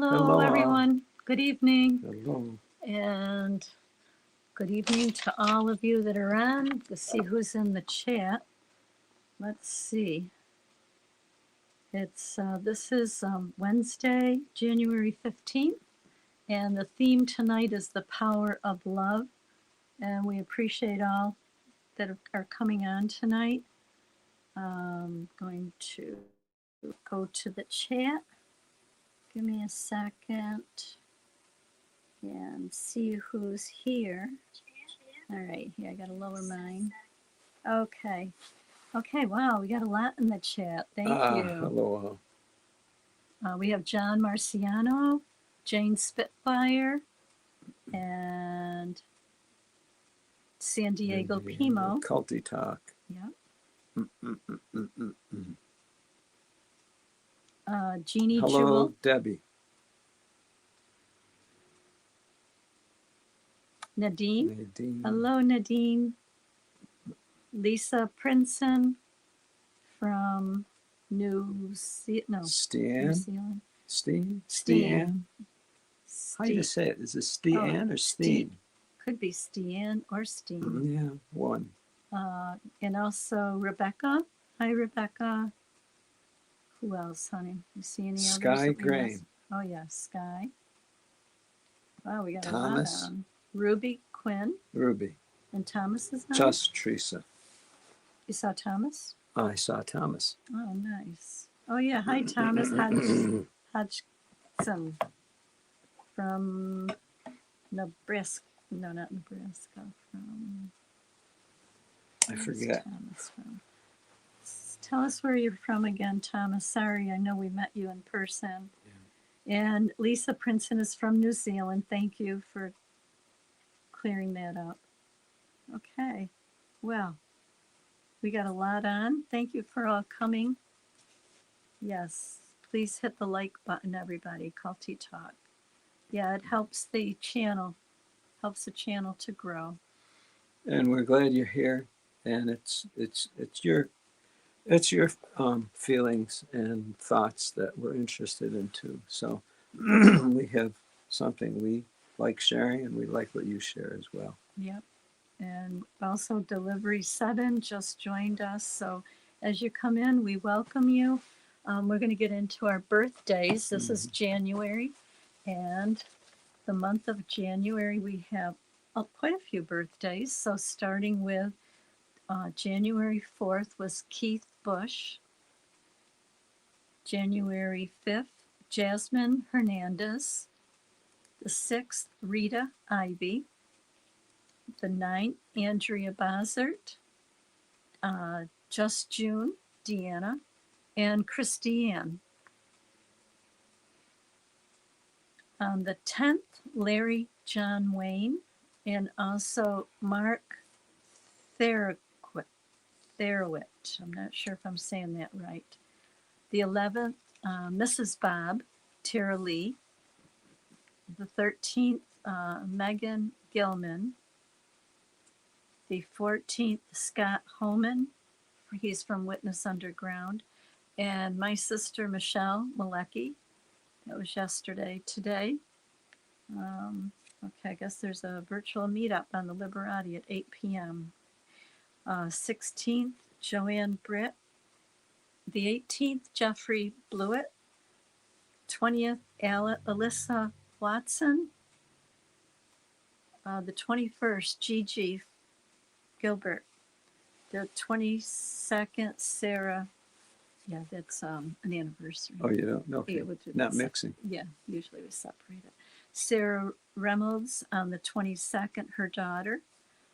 Hello, Hello. everyone. Good evening. Hello. And good evening to all of you that are on. Let's see who's in the chat. Let's see. This is Wednesday, January 15th, and the theme tonight is the power of love. And we appreciate all that are coming on tonight. Going to go to the chat. Give me a second and see who's here. All right, here, I gotta lower mine. Okay. Okay, wow, we got a lot in the chat. Thank you. Hello. We have John Marciano, Jane Spitfire, and San Diego Pimo. Culty Talk. Yep. Jeannie Hello, Jewel. Debbie. Nadine. Hello, Nadine. Lisa Princeton from New Zealand. Steen. How do you say it? Is it Steen or Steen? Could be Steen or Steen. Yeah, one. And also Rebecca. Hi, Rebecca. Who else, honey? You see any others? Sky Grain. Oh, yeah, Sky. Wow, we got Thomas. a lot on. Ruby Quinn. Ruby. And Thomas is on? Just Teresa. You saw Thomas? I saw Thomas. Oh, nice. Oh, yeah. Hi, Thomas Hodgson from Nebraska. No, not Nebraska. I forget. Thomas from? Tell us where you're from again, Thomas. Sorry, I know we met you in person. Yeah. And Lisa Princeton is from New Zealand. Thank you for clearing that up. Okay. Well, we got a lot on. Thank you for all coming. Yes, please hit the like button, everybody. Culty Talk. Yeah, it helps the channel to grow. And we're glad you're here. And it's your feelings and thoughts that we're interested in too. So we have something we like sharing, and we like what you share as well. Yep. And also Delivery 7 just joined us. So as you come in, we welcome you. We're going to get into our birthdays. This is January. And the month of January, we have quite a few birthdays. So starting with January 4th was Keith Bush. January 5th, Jasmine Hernandez. The 6th, Rita Ivy. The 9th, Andrea Bossert. Just June, Deanna. And Christiane. On the 10th, Larry John Wayne. And also Mark Therowitz. I'm not sure if I'm saying that right. The 11th, Mrs. Bob, Tara Lee. The 13th, Megan Gilman. The 14th, Scott Homan. He's from Witness Underground. And my sister, Michelle Malecki. That was yesterday. Today, okay, I guess there's a virtual meetup on the Liberati at 8 p.m. 16th, Joanne Britt. The 18th, Jeffrey Blewett. 20th, Alyssa Watson. The 21st, Gigi Gilbert. The 22nd, Sarah. Yeah, that's an anniversary. Oh, you don't? Okay. Yeah, not mixing. Yeah, usually we separate it. Sarah Reynolds on the 22nd, her daughter.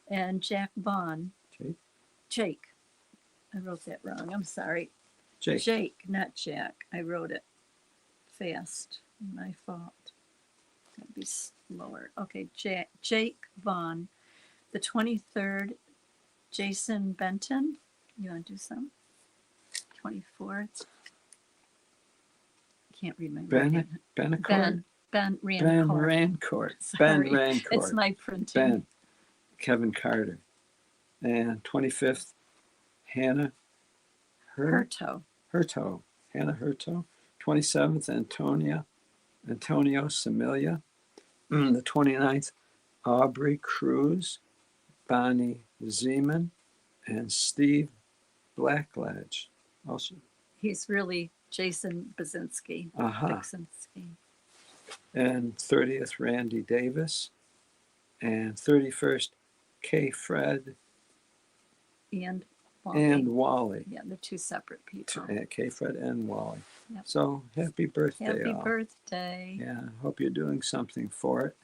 And Jack Vaughn. Jake. I wrote that wrong. I'm sorry. Jake, not Jack. I wrote it fast. My fault. Gotta be slower. Okay, Jake Vaughn. The 23rd, Jason Benton. You want to do some? 24th. Can't read my writing. Ben Rancourt. Sorry. Ben Rancourt. It's my printing. Kevin Carter. And 25th, Hannah Hurto. Hannah Hurto. 27th, Antonia Antonio Samilia. The 29th, Aubrey Cruz, Bonnie Zeman, and Steve Blackledge. Also, He's really Jason Basinski. Basinski. And 30th, Randy Davis. And 31st, K. Fred And Wally. Yeah, they're two separate people. K. Fred and Wally. Yep. So happy birthday, Happy all. birthday. Yeah, hope you're doing something for it.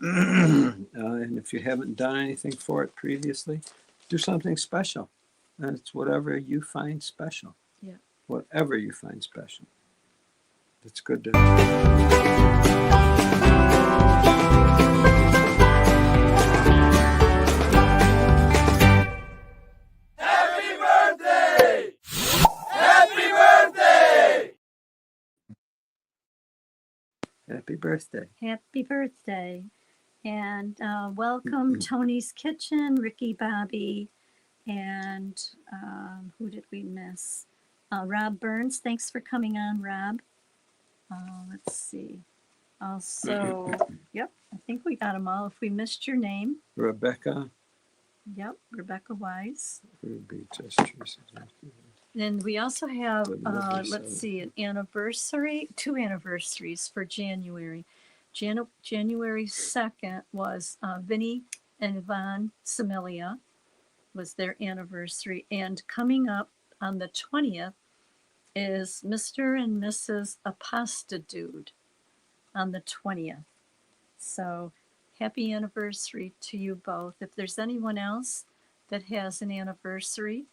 And if you haven't done anything for it previously, do something special. And it's whatever you find special. Yeah. Whatever you find special. It's good to. Happy birthday. Happy birthday. And welcome Tony's Kitchen, Ricky Bobby, and who did we miss? Rob Burns. Thanks for coming on, Rob. Let's see. Also, yep, I think we got them all. If we missed your name. Rebecca. Yep, Rebecca Wise. Ruby Gestures. And we also have, let's see, an anniversary, 2 anniversaries for January. January 2nd was Vinny and Yvonne Samilia was their anniversary. And coming up on the 20th is Mr. and Mrs. Apostadude on the 20th. So happy anniversary to you both. If there's anyone else that has an anniversary,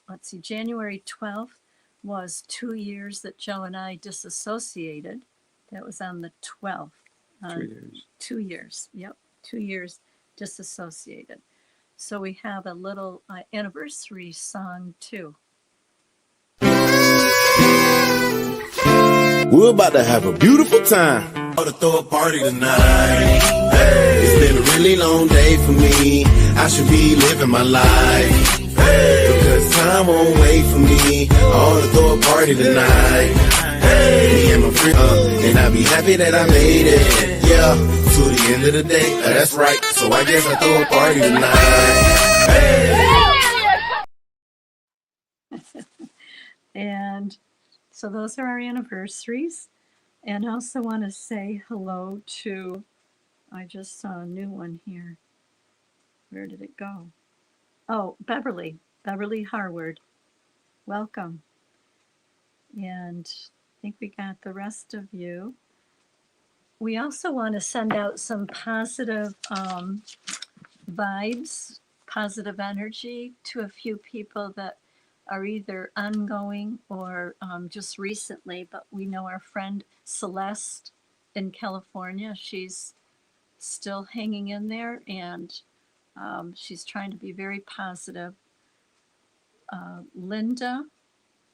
let's see, January 12th was 2 years that Joe and I disassociated. That was on the 12th. 2 years. 2 years, yep, 2 years disassociated. So we have a little anniversary song too. We're about to have a beautiful time. About to throw a party tonight. Hey, it's been a really long day for me. I should be living my life. Hey, because time won't wait for me. I ought to throw a party tonight. Hey, me and my friend, and I'll be happy that I made it. Yeah, to the end of the day, that's right. So I guess I throw a party tonight. Hey. And so those are our anniversaries. And I also want to say hello to, I just saw a new one here. Where did it go? Oh, Beverly Harward. Welcome. And I think we got the rest of you. We also want to send out some positive vibes, positive energy to a few people that are either ongoing or just recently, but we know our friend Celeste in California. She's still hanging in there, and she's trying to be very positive. Linda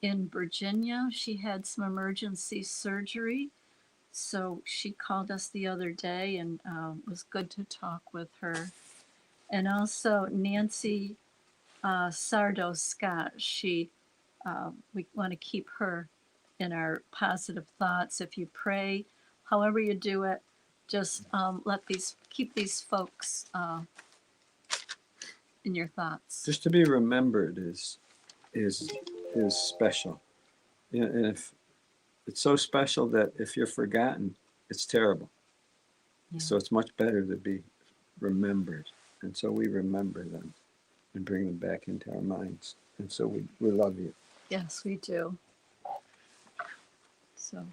in Virginia, she had some emergency surgery, so she called us the other day, and it was good to talk with her. And also Nancy Sardo Scott, we want to keep her in our positive thoughts. If you pray, however you do it, just keep these folks in your thoughts. Just to be remembered is special. Yeah, and if it's so special that if you're forgotten, it's terrible. Yeah. So it's much better to be remembered. And so we remember them and bring them back into our minds. And so we love you. Yes, we do. So, all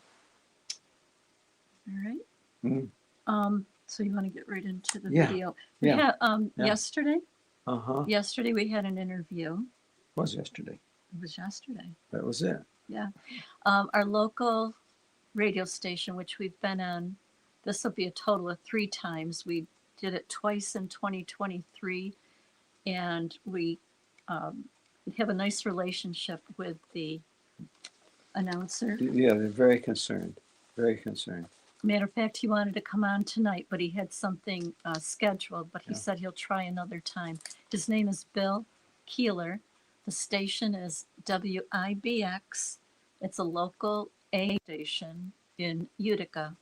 right. Mm-hmm. So you want to get right into the video? We had yesterday. Yesterday we had an interview. It was yesterday. It was yesterday. That was it. Yeah. Our local radio station, which we've been on, this will be a total of 3 times. We did it twice in 2023, and we have a nice relationship with the announcer. Yeah, they're very concerned. Very concerned. Matter of fact, he wanted to come on tonight, but he had something scheduled, but he said he'll try another time. His name is Bill Keeler. The station is WIBX. It's a local A station, in Utica.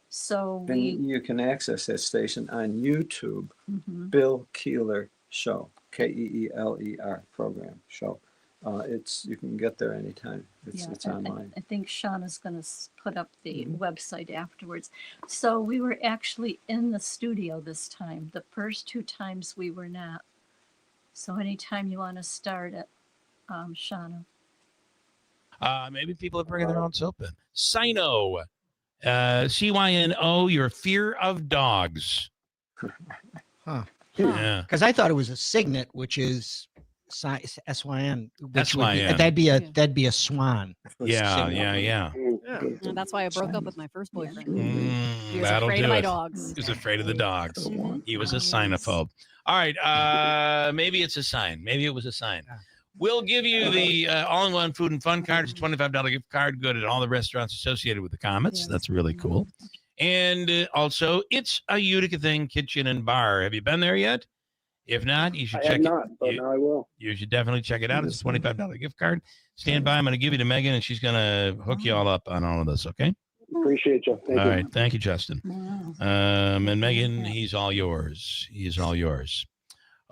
So And we, you can access that station on YouTube, mhm. Bill Keeler Show, Keeler program show. You can get there anytime. It's I online. I think Shauna's going to put up the Mhm. website afterwards. So we were actually in the studio this time. The first 2 times we were not. So anytime you want to start it, Shauna. Maybe people are bringing their own soap in. Cyno, CYNO, your fear of dogs. Huh. Yeah. Because I thought it was a signet, which is SYN. Which would be, SYN. that'd be a swan. Yeah. Yeah. And that's why I broke up with my first boyfriend. He was That'll afraid do of my it. dogs. He was afraid of the dogs. Mhm. He was a Yes. sinophobe. All right. Maybe it's a sign. Maybe it was a sign. We'll give you the all-in-one food and fun card. It's a $25 gift card. Good at all the restaurants associated with the Comets. Yes. That's really cool. And also, it's a Utica thing, kitchen and bar. Have you been there yet? If not, you should I check have it. not, but now I will. You should definitely check it out. It's a $25 gift card. Stand by. I'm going to give you to Megan, and she's going to hook you all up on all of this, okay? Appreciate you. Thank All you. right. Thank you, Justin. Wow. And Megan, he's all yours. He's all yours.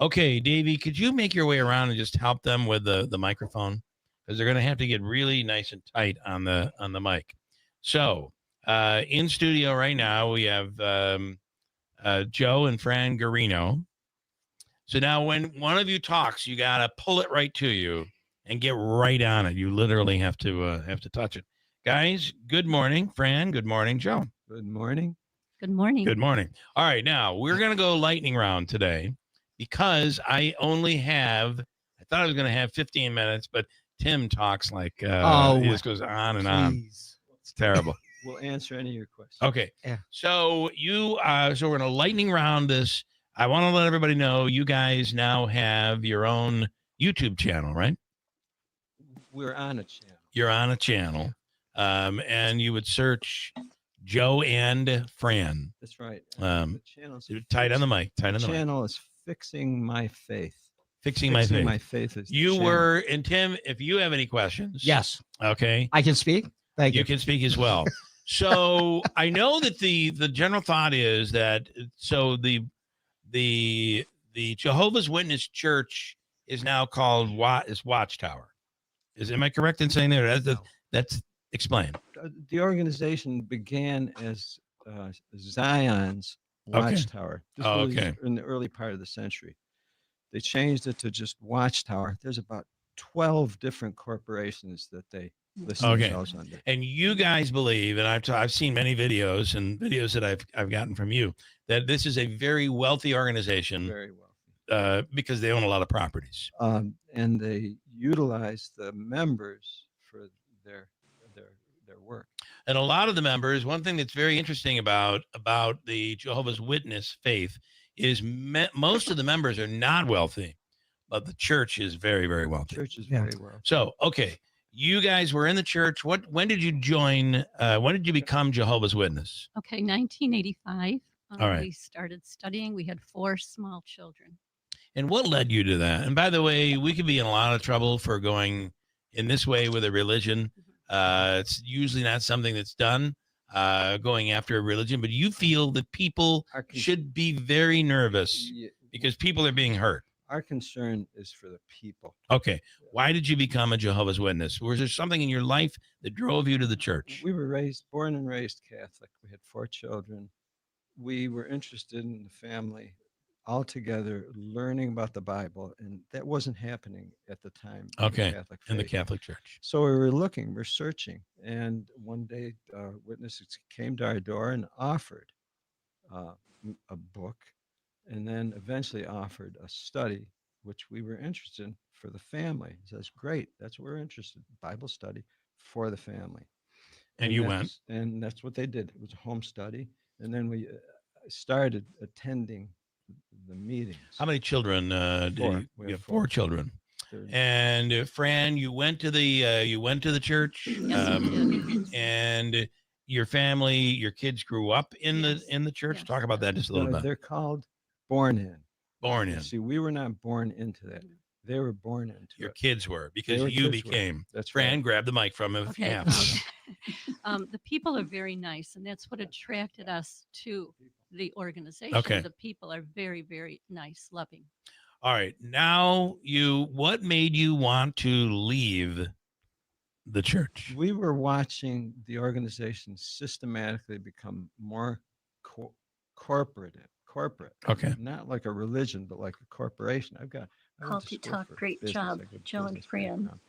Okay, Davey, could you make your way around and just help them with the microphone? Because they're going to have to get really nice and tight on the mic. So in studio right now, we have Joe and Fran Garino. So now when one of you talks, you got to pull it right to you and get right on it. You literally have to touch it. Guys, good morning, Fran. Good morning, Joe. Good morning. Good morning. Good morning. All right, now we're going to go lightning round today because I only have, I thought I was going to have 15 minutes, but Tim talks like, he just goes on and on. Please. It's terrible. We'll answer any of your questions. Okay. Yeah. So so we're going to lightning round this. I want to let everybody know you guys now have your own YouTube channel, right? We're on a channel. You're on a channel. And you would search Joe and Fran. That's right. The channel's tight on the mic. Tight on the mic. channel is Fixing My Faith. Fixing My Faith. My Faith is the You channel. were, and Tim, if you have any questions. Yes. Okay. I can speak. Thank you. You can speak as well. So I know that the general thought is that the Jehovah's Witness Church is now called Watchtower. Am I correct in saying that? That's explain. The organization began as Zion's Watchtower. This was in the early part of the century. They changed it to just Watchtower. There's about 12 different corporations that they list themselves under. And you guys believe, and I've seen many videos that I've gotten from you, that this is a very wealthy organization. Very wealthy. Because they own a lot of properties. And they utilize the members for their work. And a lot of the members, one thing that's very interesting about the Jehovah's Witness faith is most of the members are not wealthy, but the church is very, very wealthy. Church is very wealthy. So, okay, you guys were in the church. When did you join? When did you become Jehovah's Witness? Okay, 1985. All right. We started studying. We had 4 small children. And what led you to that? And by the way, we could be in a lot of trouble for going in this way with a religion. It's usually not something that's done, going after a religion, but you feel that people should be very nervous because people are being hurt. Our concern is for the people. Okay. Why did you become a Jehovah's Witness? Was there something in your life that drove you to the church? We were born and raised Catholic. We had 4 children. We were interested in the family all together, learning about the Bible, and that wasn't happening at the time. Okay. In the In the Catholic Church. So we were looking, we're searching, and one day witnesses came to our door and offered a book, and then eventually offered a study, which we were interested in for the family. So that's great. That's what we're interested in, Bible study for the family. And you went? And that's what they did. It was a home study. And then we started attending the meetings. How many children? We You have have 4 children. And Fran, you went to the church. Yes, we did. And your family, your kids grew up in the church. Yes. Talk about that just a little bit. They're called born in. Born in. See, we were not born into that. They were born into Your it. kids were, because Their you kids were. became. That's Fran, right. grab the mic from him. Okay. The people are very nice, and that's what attracted us to the organization. Okay. The people are very, very nice, loving. All right. Now what made you want to leave the church? We were watching the organization systematically become more corporate, Okay. not like a religion, but like a corporation. I went to Coffee school Talk, for great business. job, I got Joe and business Fran. background.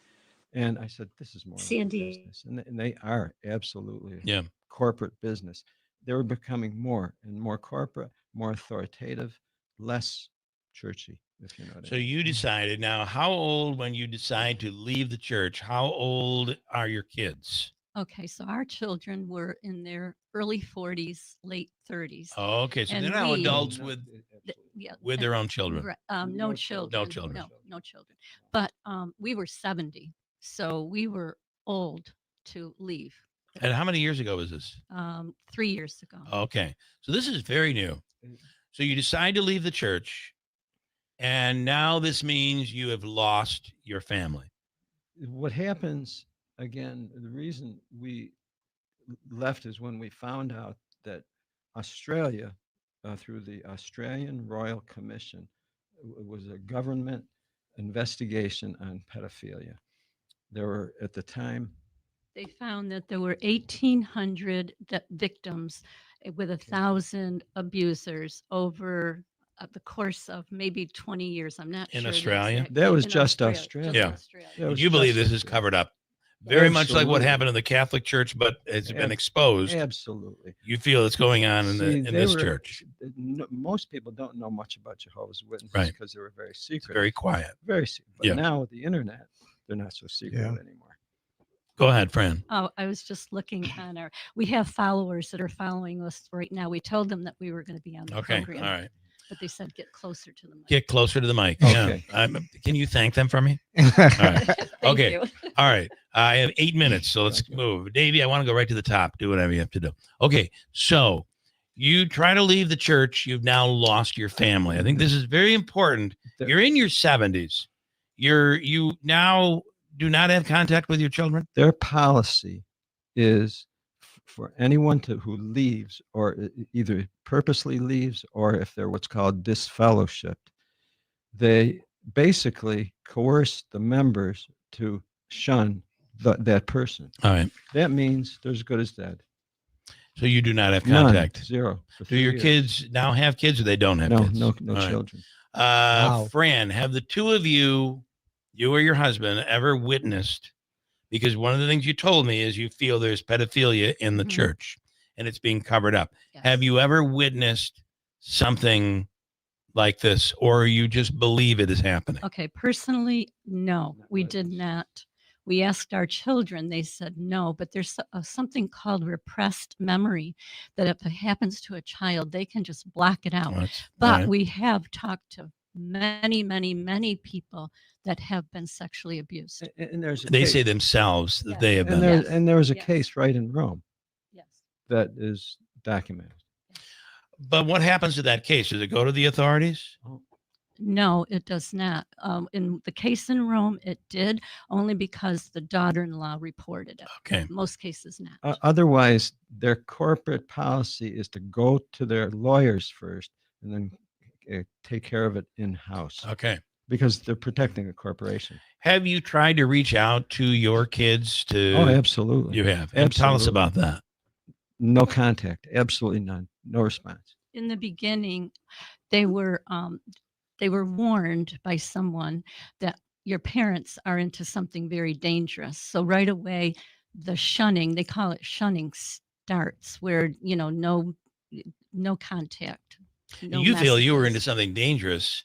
And I said, this is more like a Sandy. business. And they are absolutely Yeah. corporate business. They were becoming more and more corporate, more authoritative, less churchy, if you know what I So mean. you decided. Now, how old when you decide to leave the church? How old are your kids? Okay, so our children were in their early 40s, late 30s. Oh, okay. So And they're now we- adults No, with Yeah, with their own children. right, No no children. children. No children. No children. But we were 70, so we were old to leave. And how many years ago was this? 3 years ago. Okay. So this is very new. So you decide to leave the church, and now this means you have lost your family. What happens, again, the reason we left is when we found out that Australia, through the Australian Royal Commission, was a government investigation on pedophilia. There were, at the time, They found that there were 1,800 victims with 1,000 abusers over the course of maybe 20 years. I'm not In sure. the Australia? exact- That was in just Australia. just Yeah. Australia. that was You believe just this is Australia. covered up, very much like what Absolutely. happened in the Catholic Church, but it's been Ab- exposed. Absolutely. You feel it's going on in See, in they this were- church. Most people don't know much about Jehovah's Witnesses Right. because they were very It's secret. very quiet. Very secret. But Yeah. now with the internet, they're not so secret Yeah. anymore. Go ahead, Fran. Oh, I was just looking on we have followers that are following us right now. We told them that we were going to be on the Okay. program, All right. but they said get closer to the mic. Get closer to the mic. Okay. Yeah. Can you thank them for me? right. Thank Okay. you. All right. I have 8 minutes, so let's move. Davey, I want to go right to the top. Do whatever you have to do. Okay. So you try to leave the church. You've now lost your family. I think this is very important. You're in your 70s. You now do not have contact with your children? Their policy is for anyone who leaves, or either purposely leaves, or if they're what's called disfellowshipped, they basically coerce the members to shun that person. All right. That means they're as good as dead. So you do not have None. contact. Zero. for Do 3 your years. kids now have kids, or they don't have No, kids? no All right. children. Wow. Fran, have the two of you or your husband, ever witnessed? Because one of the things you told me is you feel there's pedophilia in the Mhm. church and it's being covered up. Yes. Have you ever witnessed something like this, or you just believe it is happening? Okay, personally, no, Not we like did this. not. We asked our children, they said no, but there's something called repressed memory that if it happens to a child, they can just block it out. Well, that's- But all right. we have talked to many people that have been sexually abused. And there's a They case, say themselves that Yes. they have and been. there was a Yes. case right in Rome Yes. that is documented. But what happens to that case? Does it go to the authorities? No, it does not. In the case in Rome, it did only because the daughter-in-law reported it. Okay. Most cases not. Otherwise, their corporate policy is to go to their lawyers first and then take care of it in house Okay. because they're protecting a corporation. Have you tried to reach out to your kids to? Oh, absolutely. You have. And tell us Absolutely. about that. No contact. Absolutely none. No response. In the beginning, they were warned by someone that your parents are into something very dangerous. So right away, the shunning, they call it shunning, starts where, no contact. No You feel you were into messages. something dangerous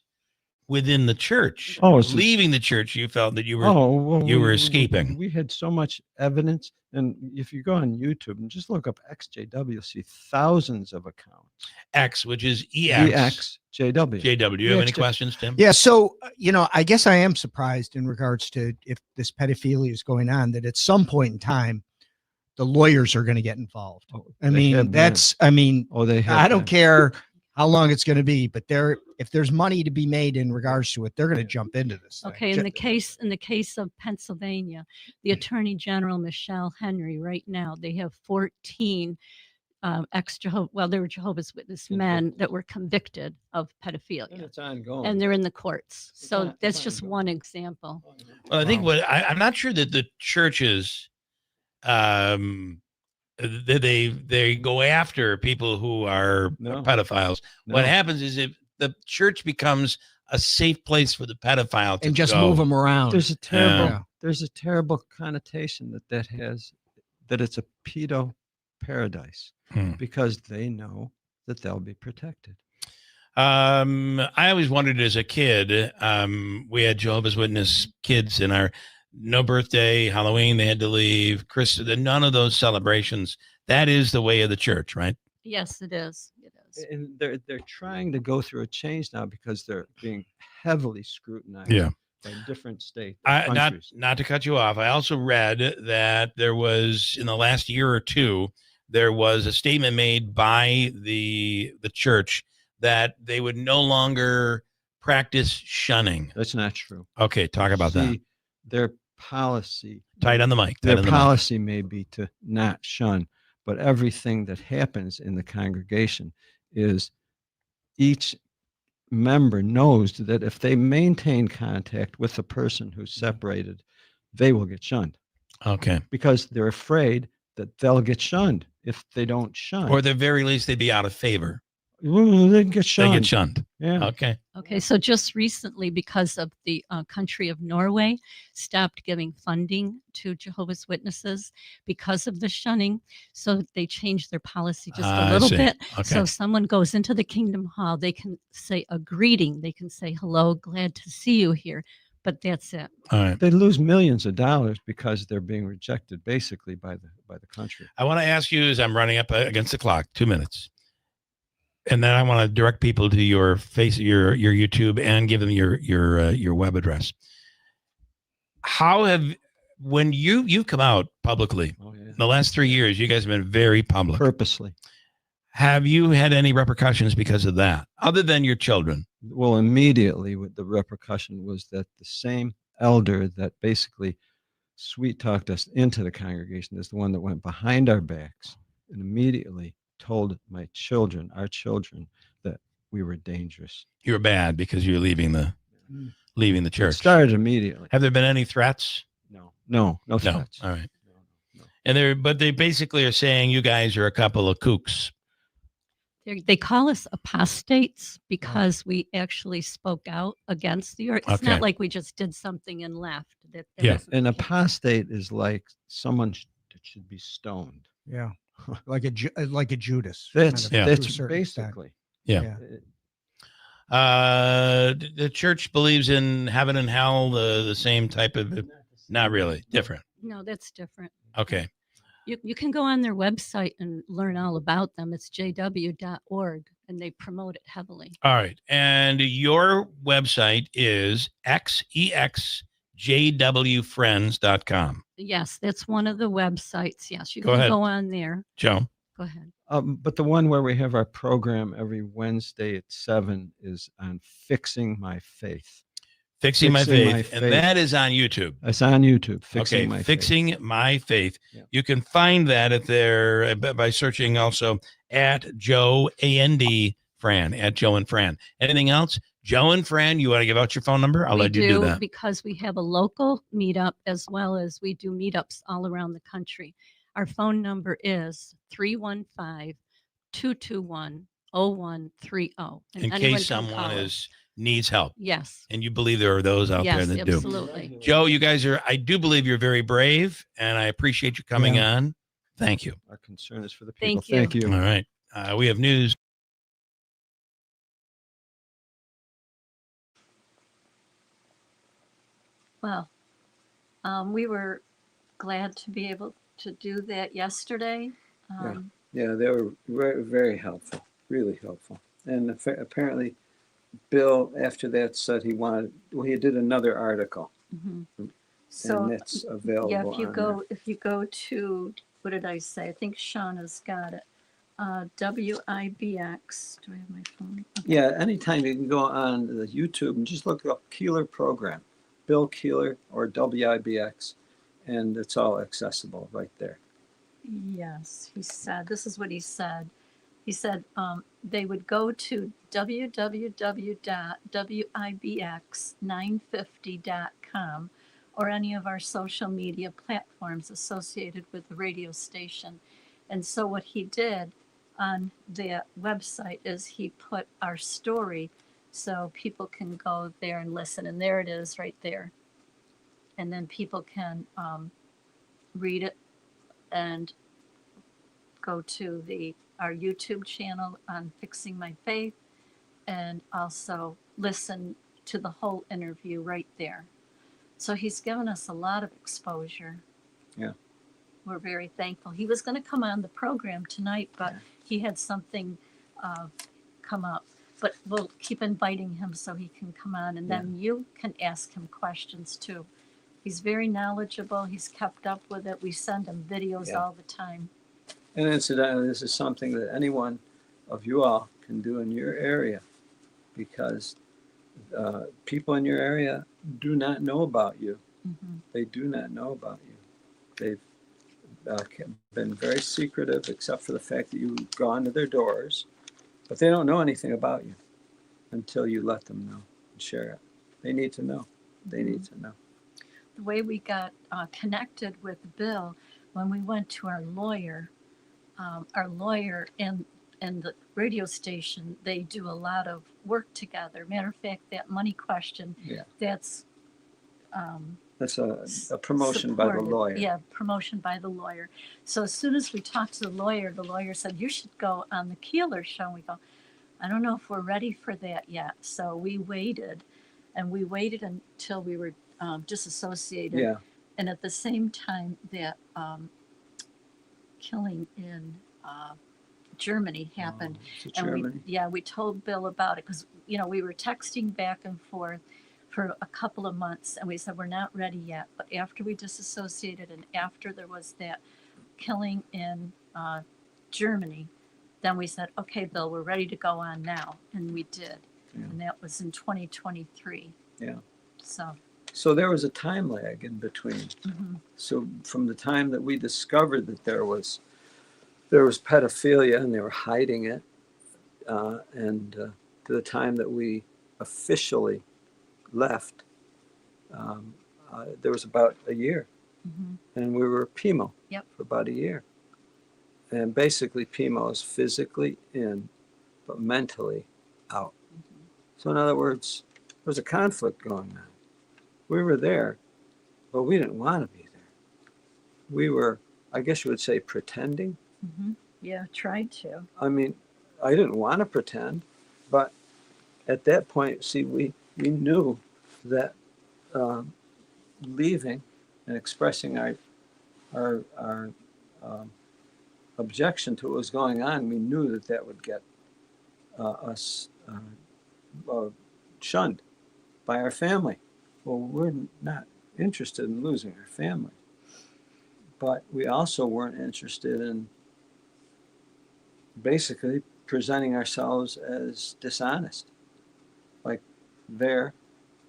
within the church. Oh, it's- Leaving the church, you felt that you were. Well, you were escaping. We had so much evidence. And if you go on YouTube and just look up ExJW, you'll see thousands of accounts. X, which is EX. ExJW. JW. Do you have any EX. questions, Tim? Yeah. So, I guess I am surprised in regards to if this pedophilia is going on, that at some point in time, the lawyers are going to get involved. Oh, I they mean, have been. that's, Oh, they have I don't been. care how long it's going to be, but if there's money to be made in regards to it, they're going to jump into this. thing. Okay, in the case of Pennsylvania, the Attorney General Michelle Henry, right now they have 14 they were Jehovah's Witness men that were convicted of And pedophilia, it's ongoing. and they're in the courts. So it's that's just ongoing. one example. Well, I think Wow. I'm not sure that the churches, they go after people who are No. pedophiles. No. What happens is if the church becomes a safe place for the pedophile to And just go. move them around. There's a terrible, Yeah. there's a terrible connotation that has, that it's a pedo paradise because they know that they'll be protected. I always wondered as a kid, we had Jehovah's Witness kids in our no birthday, Halloween, they had to leave, none of those celebrations. That is the way of the church, right? Yes, it is. It is. And they're trying to go through a change now because they're being heavily scrutinized Yeah. by different states and Not countries. to cut you off. I also read that there was in the last year or two, there was a statement made by the church that they would no longer practice shunning. That's not true. Okay, talk about that. See, their policy, Tight on the mic. their policy may be to not shun, but everything that happens in the congregation is each member knows that if they maintain contact with the person who's separated, they will get shunned Okay. because they're afraid that they'll get shunned if they don't shun. Or at the very least, they'd be out of favor. They get They shunned. get shunned. Yeah. Okay. Okay, so just recently, because of the country of Norway stopped giving funding to Jehovah's Witnesses because of the shunning, so they changed their policy just I a little see. bit. Okay. So someone goes into the Kingdom Hall, they can say a greeting, they can say hello, glad to see you here, but that's it. All right. They lose millions of dollars because they're being rejected basically by the country. I want to ask you as I'm running up against the clock, 2 minutes. And then I want to direct people to your YouTube and give them your web address. How when you've come out publicly Oh yeah. in the last 3 years, you guys have been very public. Purposely. Have you had any repercussions because of that, other than your children? Well, immediately with the repercussion was that the same elder that basically sweet talked us into the congregation is the one that went behind our backs and immediately told our children, that we were dangerous. You were bad because you were leaving the It church. started immediately. Have there been any threats? No No. threats. All right. No. And they basically are saying you guys are a couple of kooks. They call us apostates because we actually spoke out against the It's Okay. not like we just did something and left. That Yeah. wasn't An the case. apostate is like someone that should be stoned. Yeah. Like a Judas. That's kind of, Yeah. to a that's certain extent. basically. Yeah. Uh, The church believes in heaven and hell, the same type of, not really, different. No, that's different. Okay. You can go on their website and learn all about them. It's jw.org, and they promote it heavily. All right. And your website is ExJWFriends.com. Yes, that's one of the websites. Yes, you Go can ahead. go on there. Joe. Go ahead. but the one where we have our program every Wednesday at 7 is on fixing my faith. Fixing My Fixing Faith. My And Faith. that is on YouTube. It's on YouTube. Fixing Okay. my faith. Fixing My Faith. Yeah. You can find that at there by searching also at Joe A-N-D Fran, at Joe and Fran. Anything else? Joe and Fran, you want to give out your phone number? I'll we let you do that. Because we have a local meetup as well as we do meetups all around the country. Our phone number is 315-221-0130. And In anyone case can someone call us. needs help. Yes. And you believe there are those out there Yes, that do. absolutely. Joe, you guys I do believe you're very brave, and I appreciate you coming Yeah. on. Thank you. Our concern is for the people. Thank you. All right. We have news. Well, we were glad to be able to do that yesterday. Yeah, they were very, very helpful, really helpful. And apparently, Bill, after that, said he did another article, Mhm. and So that's available. yeah, if you on go to, what did I say? I think Shauna's got it. WIBX. Do I have my phone? Yeah, anytime you can go on the YouTube and just look up Keeler program, Bill Keeler or WIBX, and it's all accessible right there. Yes, he said, this is what he said. He said they would go to www.wibx950.com or any of our social media platforms associated with the radio station. And so what he did on the website is he put our story so people can go there and listen. And there it is right there. And then people can read it and go to our YouTube channel on Fixing My Faith and also listen to the whole interview right there. So he's given us a lot of exposure. Yeah. We're very thankful. He was going to come on the program tonight, but he had something come up. But we'll keep inviting him so he can come on, and then you can ask him questions too. He's very knowledgeable. He's kept up with it. We send him videos all the time. And incidentally, this is something that anyone of you all can do in your area, because people in your area do not know about you. Mm-hmm. They do not know about you. They've been very secretive, except for the fact that you've gone to their doors, but they don't know anything about you until you let them know and share it. They need to know. They need to know. The way we got connected with Bill, when we went to our lawyer and the radio station, they do a lot of work together. Matter of fact, that money question, that's a promotion by the supported. lawyer. Yeah, promotion by the lawyer. So as soon as we talked to the lawyer said, you should go on the Keeler show. And we go, I don't know if we're ready for that yet. So we waited until we were disassociated. Yeah. And at the same time that killing in Germany happened. Germany. We told Bill about it because, we were texting back and forth for a couple of months and we said, we're not ready yet. But after we disassociated and after there was that killing in Germany, then we said, okay, Bill, we're ready to go on now. And we did. Yeah. And that was in 2023. Yeah. So there was a time lag in between. mm-hmm. So from the time that we discovered that there was pedophilia and they were hiding it, and to the time that we officially left, there was about a year. Mm-hmm. And we were PIMO for about a year. And basically PIMO is physically in, but mentally out. Mm-hmm. So in other words, there was a conflict going on. We were there, but we didn't want to be there. We were, I guess you would say, pretending. Mm-hmm. Yeah, tried to. I mean, I didn't want to pretend, but at that point, see, we knew that leaving and expressing our objection to what was going on, we knew that would get us shunned by our family. Well, we're not interested in losing our family, but we also weren't interested in basically presenting ourselves as dishonest, like there,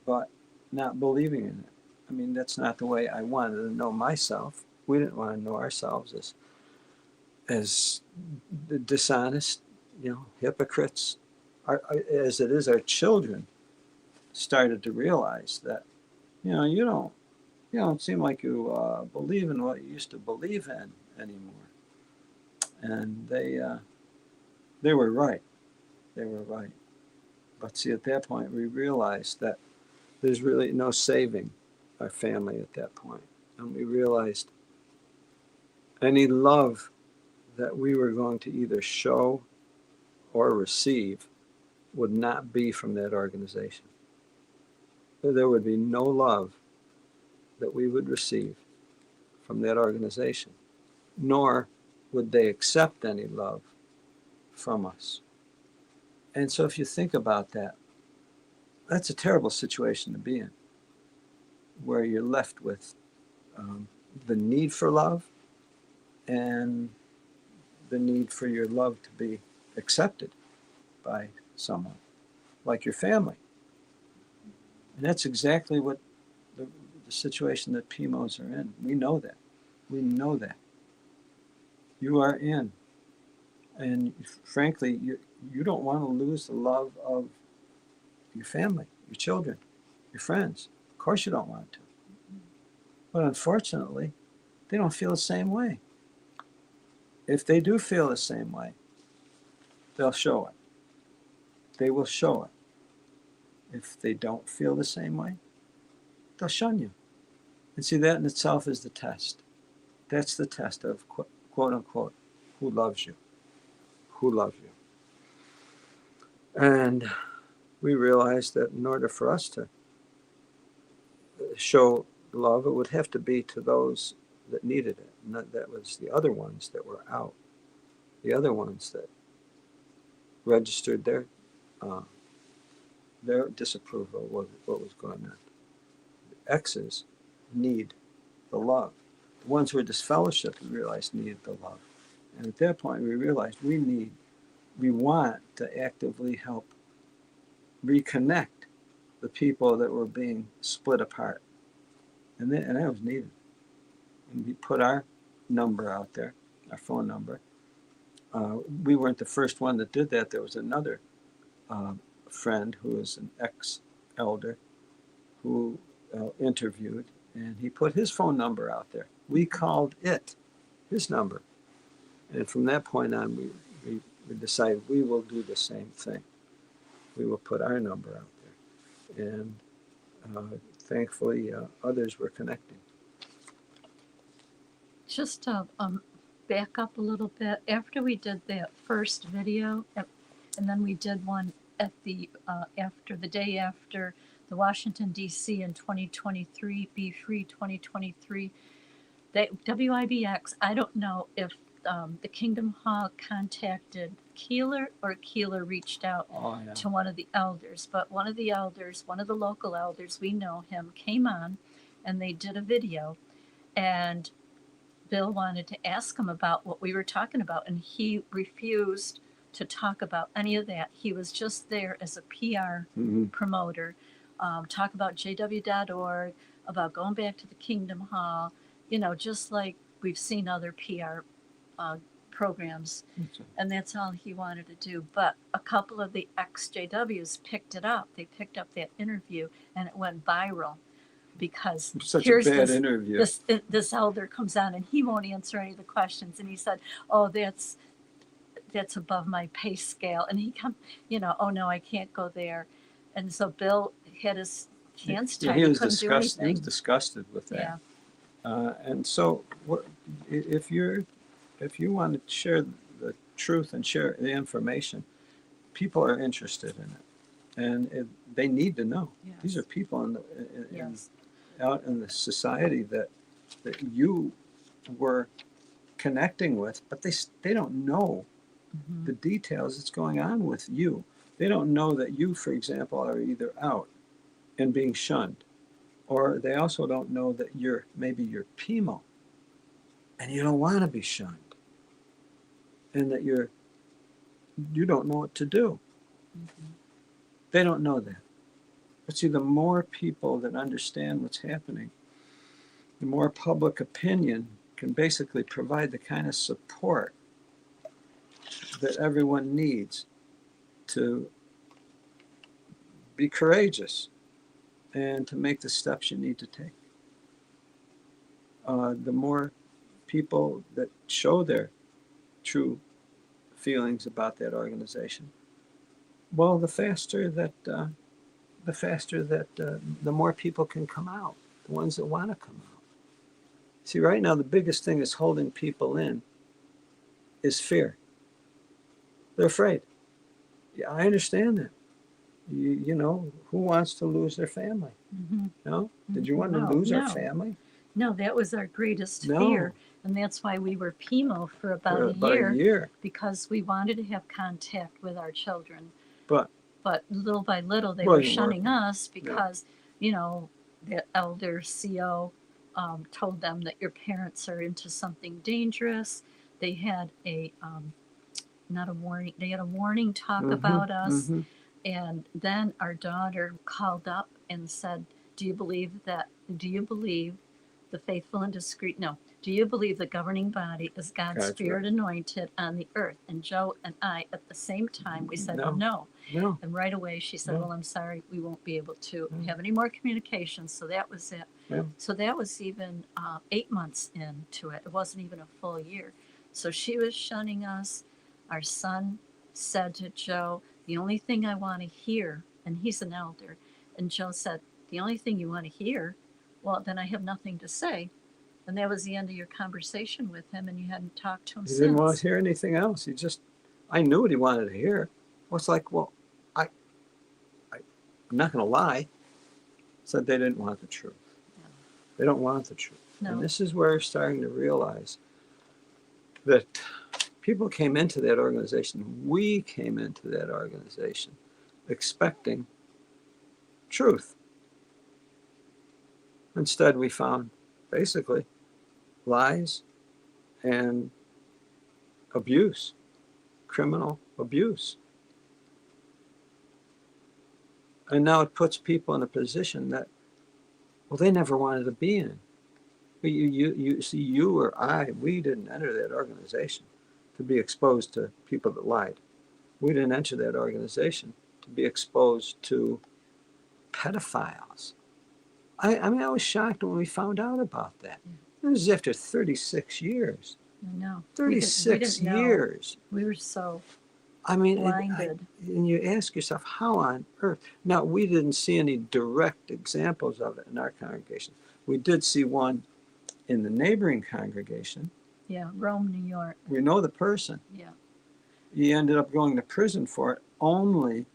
but not believing in it. I mean, that's not the way I wanted to know myself. We didn't want to know ourselves as dishonest, hypocrites. As it is, our children started to realize that, you don't seem like you believe in what you used to believe in anymore. And they were right. They were right. But see, at that point, we realized that there's really no saving our family at that point. And we realized any love that we were going to either show or receive would not be from that organization. There would be no love that we would receive from that organization, nor would they accept any love from us. And so if you think about that, that's a terrible situation to be in, where you're left with the need for love and the need for your love to be accepted by someone, like your family. And that's exactly what the situation that PMOs are in. We know that. We know that. You are in. And frankly, you don't want to lose the love of your family, your children, your friends. Of course you don't want to. But unfortunately, they don't feel the same way. If they do feel the same way, they'll show it. They will show it. If they don't feel the same way, they'll shun you. And see, that in itself is the test. That's the test of quote unquote, who loves you. Who loves you. And we realized that in order for us to show love, it would have to be to those that needed it. And that was the other ones that were out. The other ones that registered their disapproval of what was going on. The X's need the love. The ones who were disfellowshipped, we realized, needed the love. And at that point, we realized we want to actively help reconnect the people that were being split apart. And that was needed. And we put our number out there, our phone number. We weren't the first one that did that. There was another friend who was an ex-elder who interviewed, and he put his phone number out there. We called it his number. And from that point on, we decided we will do the same thing. We will put our number out there. And thankfully, others were connecting. Just to back up a little bit, after we did that first video, and then we did one at the day after the Washington D.C. in 2023, Be Free 2023, that WIBX, I don't know if the Kingdom Hall contacted Keeler or Keeler reached out to one of the elders, but one of the local elders, we know him, came on and they did a video, and Bill wanted to ask him about what we were talking about, and he refused to talk about any of that. He was just there as a PR promoter, talk about JW.org, about going back to the Kingdom Hall, just like we've seen other PR programs, and that's all he wanted to do. But a couple of the ExJWs picked it up. They picked up that interview, and it went viral because Such here's a bad this interview. this elder comes on and he won't answer any of the questions, and he said, "Oh, that's above my pay scale," and he oh no, I can't go there. And so Bill had his hands tied. He was couldn't do anything. He was disgusted with that. And so, if you want to share the truth and share the information, people are interested in it, and they need to know. Yes. These are people Yes. out in the society that you were connecting with, but they don't know the details that's going on with you. They don't know that you, for example, are either out and being shunned, or they also don't know that maybe you're PMO and you don't want to be shunned, and that you don't know what to do. They don't know that. But see, the more people that understand what's happening, the more public opinion can basically provide the kind of support that everyone needs to be courageous and to make the steps you need to take. The more people that show their true feelings about that organization, well, the faster that the more people can come out, the ones that want to come out. See, right now, the biggest thing that's holding people in is fear. They're afraid. Yeah, I understand that. Who wants to lose their family? No? Did you want to lose our family? No, that was our greatest No. fear. And that's why we were PMO for about a year, because we wanted to have contact with our children. But little by little, they were shunning us because, the elder CO told them that your parents are into something dangerous, they had a not a warning. They had a warning talk Mhm, about us, mhm. and then our daughter called up and said, "Do you believe that? Do you believe the faithful and discreet? No. Do you believe the governing body is God's God's spirit anointed on the earth?" And Joe and I, at the same time, we said No. no. No. And right away she said, No. "Well, I'm sorry, we won't be able to Mm. have any more communication." So that was it. Yeah. So that was even 8 months into it. It wasn't even a full year. So she was shunning us. Our son said to Joe, "The only thing I want to hear," and he's an elder, and Joe said, "The only thing you want to hear? Well, then I have nothing to say." And that was the end of your conversation with him, and you hadn't talked to him He since. didn't want to hear anything else. He just, I knew what he wanted to hear. Well, it's like, well, I'm not going to lie. Said they didn't want the truth. Yeah. They don't want the truth. No. And this is where we're starting to realize that people came into that organization. We came into that organization expecting truth. Instead, we found basically lies and abuse, criminal abuse. And now it puts people in a position that, well, they never wanted to be in. You see, you or I, we didn't enter that organization to be exposed to people that lied. We didn't enter that organization to be exposed to pedophiles. I mean, I was shocked when we found out about that. It was after 36 years. No. 36 we didn't know. years. We were so I mean, blinded. and you ask yourself, how on earth? Now, we didn't see any direct examples of it in our congregation. We did see one in the neighboring congregation. Yeah, Rome, New York. We know the person. Yeah. He ended up going to prison for it only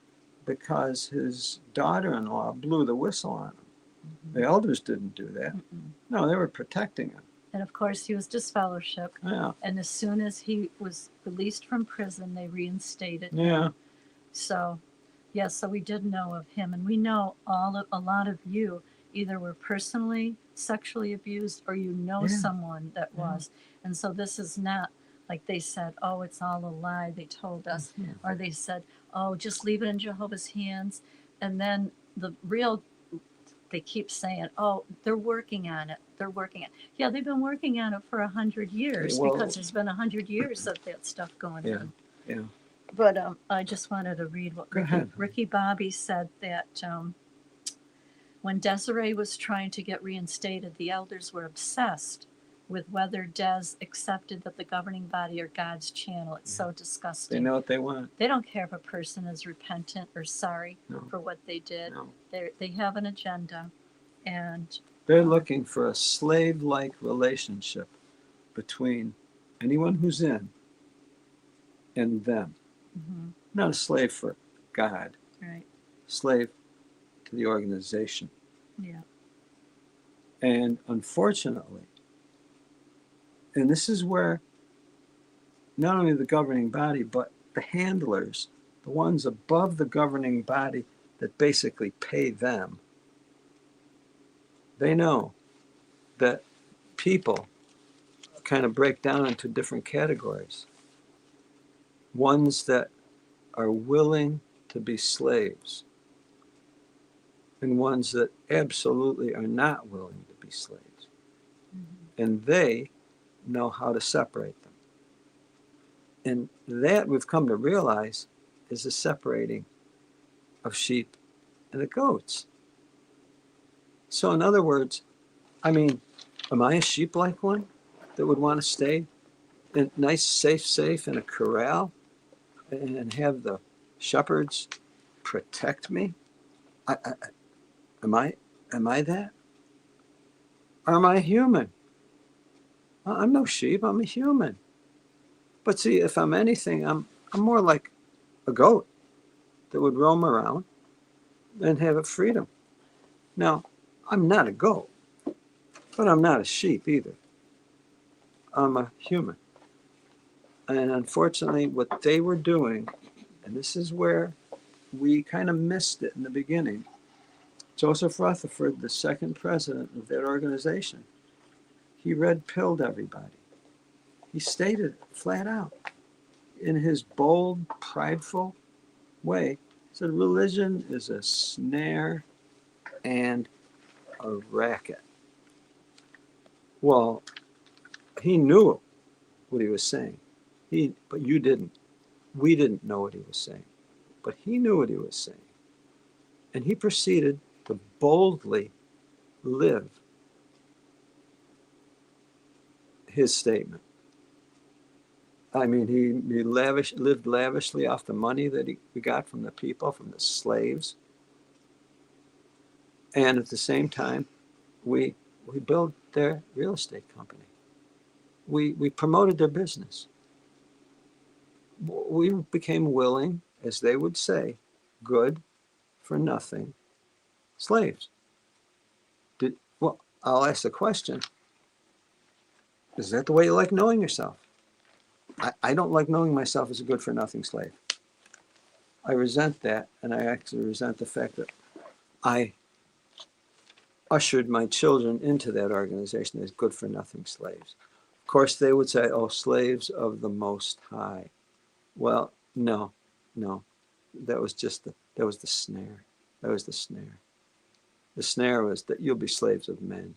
because his daughter-in-law blew the whistle on him. The elders didn't do that. Mm-mm. No, they were protecting him. And of course, he was disfellowshipped. Yeah, And as soon as he was released from prison, they reinstated him. yeah. So, yes, so we did know of him. And we know a lot of you either were personally sexually abused or you know Yeah. someone that was. And so this is not like they said, "Oh, it's all a lie," they told us. Or they said, "Oh, just leave it in Jehovah's hands." And then they keep saying, "Oh, they're working on it. They're working on it." Yeah, they've been working on it for 100 years Well- because there's been 100 years of that stuff going Yeah, on. yeah. But I just wanted to read what Go ahead. Ricky Bobby said, that when Desiree was trying to get reinstated, the elders were obsessed with whether Des accepted that the governing body are God's channel. It's so They disgusting. know what they want. They don't care if a person is repentant or sorry No. for what they did. No. They have an agenda, and They're looking for a slave-like relationship between anyone who's in and them. mhm, Not a slave for God, right, slave to the organization. yeah, And unfortunately, and this is where not only the governing body, but the handlers, the ones above the governing body that basically pay them, they know that people kind of break down into different categories. Ones that are willing to be slaves, and ones that absolutely are not willing to be slaves. And they know how to separate them. And that we've come to realize is the separating of sheep and the goats. So in other words, I mean, am I a sheep-like one that would want to stay in nice, safe in a corral and have the shepherds protect me? Am I that? Or am I human? I'm no sheep. I'm a human. But see, if I'm anything, I'm more like a goat that would roam around and have freedom. Now, I'm not a goat, but I'm not a sheep either. I'm a human. And unfortunately, what they were doing, and this is where we kind of missed it in the beginning. Joseph Rutherford, the second president of that organization, he red-pilled everybody. He stated flat out in his bold, prideful way. He said, religion is a snare and a racket. Well, he knew what he was saying. But you didn't. We didn't know what he was saying. But he knew what he was saying. And he proceeded to boldly live his statement. I mean, he lived lavishly off the money that we got from the people, from the slaves. And at the same time, we built their real estate company. We promoted their business. We became willing, as they would say, good for nothing slaves. Well, I'll ask the question, is that the way you like knowing yourself? I don't like knowing myself as a good for nothing slave. I resent that, and I actually resent the fact that I ushered my children into that organization as good for nothing slaves. Of course, they would say, oh, slaves of the Most High. Well, no. That was the snare. That was the snare. The snare was that you'll be slaves of men.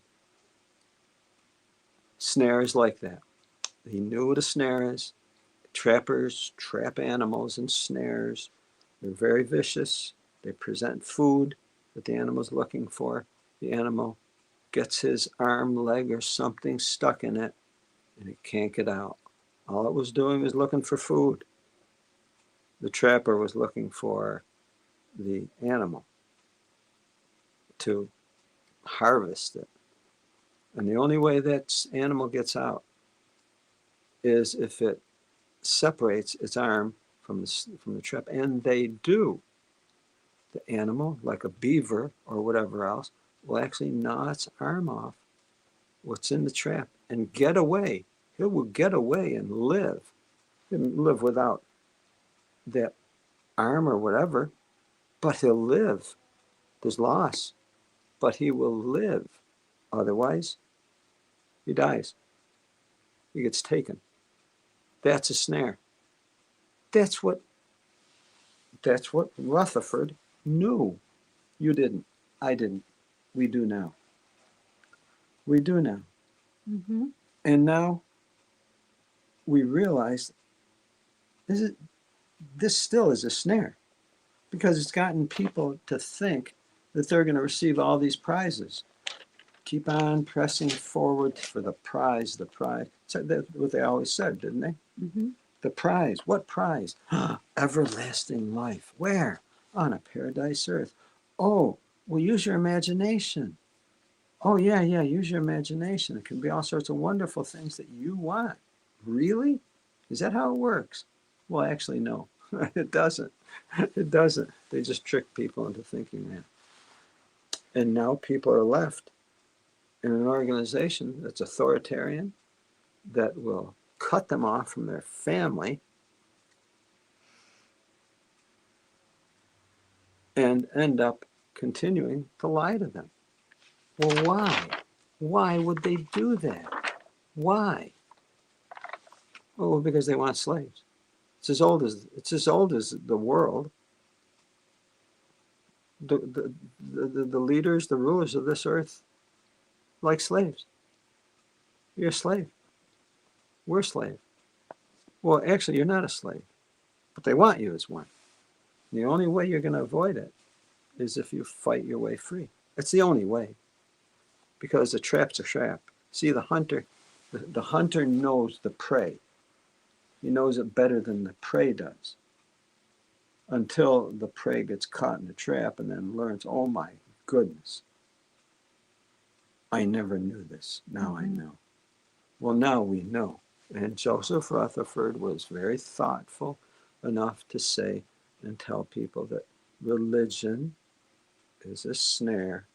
Snare is like that. He knew what a snare is. Trappers trap animals in snares. They're very vicious. They present food that the animal's looking for. The animal gets his arm, leg, or something stuck in it, and it can't get out. All it was doing was looking for food. The trapper was looking for the animal to harvest it. And the only way that animal gets out is if it separates its arm from the trap. And they do. The animal, like a beaver or whatever else, will actually gnaw its arm off what's in the trap and get away. It will get away and live. He'll live without that arm or whatever, but he'll live. There's loss, but he will live. Otherwise, he dies. He gets taken. That's a snare. That's what Rutherford knew. You didn't. I didn't. We do now. We do now. Mm-hmm. And now we realize this still is a snare, because it's gotten people to think that they're going to receive all these prizes. Keep on pressing forward for the prize, the prize. So that's what they always said, didn't they? Mm-hmm. The prize. What prize? Everlasting life. Where? On a paradise earth. Oh, well, use your imagination. Oh, yeah, use your imagination. It can be all sorts of wonderful things that you want. Really? Is that how it works? Well, actually, no. It doesn't. It doesn't. They just trick people into thinking that. And now people are left in an organization that's authoritarian, that will cut them off from their family and end up continuing to lie to them. Well, why? Why would they do that? Why? Oh, because they want slaves. It's as old as the world. The leaders, the rulers of this earth, like slaves. You're a slave. We're a slave. Well, actually, you're not a slave, but they want you as one. The only way you're going to avoid it is if you fight your way free. That's the only way, because the trap's a trap. See, the hunter knows the prey. He knows it better than the prey does, until the prey gets caught in the trap and then learns, oh my goodness, I never knew this. Now I know. Well, now we know. And Joseph Rutherford was very thoughtful enough to say and tell people that religion is a snare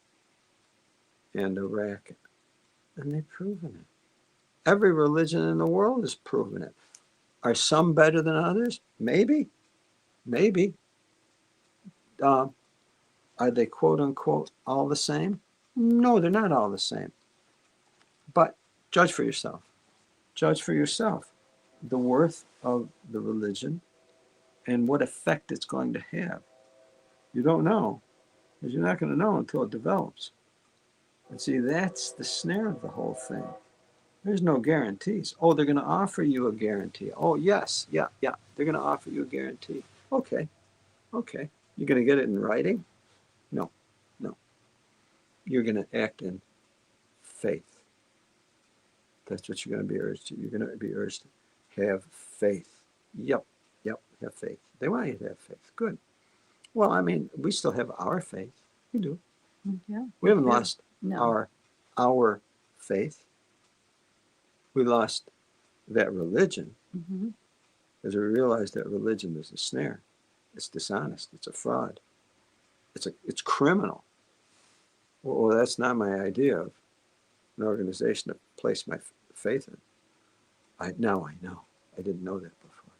and a racket. And they've proven it. Every religion in the world has proven it. Are some better than others? Maybe. Are they quote unquote all the same? No, they're not all the same. But judge for yourself. judge for yourself the worth of the religion and what effect it's going to have. You don't know, because you're not going to know until it develops. And see, that's the snare of the whole thing. There's no guarantees. Oh, they're going to offer you a guarantee. Oh, yes, yeah. They're going to offer you a guarantee. Okay. You're going to get it in writing? No. You're going to act in faith. That's what you're going to be urged to. You're going to be urged to have faith. Yep, have faith. They want you to have faith. Good. Well, I mean, we still have our faith. We do. Yeah. We haven't do. lost No. our faith. We lost that religion Mm-hmm. because we realized that religion is a snare. It's dishonest. It's a fraud. It's criminal. Well, that's not my idea of an organization to place my faith in. Now I know. I didn't know that before.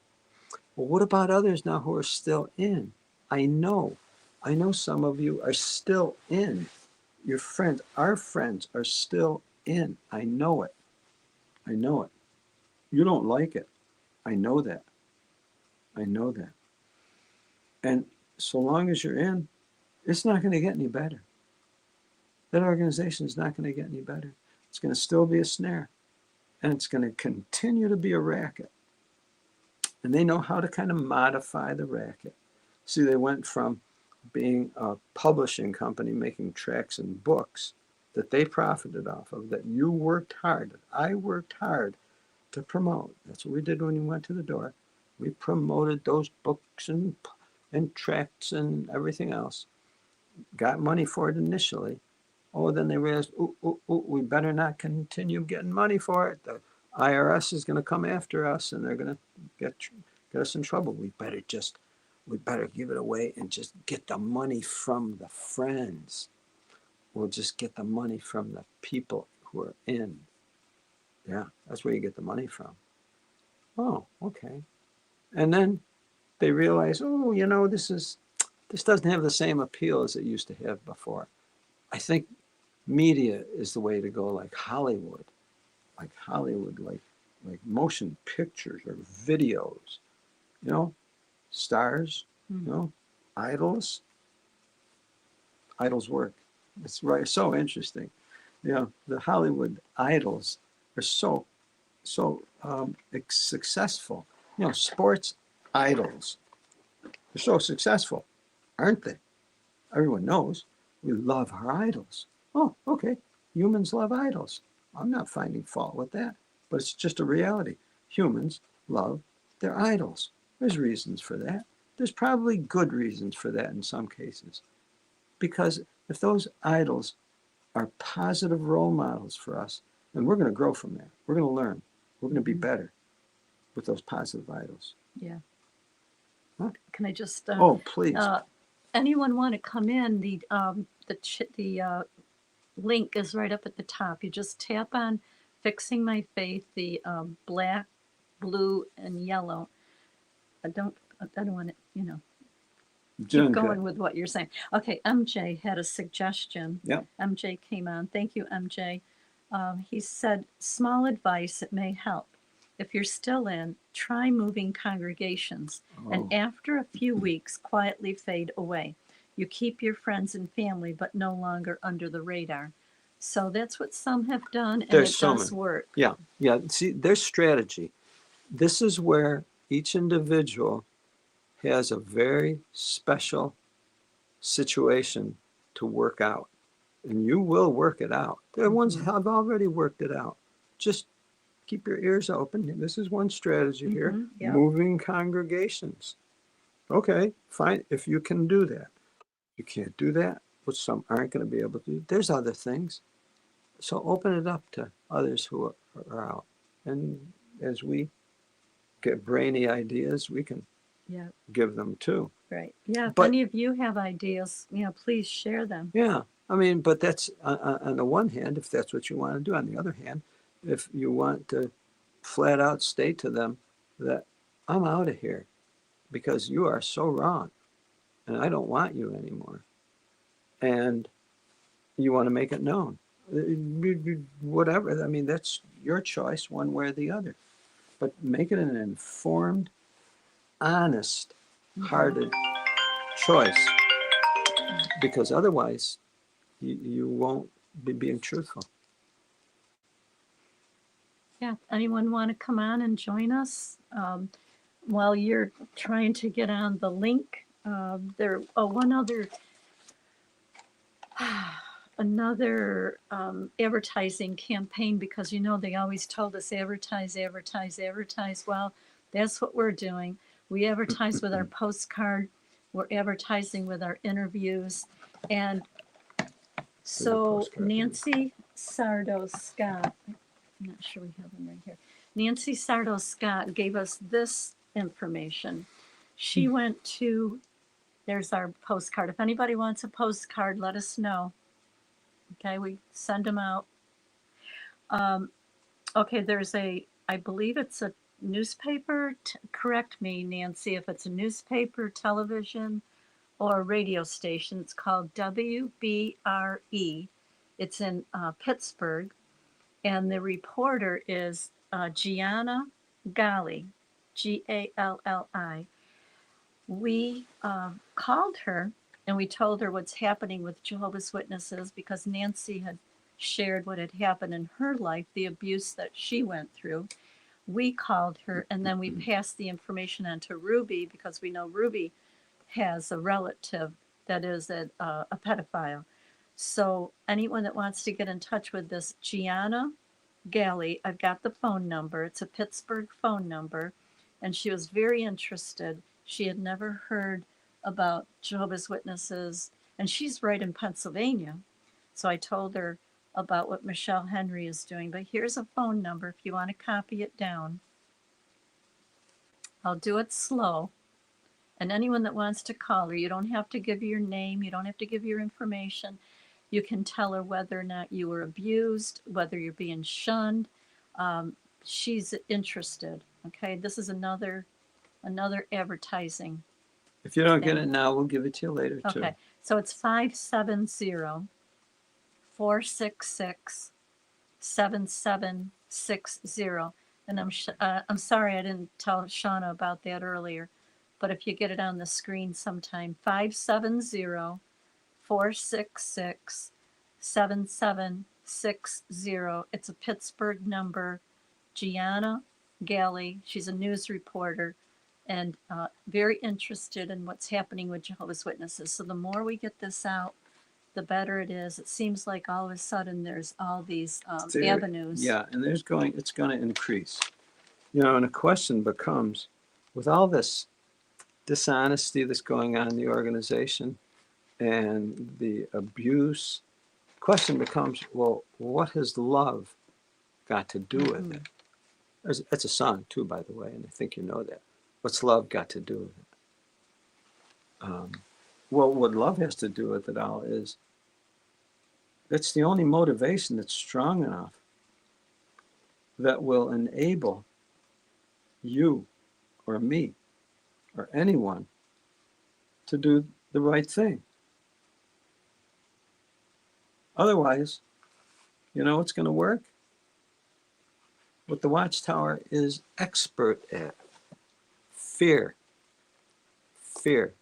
Well, what about others now who are still in? I know some of you are still in. Your friends, our friends are still in. I know it. You don't like it. I know that. And so long as you're in, it's not going to get any better. That organization is not going to get any better. It's going to still be a snare. And it's going to continue to be a racket. And they know how to kind of modify the racket. See, they went from being a publishing company making tracts and books that they profited off of, that you worked hard, that I worked hard to promote. That's what we did when you went to the door. We promoted those books and tracts and everything else. Got money for it initially. Oh, then they realized, we better not continue getting money for it. The IRS is going to come after us, and they're going to get us in trouble. We better give it away and just get the money from the friends. We'll just get the money from the people who are in. Yeah, that's where you get the money from. Oh, okay. And then they realize, this doesn't have the same appeal as it used to have before. I think media is the way to go, like Hollywood, like motion pictures or videos, stars, idols work. It's right. So interesting. The Hollywood idols are so successful. Sports idols are so successful, aren't they? Everyone knows we love our idols. Oh, okay. Humans love idols. I'm not finding fault with that, but it's just a reality. Humans love their idols. There's reasons for that. There's probably good reasons for that in some cases. Because if those idols are positive role models for us, then we're going to grow from there. We're going to learn. We're going to be better with those positive idols. Yeah. Huh? Can I just? Please. Anyone want to come in? The link is right up at the top. You just tap on "Fixing My Faith." The black, blue, and yellow. I don't want to. Keep going with what you're saying. Okay, MJ had a suggestion. Yeah. MJ came on. Thank you, MJ. He said, small advice, it may help. If you're still in, try moving congregations. And after a few weeks, quietly fade away. You keep your friends and family, but no longer under the radar. So that's what some have done, and it does work. Yeah. See, their strategy. This is where each individual has a very special situation to work out. And you will work it out. There are ones that have already worked it out. Just keep your ears open. This is one strategy here. Yeah. Moving congregations. Okay, fine. If you can do that. You can't do that, which some aren't going to be able to do. There's other things. So open it up to others who are out. And as we get brainy ideas, we can give them too. Right. Yeah. If But- any of you have ideas, please share them. Yeah. I mean, but that's on the one hand, if that's what you want to do. On the other hand, if you want to flat out state to them that I'm out of here because you are so wrong and I don't want you anymore. And you want to make it known. whatever. I mean, that's your choice, one way or the other. But make it an informed, honest, hearted choice, because otherwise you won't be being truthful. Yeah. Anyone want to come on and join us? While you're trying to get on the link, one other, another advertising campaign, because they always told us advertise, advertise, advertise. Well, that's what we're doing. We advertise with our postcard. We're advertising with our interviews. And so postcard. Nancy Sardo Scott, I'm not sure we have them right here. Nancy Sardo Scott gave us this information. She went to, there's our postcard. If anybody wants a postcard, let us know. Okay, we send them out. Okay, there's I believe it's a newspaper. Correct me, Nancy, if it's a newspaper, television, or a radio station. It's called WBRE. It's in Pittsburgh. And the reporter is Gianna Galli, Galli. We called her and we told her what's happening with Jehovah's Witnesses, because Nancy had shared what had happened in her life, the abuse that she went through. We called her, and then we passed the information on to Ruby, because we know Ruby has a relative that is a pedophile. So anyone that wants to get in touch with this Gianna Galli, I've got the phone number. It's a Pittsburgh phone number. And she was very interested. She had never heard about Jehovah's Witnesses. And she's right in Pennsylvania. So I told her about what Michelle Henry is doing. But here's a phone number if you want to copy it down. I'll do it slow. And anyone that wants to call her, you don't have to give your name. You don't have to give your information. You can tell her whether or not you were abused, whether you're being shunned. She's interested. Okay, this is another advertising. If you don't get it now, we'll give it to you later too. Okay, so it's 570-466-7760. And I'm sorry I didn't tell Shauna about that earlier, but if you get it on the screen sometime, 570-466-7760. It's a Pittsburgh number. Gianna Galli, she's a news reporter and very interested in what's happening with Jehovah's Witnesses. So the more we get this out, the better it is. It seems like all of a sudden there's all these avenues. Yeah, and it's going to increase. And the question becomes, with all this dishonesty that's going on in the organization and the abuse, the question becomes, well, what has love got to do with it? That's a song too, by the way, and I think you know that. What's love got to do with it? Well, what love has to do with it all is it's the only motivation that's strong enough that will enable you or me or anyone to do the right thing. Otherwise, what's going to work? What the Watchtower is expert at. Fear. Fear.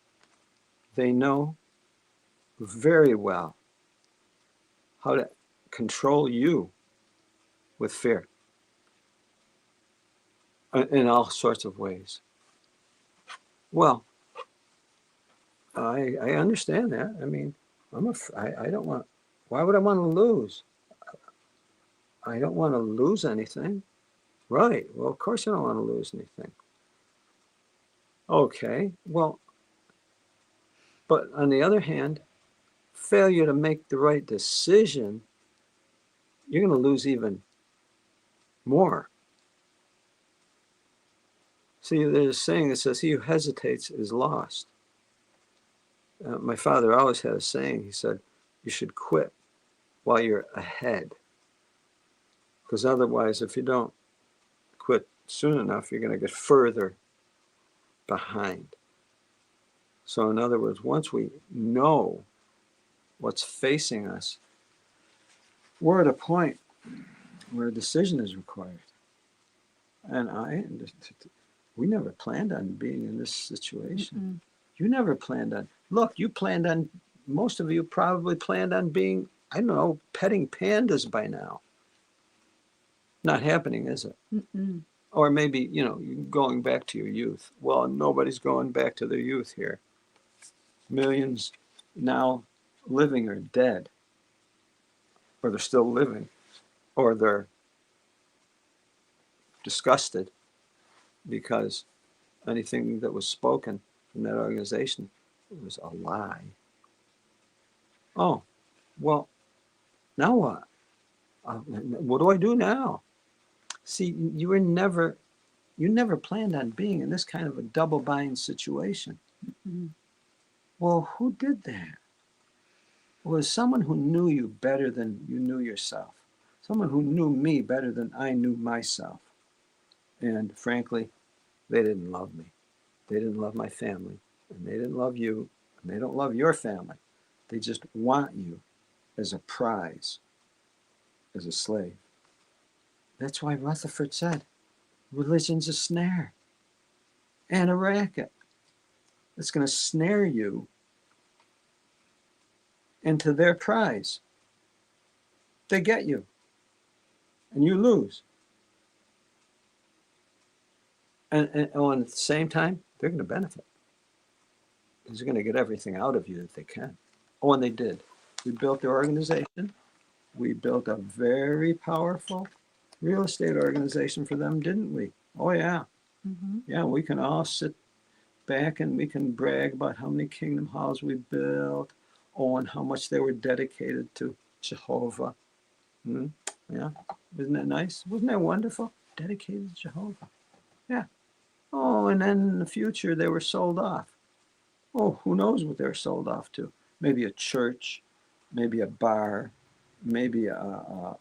They know very well how to control you with fear in all sorts of ways. Well, I understand that. I mean, I don't want, why would I want to lose? I don't want to lose anything. Right. Well, of course I don't want to lose anything. Okay. Well, but on the other hand, failure to make the right decision, you're going to lose even more. See, there's a saying that says, he who hesitates is lost. My father always had a saying. He said, you should quit while you're ahead. Because otherwise, if you don't quit soon enough, you're going to get further behind. So in other words, once we know what's facing us, we're at a point where a decision is required. And we never planned on being in this situation. You never planned on, look, you planned on, most of you probably planned on being, I don't know, petting pandas by now. Not happening, is it? Or maybe, you know, going back to your youth. Well, nobody's going back to their youth here. Millions now living or dead, or they're still living, or they're disgusted because anything that was spoken from that organization was a lie. Oh, well, now what? What do I do now? See, you never planned on being in this kind of a double bind situation. Well, who did that? It was someone who knew you better than you knew yourself. Someone who knew me better than I knew myself. And frankly, they didn't love me. They didn't love my family. And they didn't love you. And they don't love your family. They just want you as a prize, as a slave. That's why Rutherford said, religion's a snare and a racket. It's going to snare you into their prize. They get you, and you lose. And at the same time, they're going to benefit. Because they're going to get everything out of you that they can. Oh, and they did. We built their organization. We built a very powerful real estate organization for them, didn't we? Oh, yeah. Yeah, we can all sit back and we can brag about how many kingdom halls we built. Oh, and how much they were dedicated to Jehovah. Yeah, isn't that nice? Wasn't that wonderful? Dedicated to Jehovah. Yeah. Oh, and then in the future, they were sold off. Oh, who knows what they're sold off to? Maybe a church, maybe a bar, maybe a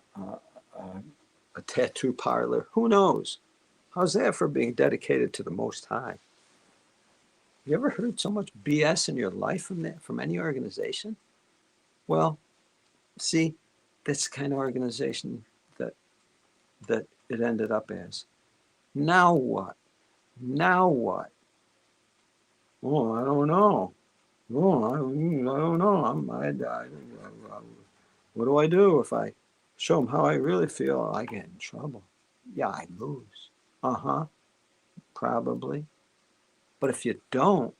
tattoo parlor. Who knows? How's that for being dedicated to the Most High? You ever heard so much BS in your life from any organization? Well, see, that's the kind of organization that it ended up as. Now what? Now what? Oh, I don't know. Oh, I don't know. What do I do if I show them how I really feel? I get in trouble. Yeah, I lose. Probably. But if you don't,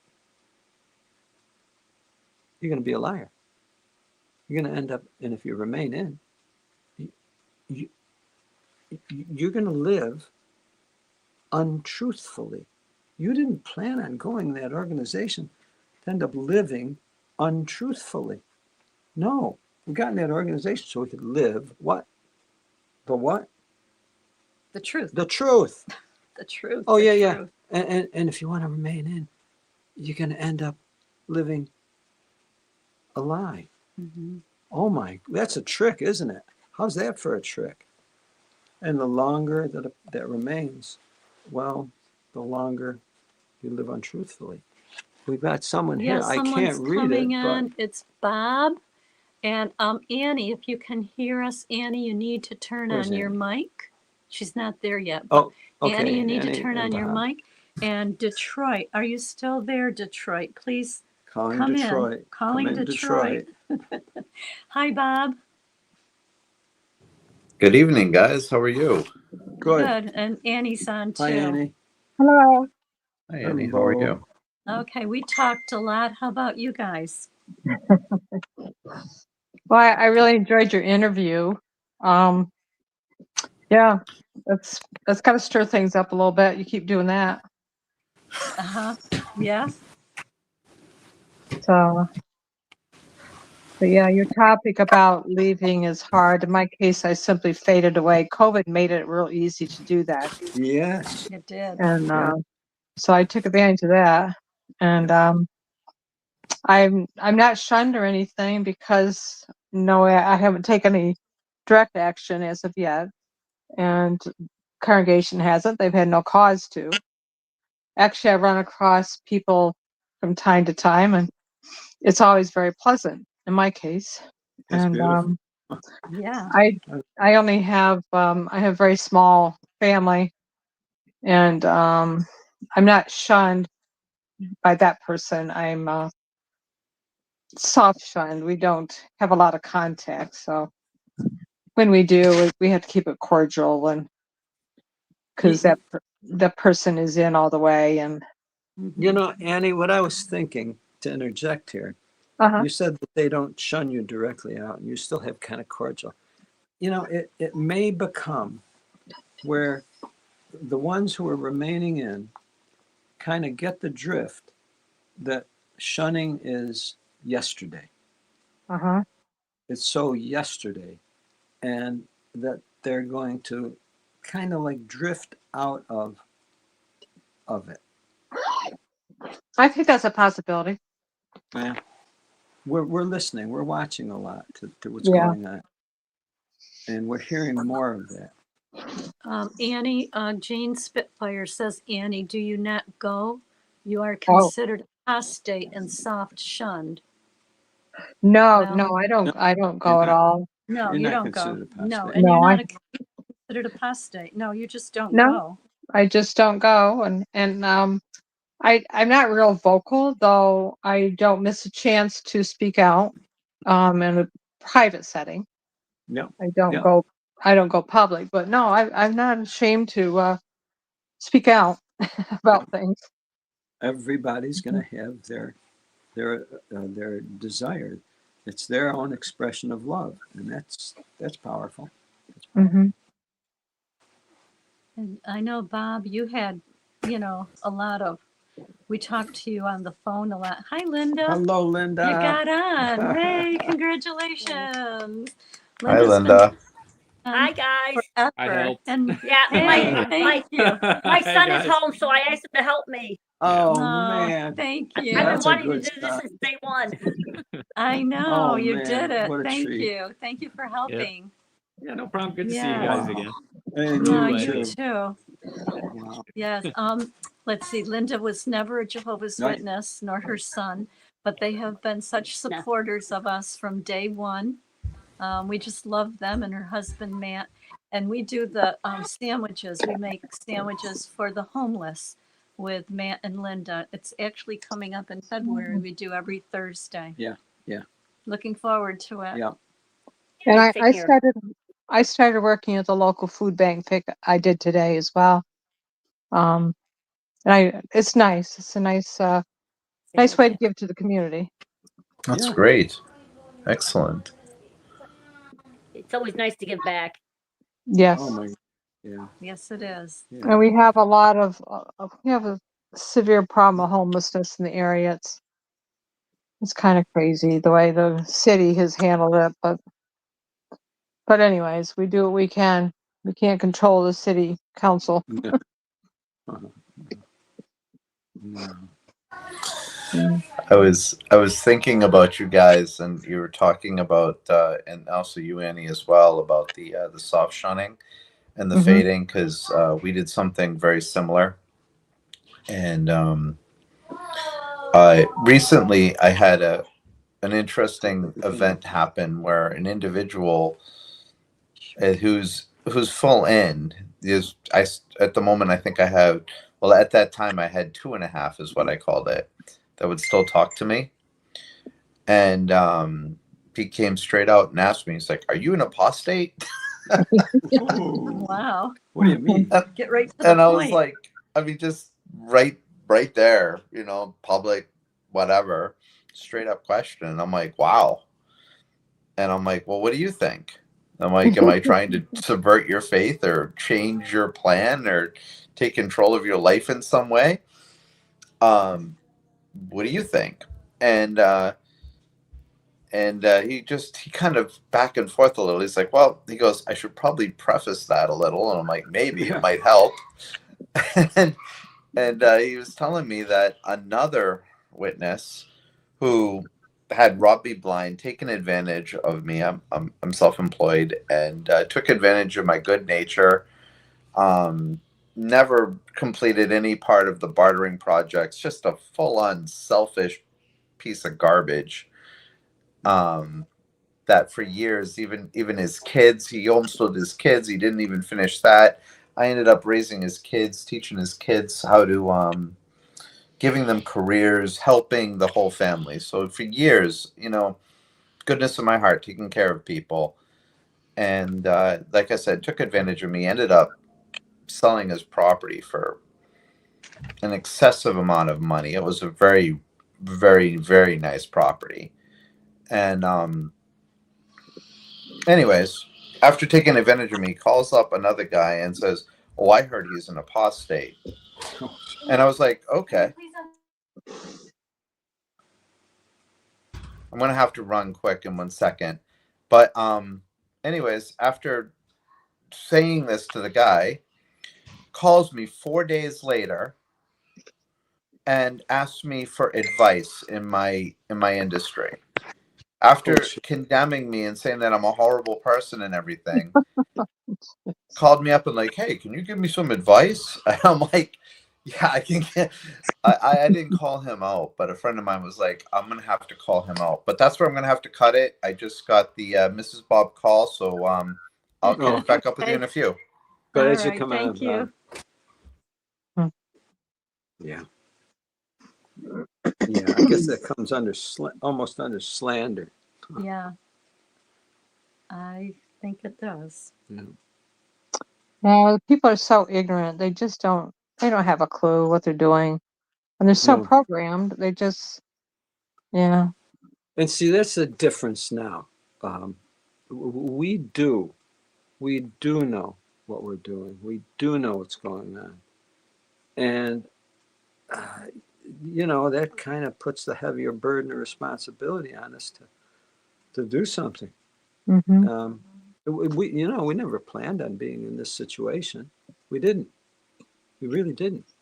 you're going to be a liar. You're going to end up, and if you remain in, you're going to live untruthfully. You didn't plan on going to that organization to end up living untruthfully. No, we got in that organization so we could live what? The what? The truth. The truth. The truth. Oh, the yeah, truth. yeah. And if you want to remain in, you're going to end up living a lie. Oh my, that's a trick, isn't it? How's that for a trick? And the longer that remains, well, the longer you live untruthfully. We've got someone here. I can't read coming it, in. but It's Bob. And Annie, if you can hear us, Annie, you need to turn Where's on your Annie? mic. She's not there yet. But oh, okay. Annie, you need to Annie turn and on your Bob. mic. And Detroit, are you still there, Detroit? Please Calling come Detroit. in. Calling Come in, Detroit. Hi, Bob. Good evening, guys. How are you? Good. And Annie's on too. Hi, Annie. Hello. Hi, Annie. How are you? Okay, we talked a lot. How about you guys? Well, I really enjoyed your interview. Yeah, that's got to stir things up a little bit. You keep doing that. Yeah. So, but yeah, your topic about leaving is hard. In my case, I simply faded away. COVID made it real easy to do that. Yes. It did. And Yeah. so I took advantage of that. And I'm not shunned or anything because no, I haven't taken any direct action as of yet. And congregation hasn't. They've had no cause to. Actually, I run across people from time to time, and it's always very pleasant in my case. That's And beautiful. Yeah. I only have I have very small family, and I'm not shunned by that person. I'm soft shunned. We don't have a lot of contact, so when we do, we have to keep it cordial, and because the person is in all the way, and You know, Annie, what I was thinking, to interject here, you said that they don't shun you directly out and you still have kind of cordial. You know, it may become where the ones who are remaining in kind of get the drift that shunning is yesterday. It's so yesterday, and that they're going to kind of like drift out of it. I think that's a possibility. Yeah. We're listening, we're watching a lot to what's Yeah. going on, and we're hearing more of that. Annie, Jane Spitfire says, Annie, do you not go? You are considered apostate and soft shunned. No, Well, no, I don't. I don't go You're at not- all. No, You're you not don't go. considered apostate. No, and No, you're I not considered apostate. No, you just don't No. go. I just don't go, and I'm not real vocal, though. I don't miss a chance to speak out in a private setting. Yeah. I don't Yeah. go. I don't go public, but no, I'm not ashamed to speak out about things. Everybody's going to have their desire. It's their own expression of love, and that's powerful. That's powerful. Mm-hmm. And I know, Bob, you had, a lot of, we talked to you on the phone a lot. Hi, Linda. Hello, Linda. You got on. Hey, congratulations. Hi, Linda's Linda. Hi, guys. forever. And Yeah, hey, thank you. my son is home, so I asked him to help me. Oh, Oh, man. thank I've you. been That's a wanting to good do this start. since day one. I know Oh, you man, did it. what a Thank treat. you. Thank you for helping. Yeah, no problem. Good to see you Yeah. guys again. And No, you you too. too. Wow. Yes. Let's see. Linda was never a Jehovah's Right. Witness, nor her son, but they have been such supporters of us from day one. We just love them and her husband Matt. And we do the sandwiches. We make sandwiches for the homeless with Matt and Linda. It's actually coming up in February. We do every Thursday. Yeah. Yeah. Looking forward to it. Yeah. And Same I here. started working at the local food bank. I did today as well. And it's nice. It's a nice way to give to the community. That's Yeah. great. Excellent. It's always nice to give back. Yes. Oh, my. Yeah. Yes, it is. Yeah. And we have a lot of we have a severe problem of homelessness in the area. It's kind of crazy the way the city has handled it, but anyways, we do what we can. We can't control the city council. No. No. I was thinking about you guys, and you were talking about, and also you, Annie, as well, about the soft shunning and the fading, because we did something very similar. And recently, I had an interesting event happen where an individual who's full in is at the moment I think I have, well, at that time I had 2.5 is what I called it, that would still talk to me. And he came straight out and asked me, he's like, "Are you an apostate?" Wow. What do you mean? Get right to the And I point. was like, I mean, just right there, public, whatever, straight up question. And I'm like, wow. And I'm like, well, what do you think? I'm like, am I trying to subvert your faith or change your plan or take control of your life in some way? What do you think? And he kind of back and forth a little. He's like, well, he goes, I should probably preface that a little. And I'm like, maybe it might help. and he was telling me that another witness who had robbed me blind, taken advantage of me. I'm self-employed, and took advantage of my good nature. Never completed any part of the bartering projects. Just a full-on selfish piece of garbage. that for years, even his kids, he homeschooled his kids. He didn't even finish that. I ended up raising his kids, teaching his kids how to, giving them careers, helping the whole family. So for years, goodness of my heart, taking care of people. And like I said, took advantage of me, ended up selling his property for an excessive amount of money. It was a very, very, very nice property. And anyways, after taking advantage of me, calls up another guy and says, "Oh, I heard he's an apostate." And I was like, okay. I'm going to have to run quick in 1 second. But anyways, after saying this to the guy, calls me 4 days later and asks me for advice in my industry. After condemning me and saying that I'm a horrible person and everything, called me up and like, "Hey, can you give me some advice?" And I'm like, "Yeah, I can get." I didn't call him out, but a friend of mine was like, "I'm gonna have to call him out." But that's where I'm gonna have to cut it. I just got the Mrs. Bob call, so I'll catch back up with you in a few. But All as you right, come thank out, you. yeah, yeah, I guess that comes under almost under slander. Yeah, I think it does. Yeah. Well, people are so ignorant. They don't have a clue what they're doing. And they're so No. programmed. They just, yeah. And see, that's the difference now. We do know what we're doing. We do know what's going on. And, that kind of puts the heavier burden of responsibility on us to do something. Mm-hmm. We never planned on being in this situation. We didn't. We really didn't.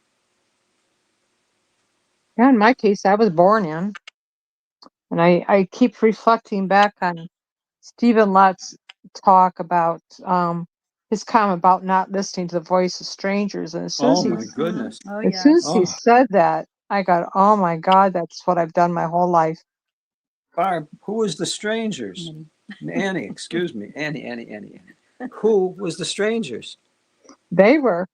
Yeah, in my case, I was born in. And I keep reflecting back on Stephen Lett's talk about his comment about not listening to the voice of strangers. And Oh my goodness. Oh, as soon yes. as he said that, I got, oh my God, that's what I've done my whole life. Barb, who was the strangers? Annie, excuse me. Annie. Who was the strangers? They were.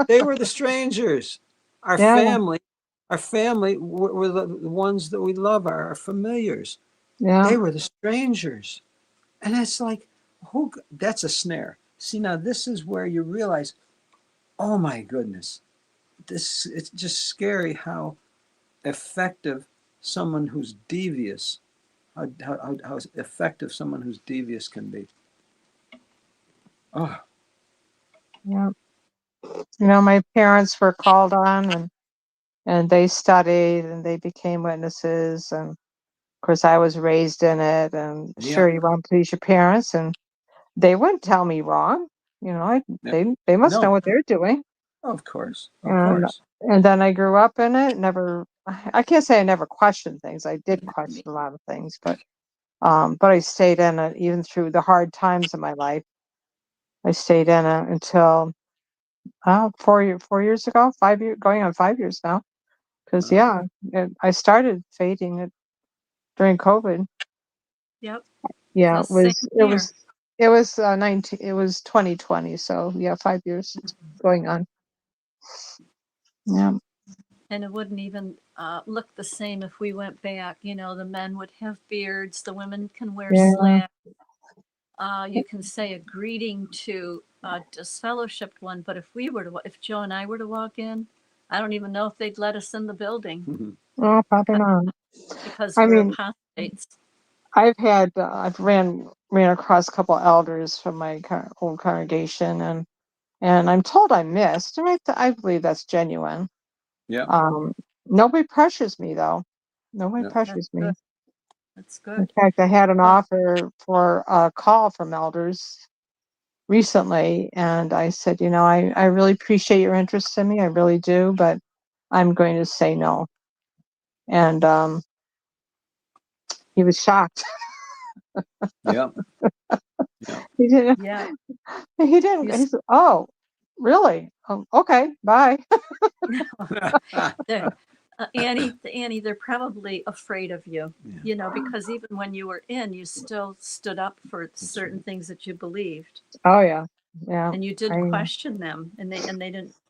They were the strangers. Our family were the ones that we love, our familiars. Yeah. They were the strangers. And it's like, that's a snare. See, now this is where you realize, oh my goodness, it's just scary how effective someone who's devious, how effective someone who's devious can be. Oh. Yeah. My parents were called on and they studied and they became witnesses. And of course, I was raised in it. And sure, you want to please your parents, and they wouldn't tell me wrong. They must know what they're doing. Of course. And then I grew up in it. I can't say I never questioned things. I did question a lot of things, but I stayed in it even through the hard times of my life. I stayed in it until 4 years ago, 5 years, going on 5 years now. Because I started fading it during COVID. Yep. Yeah, So it was 2020. So yeah, 5 years going on. Yeah. And it wouldn't even look the same if we went back. The men would have beards. The women can wear slacks. You can say a greeting to a disfellowshipped one, but if Joe and I were to walk in, I don't even know if they'd let us in the building. Oh, probably not. Because we're apostates. I've ran across a couple elders from my old congregation, and I'm told I'm missed, and I believe that's genuine. Yeah. Nobody pressures me though. Nobody pressures me. Good. That's good. In fact, I had an offer for a call from elders recently, and I said, I really appreciate your interest in me. I really do, but I'm going to say no. And he was shocked. Yeah. He didn't. Yeah. He didn't. He said, "Oh, really? Okay, bye." Annie, they're probably afraid of you, Yeah. you know, because even when you were in, you still stood up for certain things that you believed, Oh yeah, yeah. and you did I, question them, and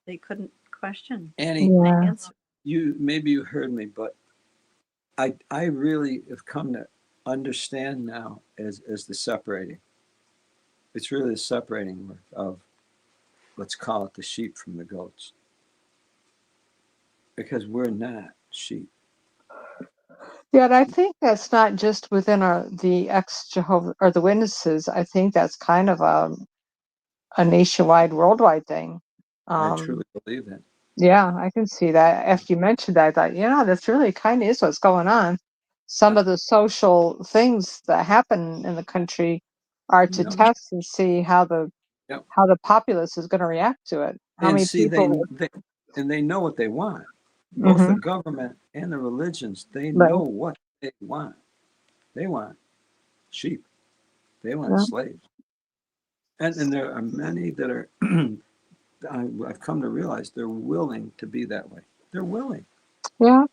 they couldn't question Annie, the yeah. answer. maybe you heard me, but I really have come to understand now as the separating. It's really the separating work of, let's call it, the sheep from the goats, because we're not sheep. Yeah, and I think that's not just within the ex-Jehovah or the witnesses. I think that's kind of a nationwide, worldwide thing. I truly believe that. Yeah, I can see that. After you mentioned that, I thought, that's really kind of is what's going on. Some of the social things that happen in the country are to Yep. test and see how the Yep. populace is going to react to it. How And many see, people? they know what they want. Both the Mhm. government and the religions, they Right. know what they want. They want sheep. They want Yeah. slaves. And there are many that are, I've come to realize they're willing to be that way. They're willing. Yeah.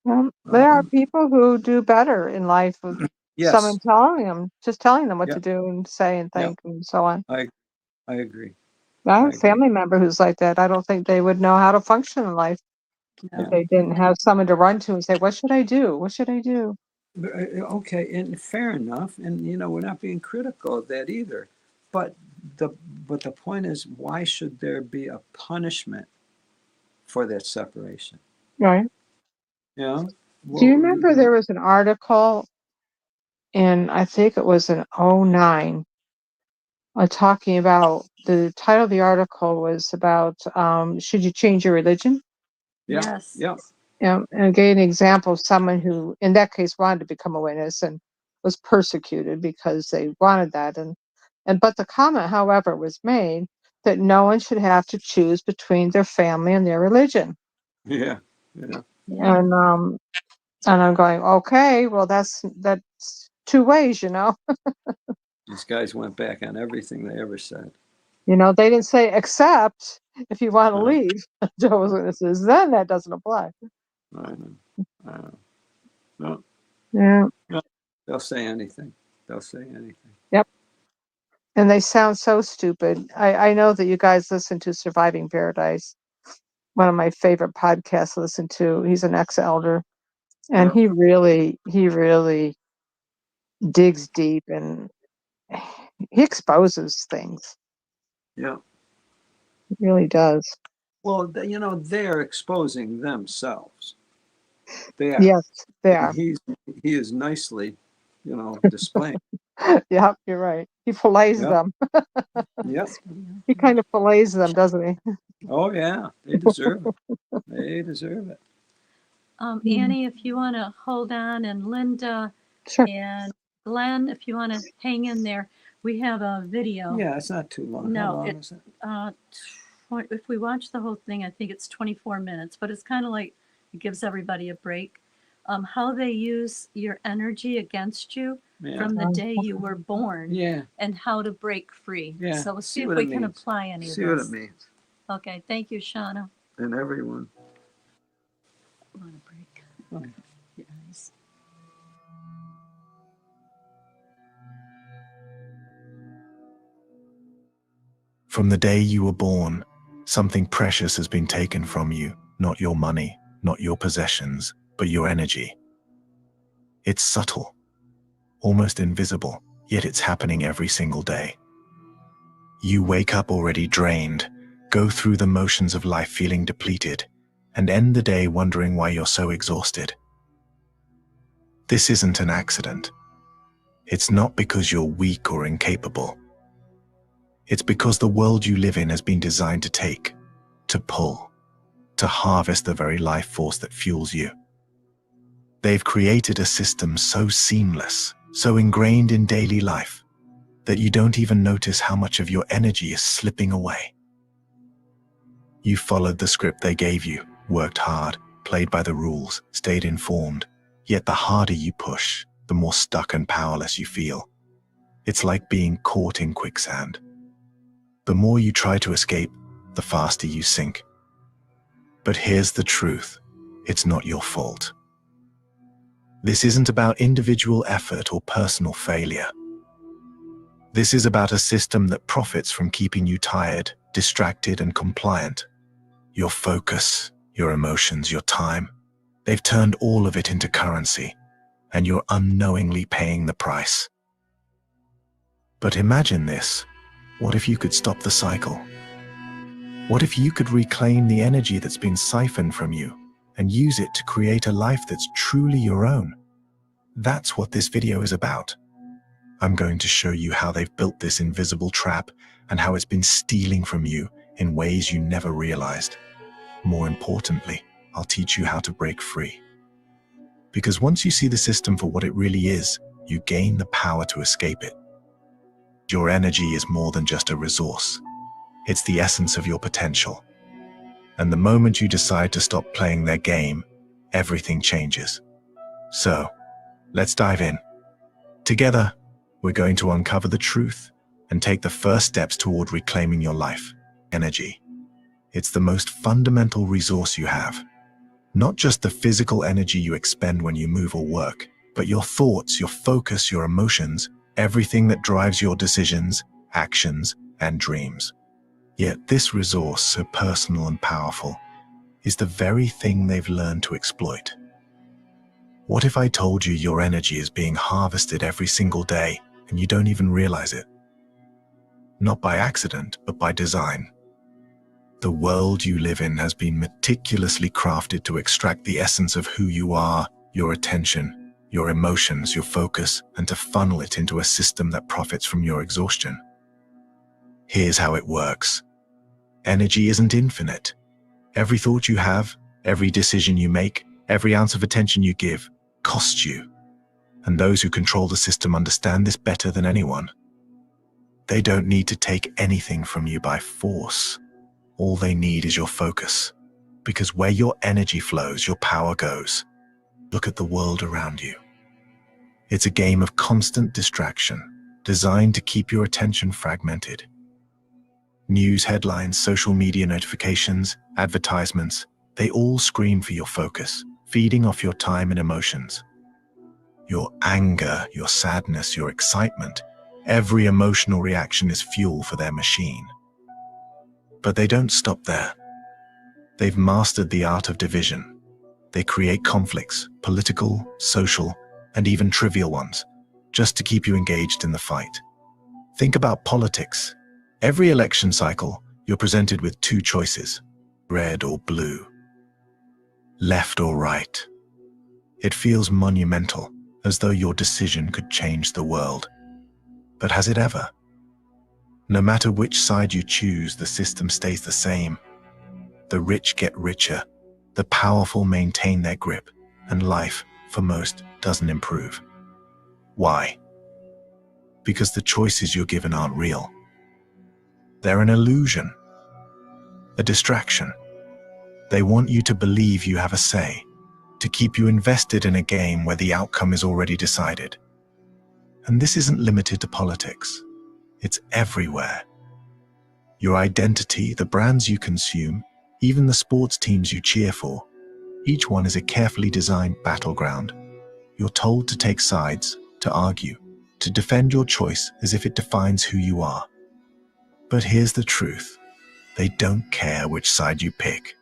Yeah. There are Um, people who do better in life with someone yes. telling them what to Yep. do and say and Yep. think and so on. I agree. I I have a agree. family member who's like that. I don't think they would know how to function in life if Yeah. they didn't have someone to run to and say, "What should I do? What should I do?" Okay, and fair enough. And we're not being critical of that either. But the point is, why should there be a punishment for that separation? Right. Well, Do you remember there was an article I think it was in '09, talking about the title of the article was about should you change your religion? yeah, Yes. yeah, And gave an example of someone who, in that case, wanted to become a witness and was persecuted because they wanted that. But the comment, however, was made that no one should have to choose between their family and their religion. yeah, yeah. Yeah. And I'm going, okay, well, that's two ways, These guys went back on everything they ever said. They didn't say except if you want to Uh, leave Jehovah's Witnesses, then that doesn't apply. I know. I know. No, Yeah. no, they'll say anything. They'll say anything. Yep. And they sound so stupid. I know that you guys listen to Surviving Paradise, one of my favorite podcasts to listen to. He's an ex-elder, and Yeah, he really digs deep and he exposes things. yeah. He really does. Well, they're exposing themselves. They are, Yes, they and are. he is nicely, displaying. Yep, you're right. He fillets Yep, them. yep. He kind of fillets them, doesn't he? Oh yeah, they deserve it. They deserve it. Annie, if you want to hold on, and Linda Sure. and Glenn, if you want to hang in there, we have a video. Yeah, it's not too long. How No, long it, is it? if we watch the whole thing, I think it's 24 minutes, but it's kind of like it gives everybody a break. How they use your energy against you Yeah. from the day you were born, Yeah. and how to break free. Yeah. So we'll see if what we it can means. apply any See of what this. it means. Okay, thank you, Shauna. And everyone. Want a break? Okay. Your eyes. From the day you were born, something precious has been taken from you, not your money, not your possessions, but your energy. It's subtle, almost invisible, yet it's happening every single day. You wake up already drained, go through the motions of life feeling depleted, and end the day wondering why you're so exhausted. This isn't an accident. It's not because you're weak or incapable. It's because the world you live in has been designed to take, to pull, to harvest the very life force that fuels you. They've created a system so seamless, so ingrained in daily life, that you don't even notice how much of your energy is slipping away. You followed the script they gave you, worked hard, played by the rules, stayed informed, yet the harder you push, the more stuck and powerless you feel. It's like being caught in quicksand. The more you try to escape, the faster you sink. But here's the truth. It's not your fault. This isn't about individual effort or personal failure. This is about a system that profits from keeping you tired, distracted, and compliant. Your focus, your emotions, your time, they've turned all of it into currency, and you're unknowingly paying the price. But imagine this. What if you could stop the cycle? What if you could reclaim the energy that's been siphoned from you and use it to create a life that's truly your own? That's what this video is about. I'm going to show you how they've built this invisible trap and how it's been stealing from you in ways you never realized. More importantly, I'll teach you how to break free. Because once you see the system for what it really is, you gain the power to escape it. Your energy is more than just a resource. It's the essence of your potential. And the moment you decide to stop playing their game, everything changes. So, let's dive in. Together, we're going to uncover the truth and take the first steps toward reclaiming your life. Energy. It's the most fundamental resource you have. Not just the physical energy you expend when you move or work, but your thoughts, your focus, your emotions, everything that drives your decisions, actions, and dreams. Yet this resource, so personal and powerful, is the very thing they've learned to exploit. What if I told you your energy is being harvested every single day and you don't even realize it? Not by accident, but by design. The world you live in has been meticulously crafted to extract the essence of who you are, your attention, your emotions, your focus, and to funnel it into a system that profits from your exhaustion. Here's how it works. Energy isn't infinite. Every thought you have, every decision you make, every ounce of attention you give costs you. And those who control the system understand this better than anyone. They don't need to take anything from you by force. All they need is your focus. Because where your energy flows, your power goes. Look at the world around you. It's a game of constant distraction, designed to keep your attention fragmented. News headlines, social media notifications, advertisements, they all scream for your focus, feeding off your time and emotions. Your anger, your sadness, your excitement, every emotional reaction is fuel for their machine. But they don't stop there. They've mastered the art of division. They create conflicts, political, social, and even trivial ones, just to keep you engaged in the fight. Think about politics. Every election cycle, you're presented with two choices, red or blue, left or right. It feels monumental, as though your decision could change the world. But has it ever? No matter which side you choose, the system stays the same. The rich get richer, the powerful maintain their grip, and life, for most, doesn't improve. Why? Because the choices you're given aren't real. They're an illusion, a distraction. They want you to believe you have a say, to keep you invested in a game where the outcome is already decided. And this isn't limited to politics. It's everywhere. Your identity, the brands you consume, even the sports teams you cheer for, each one is a carefully designed battleground. You're told to take sides, to argue, to defend your choice as if it defines who you are. But here's the truth. They don't care which side you pick.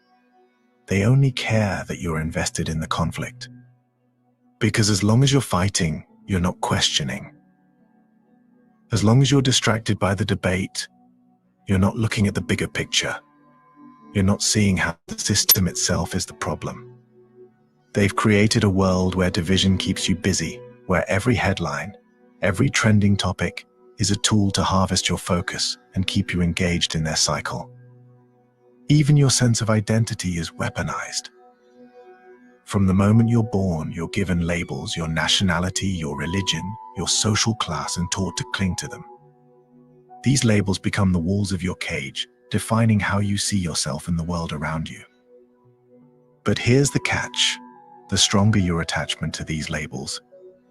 They only care that you're invested in the conflict. Because as long as you're fighting, you're not questioning. As long as you're distracted by the debate, you're not looking at the bigger picture. You're not seeing how the system itself is the problem. They've created a world where division keeps you busy, where every headline, every trending topic is a tool to harvest your focus and keep you engaged in their cycle. Even your sense of identity is weaponized. From the moment you're born, you're given labels, your nationality, your religion, your social class, and taught to cling to them. These labels become the walls of your cage, defining how you see yourself in the world around you. But here's the catch. The stronger your attachment to these labels,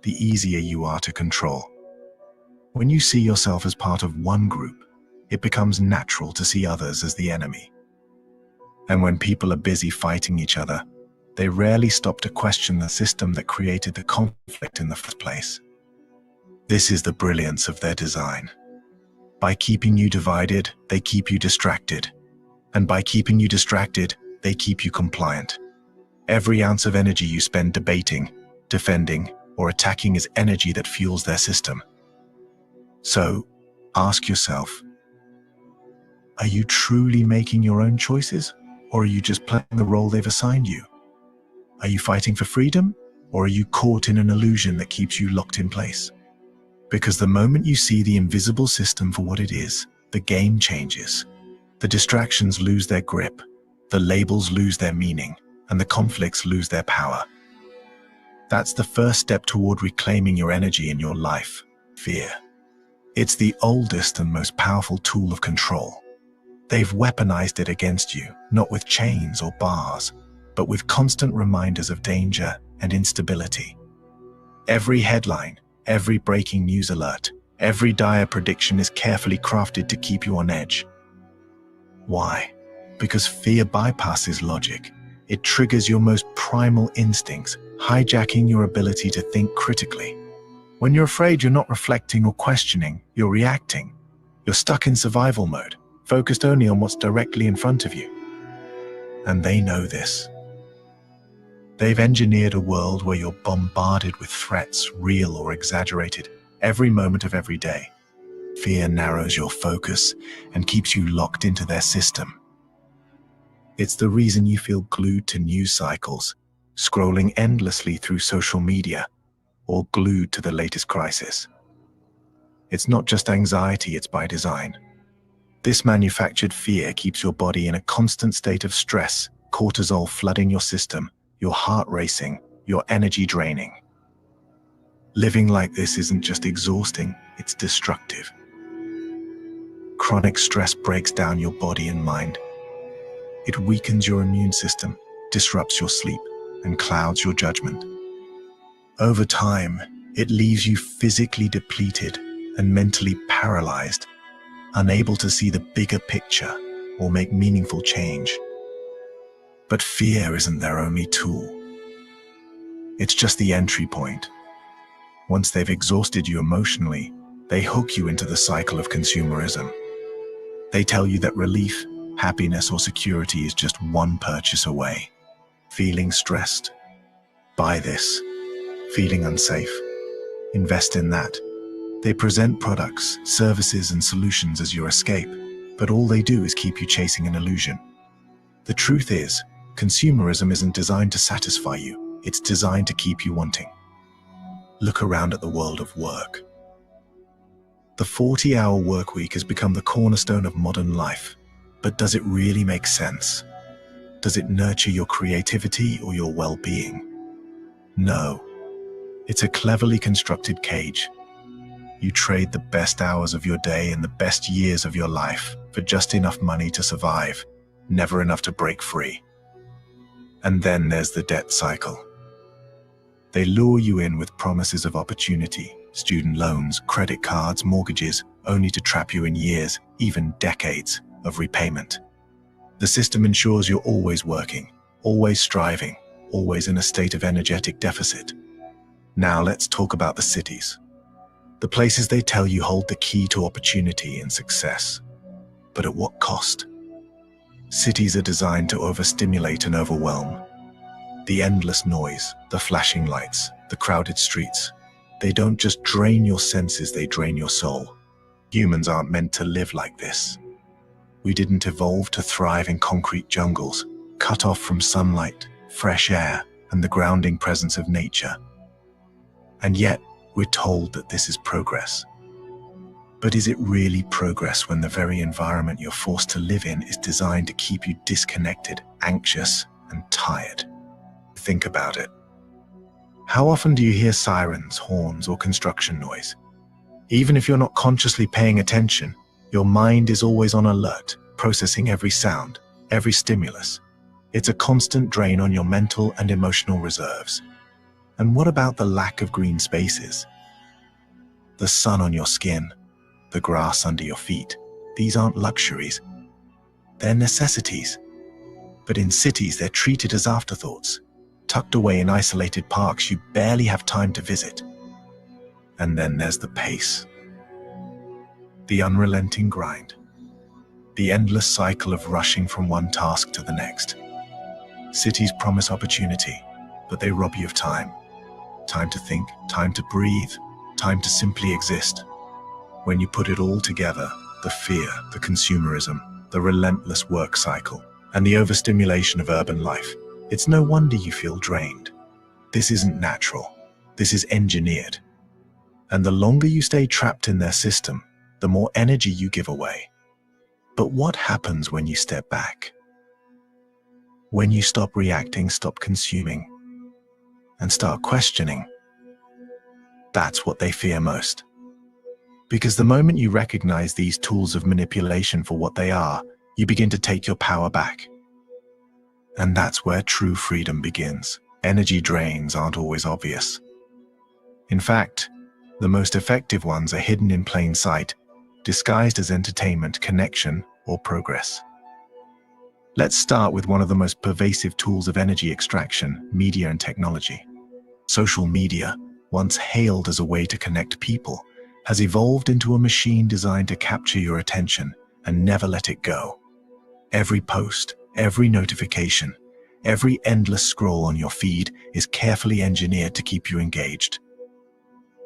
the easier you are to control. When you see yourself as part of one group, it becomes natural to see others as the enemy. And when people are busy fighting each other, They rarely stop to question the system that created the conflict in the first place. This is the brilliance of their design. By keeping you divided, they keep you distracted. And by keeping you distracted, they keep you compliant. Every ounce of energy you spend debating, defending, or attacking is energy that fuels their system. So, ask yourself, are you truly making your own choices, or are you just playing the role they've assigned you? Are you fighting for freedom, or are you caught in an illusion that keeps you locked in place? Because the moment you see the invisible system for what it is, the game changes. The distractions lose their grip, the labels lose their meaning, and the conflicts lose their power. That's the first step toward reclaiming your energy in your life, fear. It's the oldest and most powerful tool of control. They've weaponized it against you, not with chains or bars, but with constant reminders of danger and instability. Every headline, every breaking news alert, every dire prediction is carefully crafted to keep you on edge. Why? Because fear bypasses logic. It triggers your most primal instincts, hijacking your ability to think critically. When you're afraid, you're not reflecting or questioning, you're reacting. You're stuck in survival mode, focused only on what's directly in front of you. And they know this. They've engineered a world where you're bombarded with threats, real or exaggerated, every moment of every day. Fear narrows your focus and keeps you locked into their system. It's the reason you feel glued to news cycles, scrolling endlessly through social media, or glued to the latest crisis. It's not just anxiety, it's by design. This manufactured fear keeps your body in a constant state of stress, cortisol flooding your system, your heart racing, your energy draining. Living like this isn't just exhausting, it's destructive. Chronic stress breaks down your body and mind. It weakens your immune system, disrupts your sleep, and clouds your judgment. Over time, it leaves you physically depleted and mentally paralyzed, unable to see the bigger picture or make meaningful change. But fear isn't their only tool. It's just the entry point. Once they've exhausted you emotionally, they hook you into the cycle of consumerism. They tell you that relief, happiness, or security is just one purchase away. Feeling stressed? Buy this. Feeling unsafe? Invest in that. They present products, services, and solutions as your escape, but all they do is keep you chasing an illusion. The truth is, consumerism isn't designed to satisfy you, it's designed to keep you wanting. Look around at the world of work. The 40-hour workweek has become the cornerstone of modern life, but does it really make sense? Does it nurture your creativity or your well-being? No. It's a cleverly constructed cage. You trade the best hours of your day and the best years of your life for just enough money to survive, never enough to break free. And then there's the debt cycle. They lure you in with promises of opportunity, student loans, credit cards, mortgages, only to trap you in years, even decades, of repayment. The system ensures you're always working, always striving, always in a state of energetic deficit. Now let's talk about the cities. The places they tell you hold the key to opportunity and success. But at what cost? Cities are designed to overstimulate and overwhelm. The endless noise, the flashing lights, the crowded streets, they don't just drain your senses, they drain your soul. Humans aren't meant to live like this. We didn't evolve to thrive in concrete jungles, cut off from sunlight, fresh air, and the grounding presence of nature. And yet, we're told that this is progress. But is it really progress when the very environment you're forced to live in is designed to keep you disconnected, anxious, and tired? Think about it. How often do you hear sirens, horns, or construction noise? Even if you're not consciously paying attention, your mind is always on alert, processing every sound, every stimulus. It's a constant drain on your mental and emotional reserves. And what about the lack of green spaces? The sun on your skin, the grass under your feet. These aren't luxuries. They're necessities. But in cities, they're treated as afterthoughts. tucked away in isolated parks you barely have time to visit. And then there's the pace, the unrelenting grind, the endless cycle of rushing from one task to the next. Cities promise opportunity, but they rob you of time. Time to think, time to breathe, time to simply exist. When you put it all together, the fear, the consumerism, the relentless work cycle, and the overstimulation of urban life, it's no wonder you feel drained. This isn't natural. This is engineered. And the longer you stay trapped in their system, the more energy you give away. But what happens when you step back? When you stop reacting, stop consuming, and start questioning? That's what they fear most. Because the moment you recognize these tools of manipulation for what they are, you begin to take your power back. And that's where true freedom begins. Energy drains aren't always obvious. In fact, the most effective ones are hidden in plain sight, disguised as entertainment, connection, or progress. Let's start with one of the most pervasive tools of energy extraction, media and technology. Social media, once hailed as a way to connect people, has evolved into a machine designed to capture your attention and never let it go. Every post, every notification, every endless scroll on your feed is carefully engineered to keep you engaged.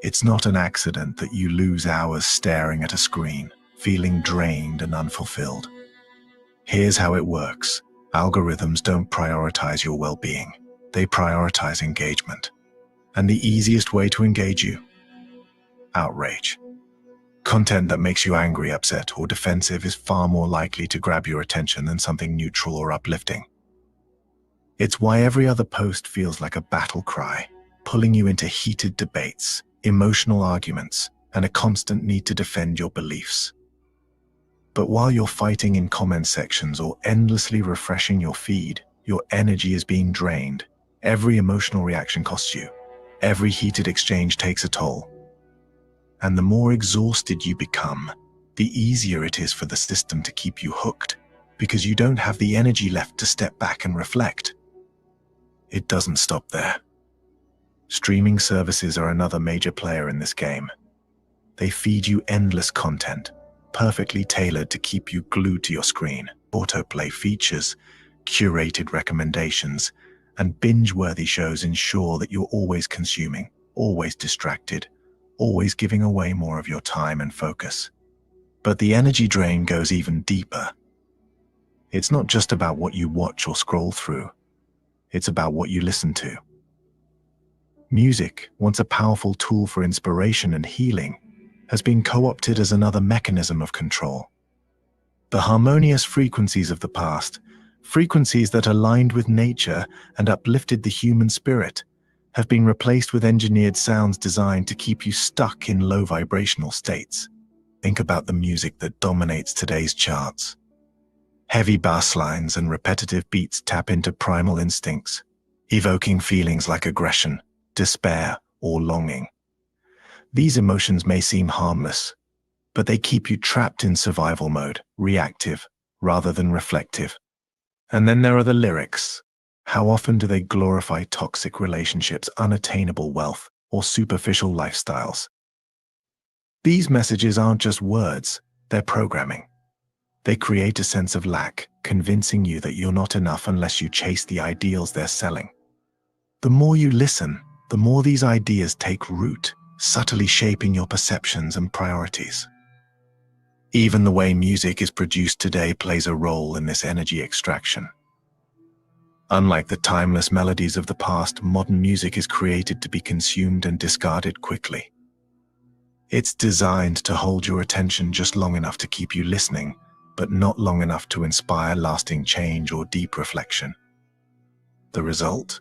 It's not an accident that you lose hours staring at a screen, feeling drained and unfulfilled. Here's how it works. Algorithms don't prioritize your well-being. They prioritize engagement. And the easiest way to engage you? Outrage. Content that makes you angry, upset, or defensive is far more likely to grab your attention than something neutral or uplifting. It's why every other post feels like a battle cry, pulling you into heated debates, emotional arguments, and a constant need to defend your beliefs. But while you're fighting in comment sections or endlessly refreshing your feed, your energy is being drained. Every emotional reaction costs you. Every heated exchange takes a toll. And the more exhausted you become, the easier it is for the system to keep you hooked, because you don't have the energy left to step back and reflect. It doesn't stop there. Streaming services are another major player in this game. They feed you endless content, perfectly tailored to keep you glued to your screen. Autoplay features, curated recommendations, and binge-worthy shows ensure that you're always consuming, always distracted, always giving away more of your time and focus. But the energy drain goes even deeper. It's not just about what you watch or scroll through. It's about what you listen to. Music, once a powerful tool for inspiration and healing, has been co-opted as another mechanism of control. The harmonious frequencies of the past, frequencies that aligned with nature and uplifted the human spirit, have been replaced with engineered sounds designed to keep you stuck in low vibrational states. Think about the music that dominates today's charts. Heavy bass lines and repetitive beats tap into primal instincts, evoking feelings like aggression, despair, or longing. These emotions may seem harmless, but they keep you trapped in survival mode, reactive, rather than reflective. And then there are the lyrics. How often do they glorify toxic relationships, unattainable wealth, or superficial lifestyles? These messages aren't just words, they're programming. They create a sense of lack, convincing you that you're not enough unless you chase the ideals they're selling. The more you listen, the more these ideas take root, subtly shaping your perceptions and priorities. Even the way music is produced today plays a role in this energy extraction. Unlike the timeless melodies of the past, modern music is created to be consumed and discarded quickly. It's designed to hold your attention just long enough to keep you listening, but not long enough to inspire lasting change or deep reflection. The result?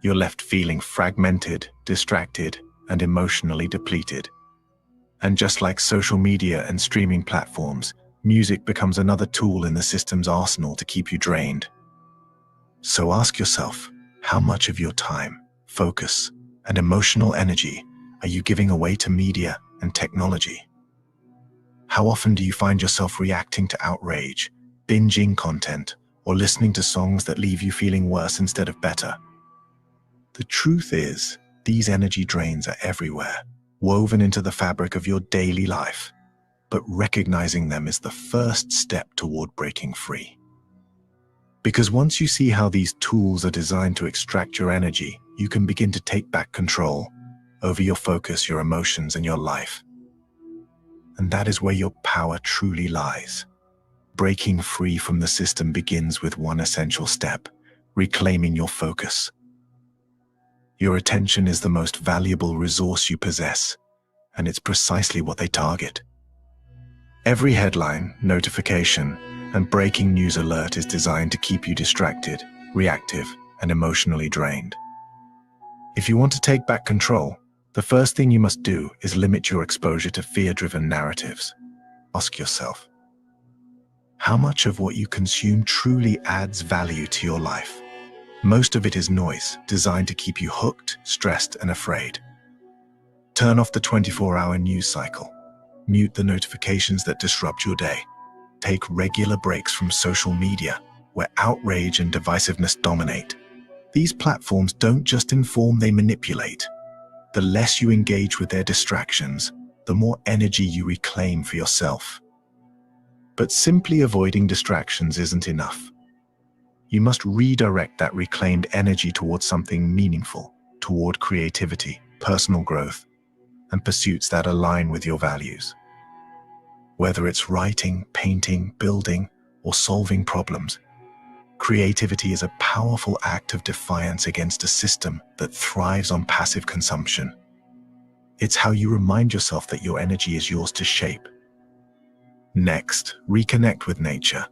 You're left feeling fragmented, distracted, and emotionally depleted. And just like social media and streaming platforms, music becomes another tool in the system's arsenal to keep you drained. So ask yourself, how much of your time, focus, and emotional energy are you giving away to media and technology? How often do you find yourself reacting to outrage, binging content, or listening to songs that leave you feeling worse instead of better? The truth is, these energy drains are everywhere, woven into the fabric of your daily life. But recognizing them is the first step toward breaking free. Because once you see how these tools are designed to extract your energy, you can begin to take back control over your focus, your emotions, and your life. And that is where your power truly lies. Breaking free from the system begins with one essential step: reclaiming your focus. Your attention is the most valuable resource you possess, and it's precisely what they target. Every headline, notification, and breaking news alert is designed to keep you distracted, reactive, and emotionally drained. If you want to take back control, the first thing you must do is limit your exposure to fear-driven narratives. Ask yourself, how much of what you consume truly adds value to your life? Most of it is noise, designed to keep you hooked, stressed, and afraid. Turn off the 24-hour news cycle. Mute the notifications that disrupt your day. Take regular breaks from social media, where outrage and divisiveness dominate. These platforms don't just inform, they manipulate. The less you engage with their distractions, the more energy you reclaim for yourself. But simply avoiding distractions isn't enough. You must redirect that reclaimed energy towards something meaningful, toward creativity, personal growth, and pursuits that align with your values. Whether it's writing, painting, building, or solving problems, creativity is a powerful act of defiance against a system that thrives on passive consumption. It's how you remind yourself that your energy is yours to shape. Next, reconnect with nature.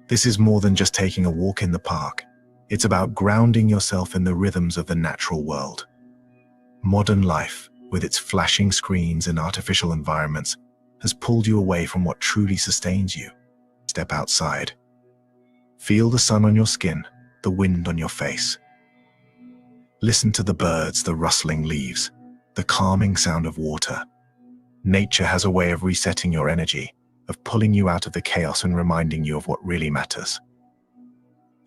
This is more than just taking a walk in the park. It's about grounding yourself in the rhythms of the natural world. Modern life, with its flashing screens and artificial environments, has pulled you away from what truly sustains you. Step outside. Feel the sun on your skin, the wind on your face. Listen to the birds, the rustling leaves, the calming sound of water. Nature has a way of resetting your energy, of pulling you out of the chaos and reminding you of what really matters.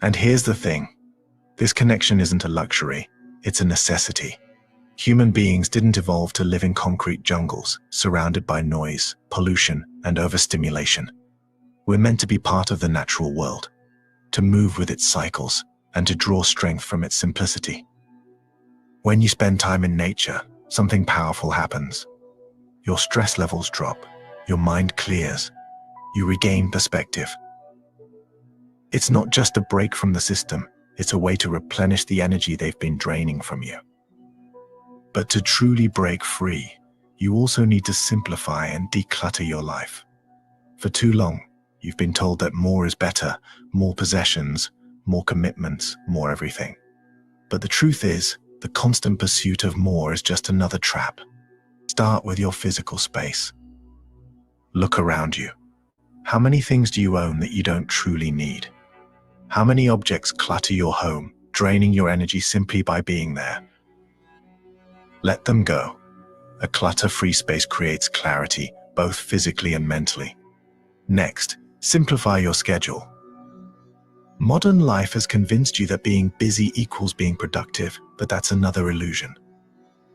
And here's the thing. This connection isn't a luxury, it's a necessity. Human beings didn't evolve to live in concrete jungles, surrounded by noise, pollution, and overstimulation. We're meant to be part of the natural world, to move with its cycles, and to draw strength from its simplicity. When you spend time in nature, something powerful happens. Your stress levels drop, your mind clears, you regain perspective. It's not just a break from the system, it's a way to replenish the energy they've been draining from you. But to truly break free, you also need to simplify and declutter your life. For too long, you've been told that more is better, more possessions, more commitments, more everything. But the truth is, the constant pursuit of more is just another trap. Start with your physical space. Look around you. How many things do you own that you don't truly need? How many objects clutter your home, draining your energy simply by being there? Let them go. A clutter-free space creates clarity, both physically and mentally. Next, simplify your schedule. Modern life has convinced you that being busy equals being productive, but that's another illusion.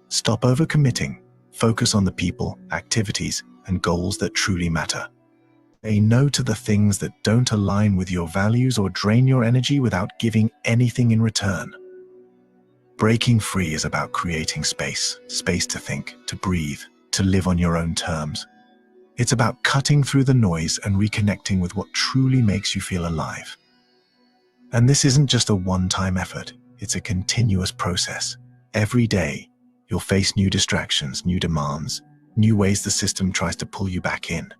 Stop overcommitting. Focus on the people, activities, and goals that truly matter. Say no to the things that don't align with your values or drain your energy without giving anything in return. Breaking free is about creating space to think, to breathe, to live on your own terms. It's about cutting through the noise and reconnecting with what truly makes you feel alive. And this isn't just a one-time effort, it's a continuous process. Every day, you'll face new distractions, new demands, new ways the system tries to pull you back in.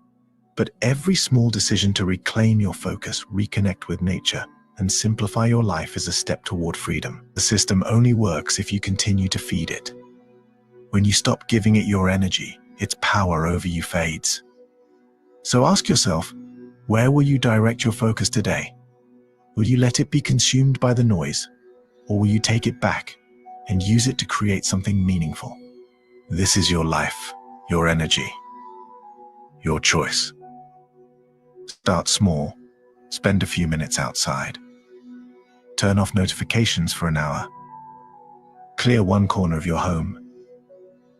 But every small decision to reclaim your focus, reconnect with nature, and simplify your life is a step toward freedom. The system only works if you continue to feed it. When you stop giving it your energy, its power over you fades. So ask yourself, where will you direct your focus today? Will you let it be consumed by the noise, or will you take it back and use it to create something meaningful? This is your life, your energy, your choice. Start small, spend a few minutes outside. Turn off notifications for an hour. Clear one corner of your home.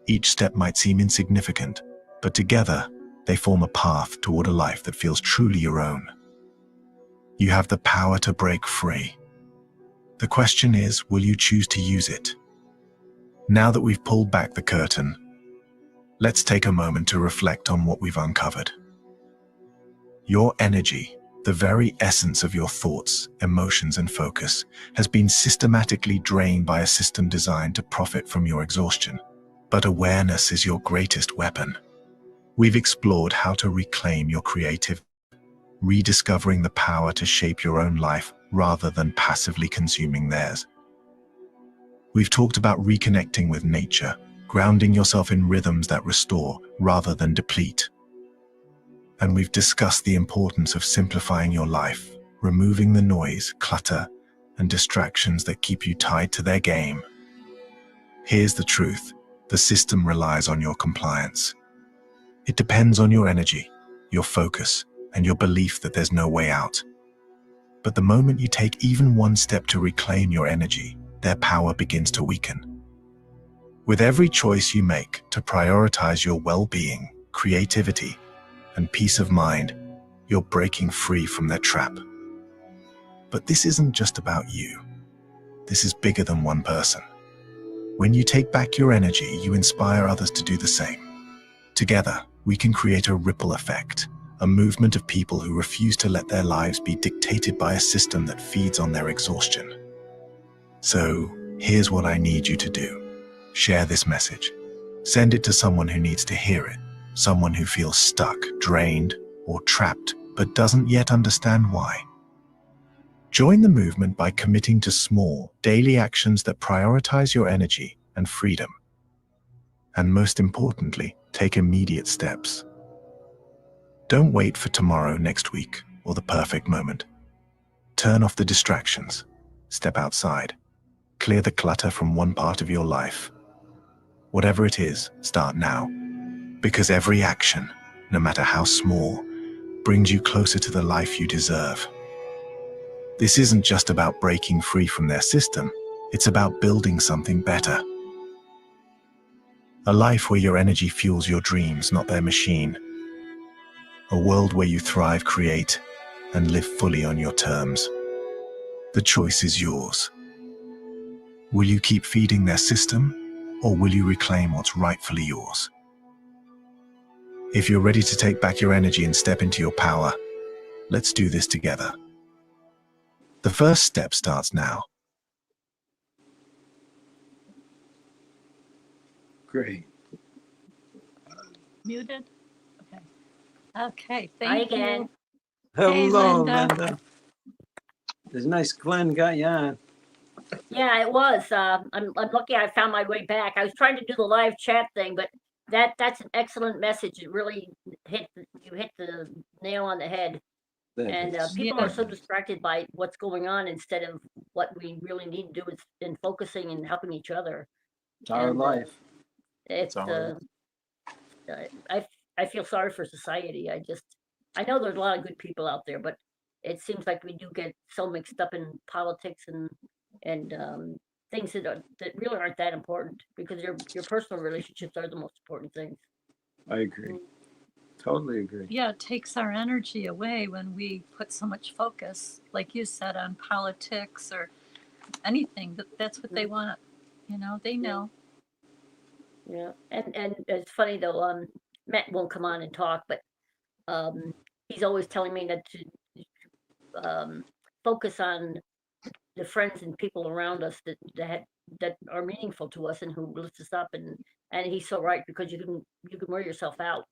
Each step might seem insignificant, but together they form a path toward a life that feels truly your own. You have the power to break free. The question is, will you choose to use it? Now that we've pulled back the curtain, let's take a moment to reflect on what we've uncovered. Your energy, the very essence of your thoughts, emotions, and focus, has been systematically drained by a system designed to profit from your exhaustion. But awareness is your greatest weapon. We've explored how to reclaim your creative, rediscovering the power to shape your own life rather than passively consuming theirs. We've talked about reconnecting with nature, grounding yourself in rhythms that restore rather than deplete. And we've discussed the importance of simplifying your life, removing the noise, clutter, and distractions that keep you tied to their game. Here's the truth. The system relies on your compliance. It depends on your energy, your focus, and your belief that there's no way out. But the moment you take even one step to reclaim your energy, their power begins to weaken. With every choice you make to prioritize your well-being, creativity, and peace of mind, you're breaking free from their trap. But this isn't just about you. This is bigger than one person. When you take back your energy, you inspire others to do the same. Together, we can create a ripple effect, a movement of people who refuse to let their lives be dictated by a system that feeds on their exhaustion. So, here's what I need you to do. Share this message. Send it to someone who needs to hear it, someone who feels stuck, drained, or trapped, but doesn't yet understand why. Join the movement by committing to small, daily actions that prioritize your energy and freedom. And most importantly, take immediate steps. Don't wait for tomorrow, next week, or the perfect moment. Turn off the distractions. Step outside. Clear the clutter from one part of your life. Whatever it is, start now. Because every action, no matter how small, brings you closer to the life you deserve. This isn't just about breaking free from their system, it's about building something better. A life where your energy fuels your dreams, not their machine. A world where you thrive, create, and live fully on your terms. The choice is yours. Will you keep feeding their system, or will you reclaim what's rightfully yours? If you're ready to take back your energy and step into your power, let's do this together. The first step starts now. Great. Muted? Okay. Okay, Hi thank again. you. Hey, Hello, Linda. Linda. It's nice Glenn got you on. Yeah, it was. I'm lucky I found my way back. I was trying to do the live chat thing, but that's an excellent message. It really you hit the nail on the head. And people are so distracted by what's going on instead of what we really need to do is in focusing and helping each other. It's our life. It's I feel sorry for society. I know there's a lot of good people out there, but it seems like we do get so mixed up in politics and things that really aren't that important, because your personal relationships are the most important things. I agree. Totally agree. Yeah, it takes our energy away when we put so much focus, like you said, on politics or anything. That's what they want. You know, they know. Yeah, and it's funny though. Matt won't come on and talk, but he's always telling me that to focus on the friends and people around us that are meaningful to us and who lift us up, and he's so right, because you can wear yourself out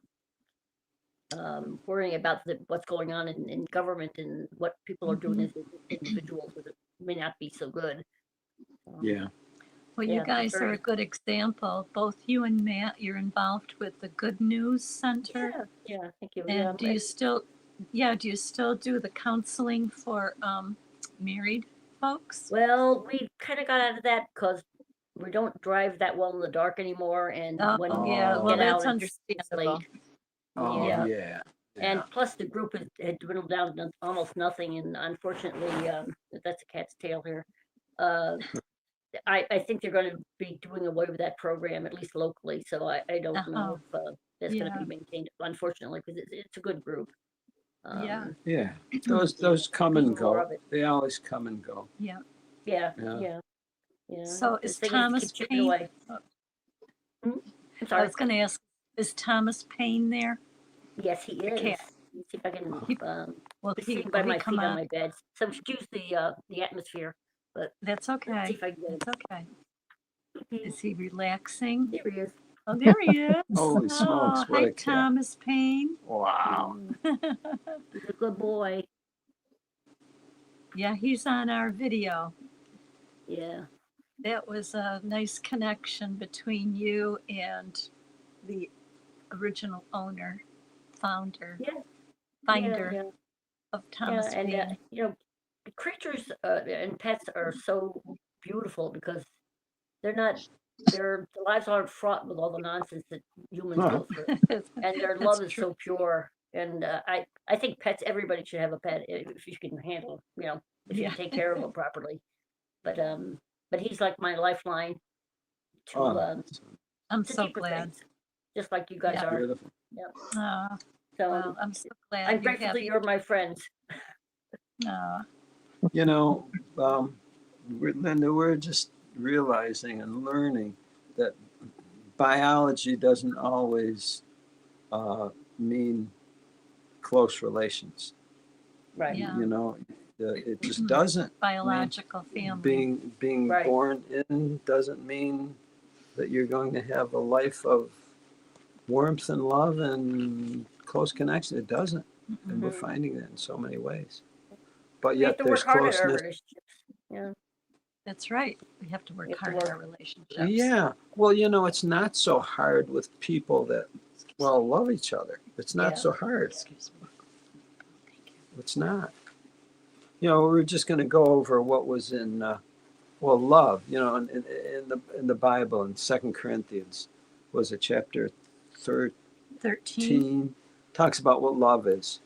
worrying about what's going on in government and what people are doing as individuals that may not be so good. Yeah. Well, you guys are a good example. Both you and Matt, you're involved with the Good News Center. Yeah, thank you. And do you still do the counseling for married folks? Well, we kind of got out of that because we don't drive that well in the dark anymore, and when we get out, it's late. Oh, yeah. And plus the group had dwindled down to almost nothing, and unfortunately, that's a cat's tail here. I think they're going to be doing away with that program, at least locally. So I don't know if that's going to Yeah. be maintained, unfortunately, because it's a good group. Yeah. Yeah, those come and Need more go. of it. They always come and go. Yeah. Yeah, Yeah. yeah. So The is thing Thomas keep chipping Paine? away. Hmm? I'm I sorry. was going to ask, is Thomas Paine there? Yes, he is. cat. Let's see if I can. Will He's he, sitting by will he my come feet on on? my bed. So excuse the atmosphere, but That's let's see okay. if I can get That's okay. him. Is he relaxing? There he is. Oh, there he is. Holy smokes, what hi, a cat. Thomas Paine. Wow. He's a good boy. Yeah, he's on our video. Yeah. That was a nice connection between you and the original owner, founder, Yeah. finder Yeah. of Thomas and Paine. creatures and pets are so beautiful because they're not. Their lives aren't fraught with all the nonsense that humans go through, and their love is so pure. And I think pets. Everybody should have a pet if you can handle. If you can take care of them properly. But he's like my lifeline to I'm to so deeper glad. things, just like you guys Yeah. are. Beautiful. Yeah. So So I'm so glad I'm you grateful have. that you're my friends. You know, Linda, we're just realizing and learning that biology doesn't always mean close relations. Right. Yeah. You know, it just doesn't. Biological family. Being Right. born in doesn't mean that you're going to have a life of warmth and love and close connection. It doesn't. And we're finding that in so many ways. But We have yet to there's work hard at our closeness. relationships. Yeah. That's right. We have to work We have to hard at work. our relationships. Yeah. Well, you know, it's not so hard with people that, well, love each other. It's not Yeah. so hard. Excuse me. It's not. You know, we're just going to go over what was in, love, you know, in the Bible, in 2 Corinthians, was it chapter 13? Talks about what love is.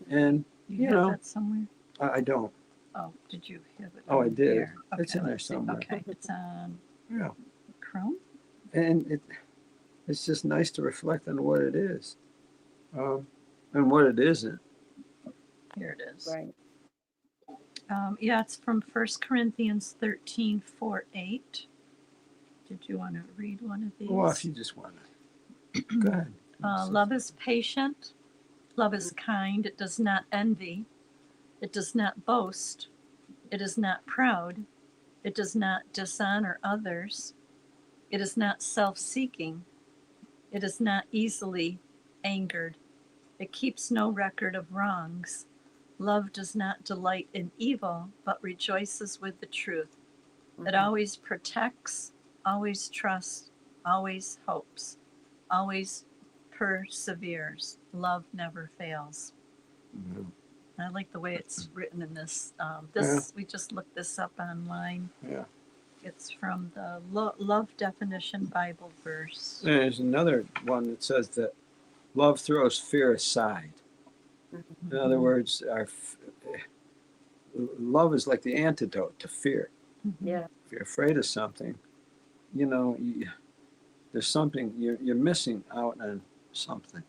And, You you know, have that somewhere? I don't. Oh, did you have it? Oh, I on did. here? It's in there let's see. somewhere. Okay, it's on Yeah. Chrome. And it's just nice to reflect on what it is and what it isn't. Here it is. Right. Yeah, it's from 1 Corinthians 13:4-8. Did you want to read one of these? Well, if you just want to. Go ahead. Love is patient. Love is kind. It does not envy. It does not boast. It is not proud. It does not dishonor others. It is not self-seeking. It is not easily angered. It keeps no record of wrongs. Love does not delight in evil, but rejoices with the truth. It always protects, always trusts, always hopes, always perseveres. Love never fails. I like the way it's written in this. We just looked this up online. Yeah. It's from the Love Definition Bible verse. There's another one that says that love throws fear aside. In other words, love is like the antidote to fear. Yeah. If you're afraid of something, you know, there's something you're missing out on something.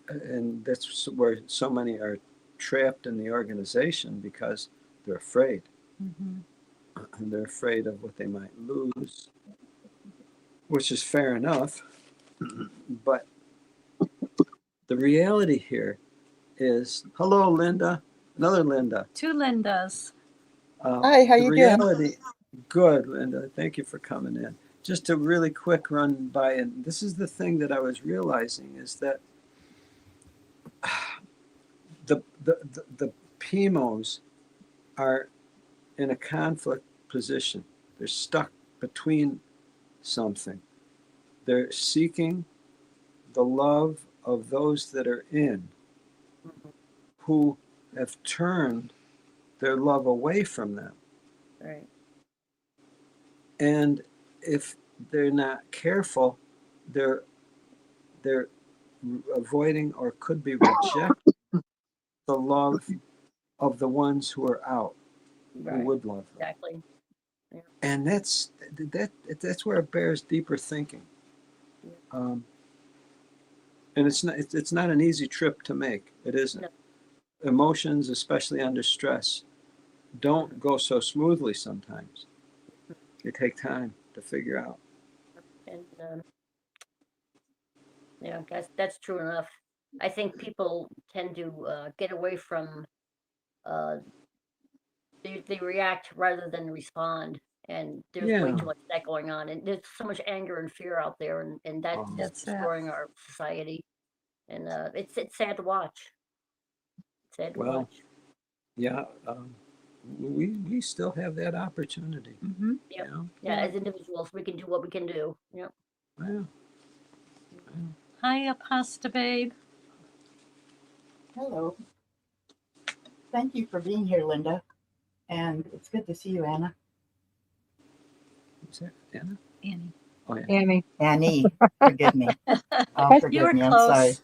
And that's where so many are trapped in the organization because they're afraid. And they're afraid of what they might lose, which is fair enough. But the reality here is, hello, Linda, another Linda. Two Lindas. Hi, how you doing? Good, Linda. Thank you for coming in. Just a really quick run by, and this is the thing that I was realizing is that the PMOs are in a conflict position. They're stuck between something. They're seeking the love of those that are in, who have turned their love away from them. Right. And if they're not careful, they're avoiding or could be rejecting the love of the ones who are out. who Right. would love them. Exactly. And that's where it bears deeper thinking. And it's not an easy trip to make. It isn't. No. Emotions, especially under stress, don't go so smoothly sometimes. They take time to figure out. And yeah, that's true enough. I think people tend to get away from they react rather than respond, and there's way Yeah. too much of that going on, and there's so much anger and fear out there, and that's just That's it. destroying our society, and it's sad to watch. Sad to Well, watch. yeah, we still have that opportunity. Mm-hmm. Yep. You know? Yeah, as individuals, we can do what we can do. Yep. Yeah. Hi, Pasta Babe. Hello. Thank you for being here, Linda. And it's good to see you, Anna. Who's that? Anna? Annie. Oh yeah. Annie. Annie, forgive me. Oh, You forgive were me. I'm sorry. close.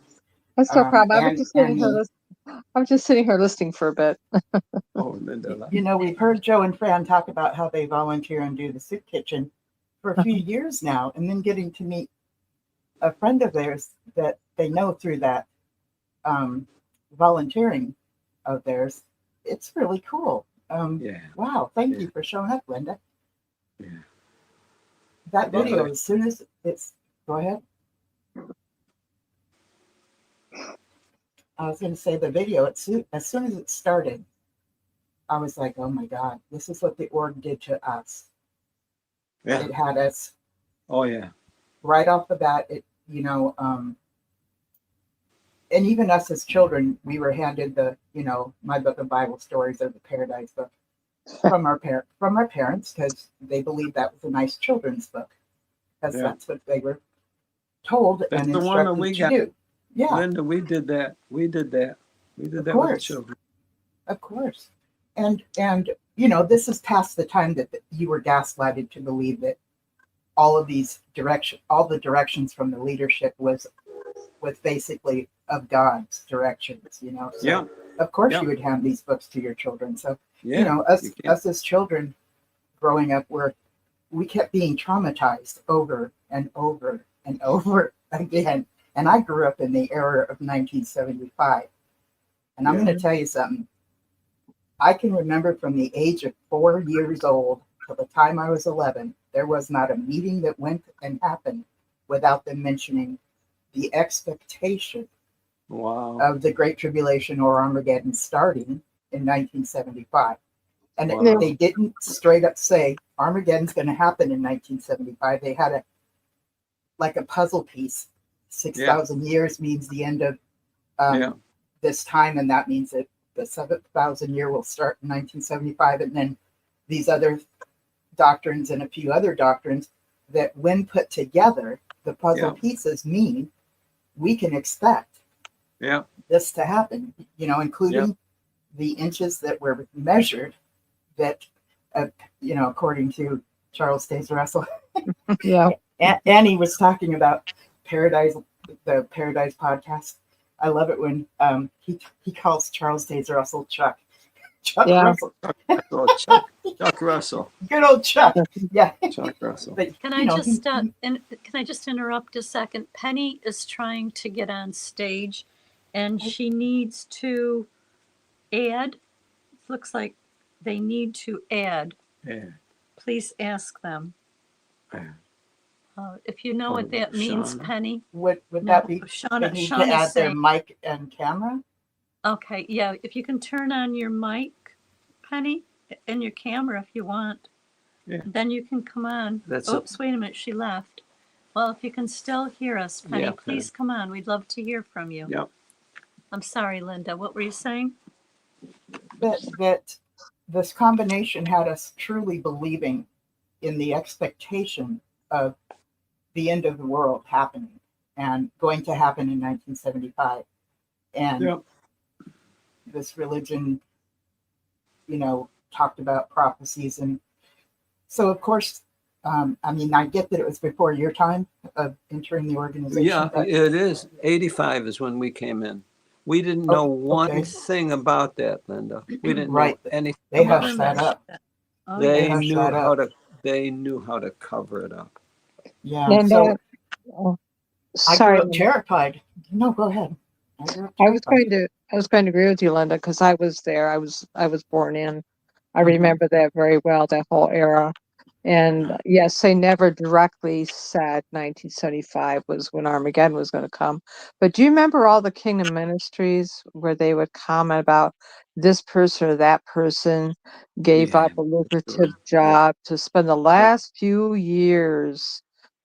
That's no problem. I was And just sitting here. Annie, I was just sitting here listening for a bit. Oh, Linda. you know, we've heard Joe and Fran talk about how they volunteer and do the soup kitchen for a few years now, and then getting to meet a friend of theirs that they know through that volunteering of theirs. It's really cool. Yeah. Wow. Thank Yeah. you for showing up, Linda. Yeah. That Well, video, as soon as it's, go ahead. I was going to say the video, as soon as it started, I was like, oh my God, this is what the org did to us. Yeah. It had us Oh yeah. right off the bat, and even us as children, we were handed the, my book of Bible stories or the Paradise book from our parents, because they believed that was a nice children's book, because Yeah. that's what they were told That's and the one that instructed we to got. do. Yeah, Linda, we did that. We did that with the course. children. of course. And this is past the time that you were gaslighted to believe that all the directions from the leadership was basically of God's directions, So Yeah. of course Yeah. you would hand these books to your children. So, Yeah. us you can't- as children growing up, we kept being traumatized over and over and over again. And I grew up in the era of 1975. And I'm Yeah. going to tell you something. I can remember from the age of 4 years old till the time I was 11, there was not a meeting that went and happened without them mentioning the expectation Wow. of the Great Tribulation or Armageddon starting in 1975. And Wow. they didn't straight up say Armageddon's going to happen in 1975. They had a puzzle piece. 6,000 years means the end of this time, and that means that the 7,000 year will start in 1975, and then these other doctrines and a few other doctrines that, when put together, the puzzle pieces mean we can expect this to happen, including the inches that were measured that, according to Charles Taze Russell. Yeah. Annie was talking about the Paradise podcast. I love it when he calls Charles Taze Russell Chuck. Chuck Yeah. Russell. Chuck Russell. Good old Chuck. Yeah. Chuck Russell. But, Can I just interrupt a second? Penny is trying to get on stage, and she needs to add. Looks like they need to add. Yeah. Please ask them. Yeah. If you know what that means, Shauna. Penny. would No, that be Shauna? they need to Shauna's add their saying. mic and camera? Okay, yeah. If you can turn on your mic, Penny, and your camera if you want, Yeah. then you can come on. That's it. Oops, wait a minute, she left. Well, if you can still hear us, Penny, Yeah, please come on. We'd love to hear from you. Yep. I'm sorry, Linda. What were you saying? That this combination had us truly believing in the expectation of the end of the world happening and going to happen in 1975. And this religion, talked about prophecies. And so, of course, I get that it was before your time of entering the organization. Yeah, but it is. 85 is when we came in. We didn't Oh, know one okay. thing about that, Linda. We didn't Right. know anything. They about hushed it. that up. Oh, They yeah. hushed knew that how up. to. They knew how to cover it up. Yeah. And So oh, I grew sorry, up terrified. No, go ahead. I grew up I was terrified. going to agree with you, Linda, because I was there. I was born in. I Mhm. remember that very well, that whole era. And yes, they never directly said 1975 was when Armageddon was going to come. But do you remember all the Kingdom Ministries where they would comment about this person or that person gave Yeah, up a lucrative sure. Yeah. job to spend the last few years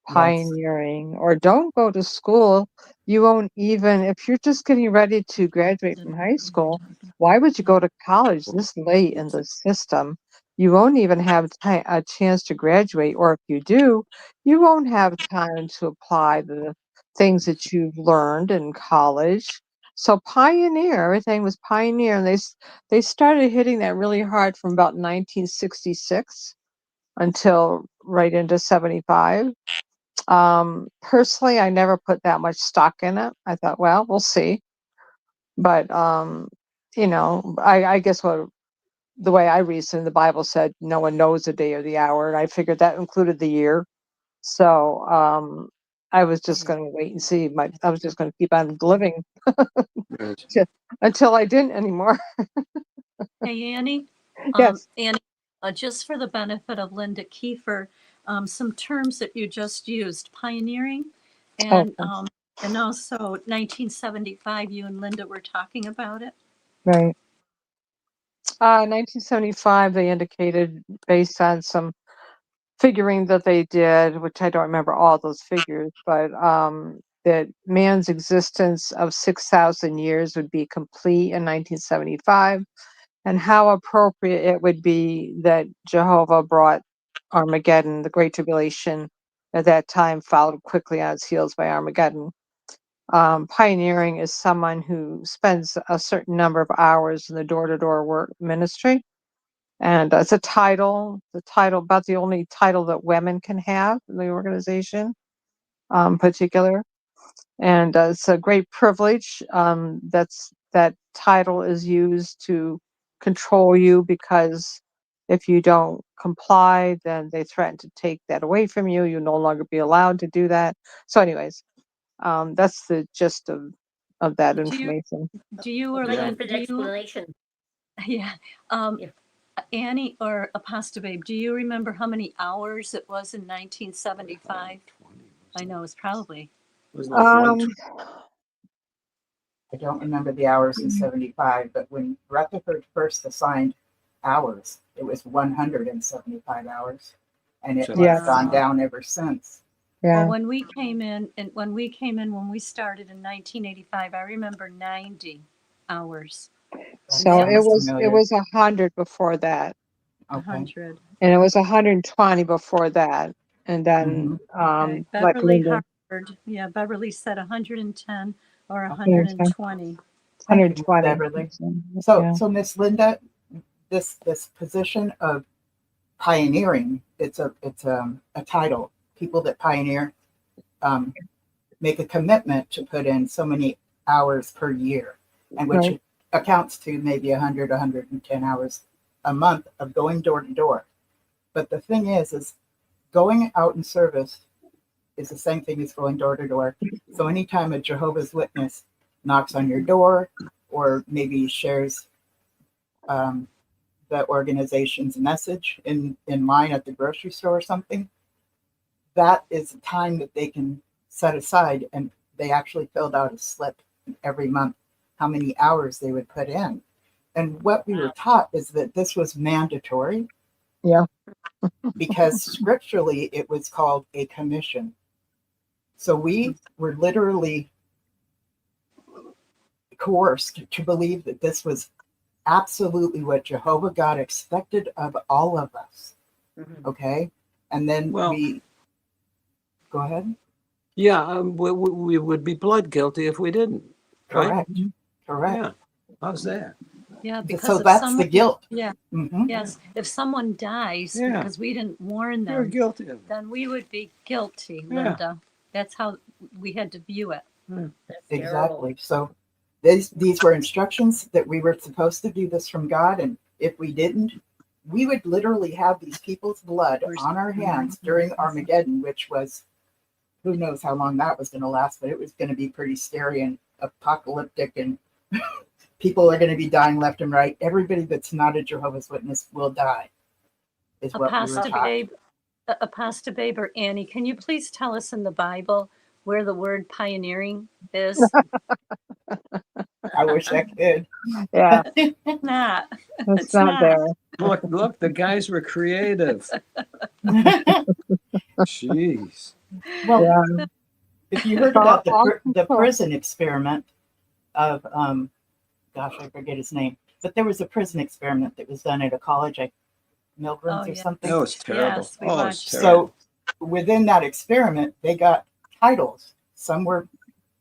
Yes. pioneering, or don't go to school? You won't even, if you're just getting ready to graduate from high school, why would you go to college this late in the system? You won't even have a chance to graduate, or if you do, you won't have time to apply the things that you've learned in college. So pioneer, everything was pioneer, and they started hitting that really hard from about 1966 until right into 75. Personally, I never put that much stock in it. I thought, well, we'll see. But I guess the way I reasoned, the Bible said no one knows the day or the hour, and I figured that included the year. So I was just going to wait and see. I was just going to keep on living Right. until I didn't anymore. Hey, Annie. Yes. Annie, just for the benefit of Linda Kiefer, some terms that you just used: pioneering, and Okay. also 1975. You and Linda were talking about it. Right. 1975, they indicated based on some figuring that they did, which I don't remember all those figures, but that man's existence of 6,000 years would be complete in 1975, and how appropriate it would be that Jehovah brought Armageddon, the Great Tribulation, at that time, followed quickly on its heels by Armageddon. Pioneering is someone who spends a certain number of hours in the door-to-door work ministry. And it's a title, about the only title that women can have in the organization, particular. And it's a great privilege. That title is used to control you, because if you don't comply, then they threaten to take that away from you. You'll no longer be allowed to do that. So, anyways, that's the gist of that Do you information. or Thank you Lynn, for the explanation. yeah, Yeah. Annie or Apostle Babe, do you remember how many hours it was in 1975? I know it's probably. It was like one. I don't remember the hours in 75, but when Rutherford first assigned hours, it was 175 hours. And it Yes. has gone down ever since. Well, Yeah. when we came in, when we started in 1985, I remember 90 hours. So That it was was 100 before that, Okay. 100. and it was 120 before that, and then Okay. like Beverly Linda, Harvard. Yeah, Beverly said 110 or Okay. 120. Thank you, Miss 120. Beverly. So, yeah. So Miss Linda, this position of pioneering, it's a title. People that pioneer make a commitment to put in so many hours per year, and which Right. accounts to maybe 100, 110 hours a month of going door to door. But the thing is going out in service is the same thing as going door to door. So anytime a Jehovah's Witness knocks on your door, or maybe shares the organization's message in line at the grocery store or something, that is a time that they can set aside, and they actually filled out a slip every month how many hours they would put in. And what we were taught is that this was mandatory. Yeah. Because scripturally it was called a commission. So we were literally coerced to believe that this was absolutely what Jehovah God expected of all of us. Okay? And then we go ahead. Yeah, we would be blood guilty if we didn't. Correct. Right? Correct. Yeah. How's that? Yeah, because so if that's someone, the guilt. Yeah. Mm-hmm. Yes. If someone dies Yeah. because we didn't warn them, You're guilty of it. then we would be guilty, Yeah. Linda. That's how we had to view it. That's Exactly. terrible. So These were instructions that we were supposed to do this from God, and if we didn't, we would literally have these people's blood on our hands during Armageddon, which was, who knows how long that was going to last, but it was going to be pretty scary and apocalyptic, and people are going to be dying left and right. Everybody that's not a Jehovah's Witness will die, is what we were Apostle taught. Babe, Apostle Babe or Annie, can you please tell us in the Bible where the word pioneering is? I wish I could. Yeah, Not. it's not there. Look, the guys were creative. Jeez. Well, Yeah. if you heard about the prison experiment of, gosh, I forget his name, but there was a prison experiment that was done at a college, like Milgram's or something. That was terrible. Yes, we oh, it was watched. terrible. So within that experiment, they got titles. Some were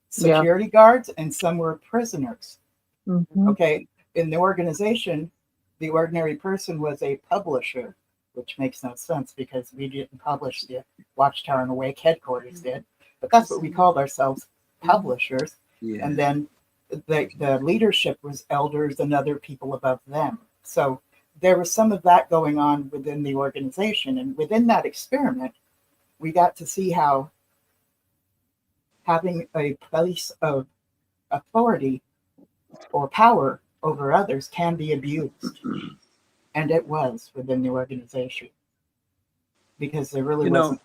security guards and some were prisoners. Mhm. Okay. In the organization, the ordinary person was a publisher, which makes no sense because we didn't publish. The Watchtower and Awake headquarters did, but that's what we called ourselves, publishers. Yeah. And then the leadership was elders and other people above them. So there was some of that going on within the organization. And within that experiment, we got to see how having a place of authority or power over others can be abused. And it was within the organization. Because there really wasn't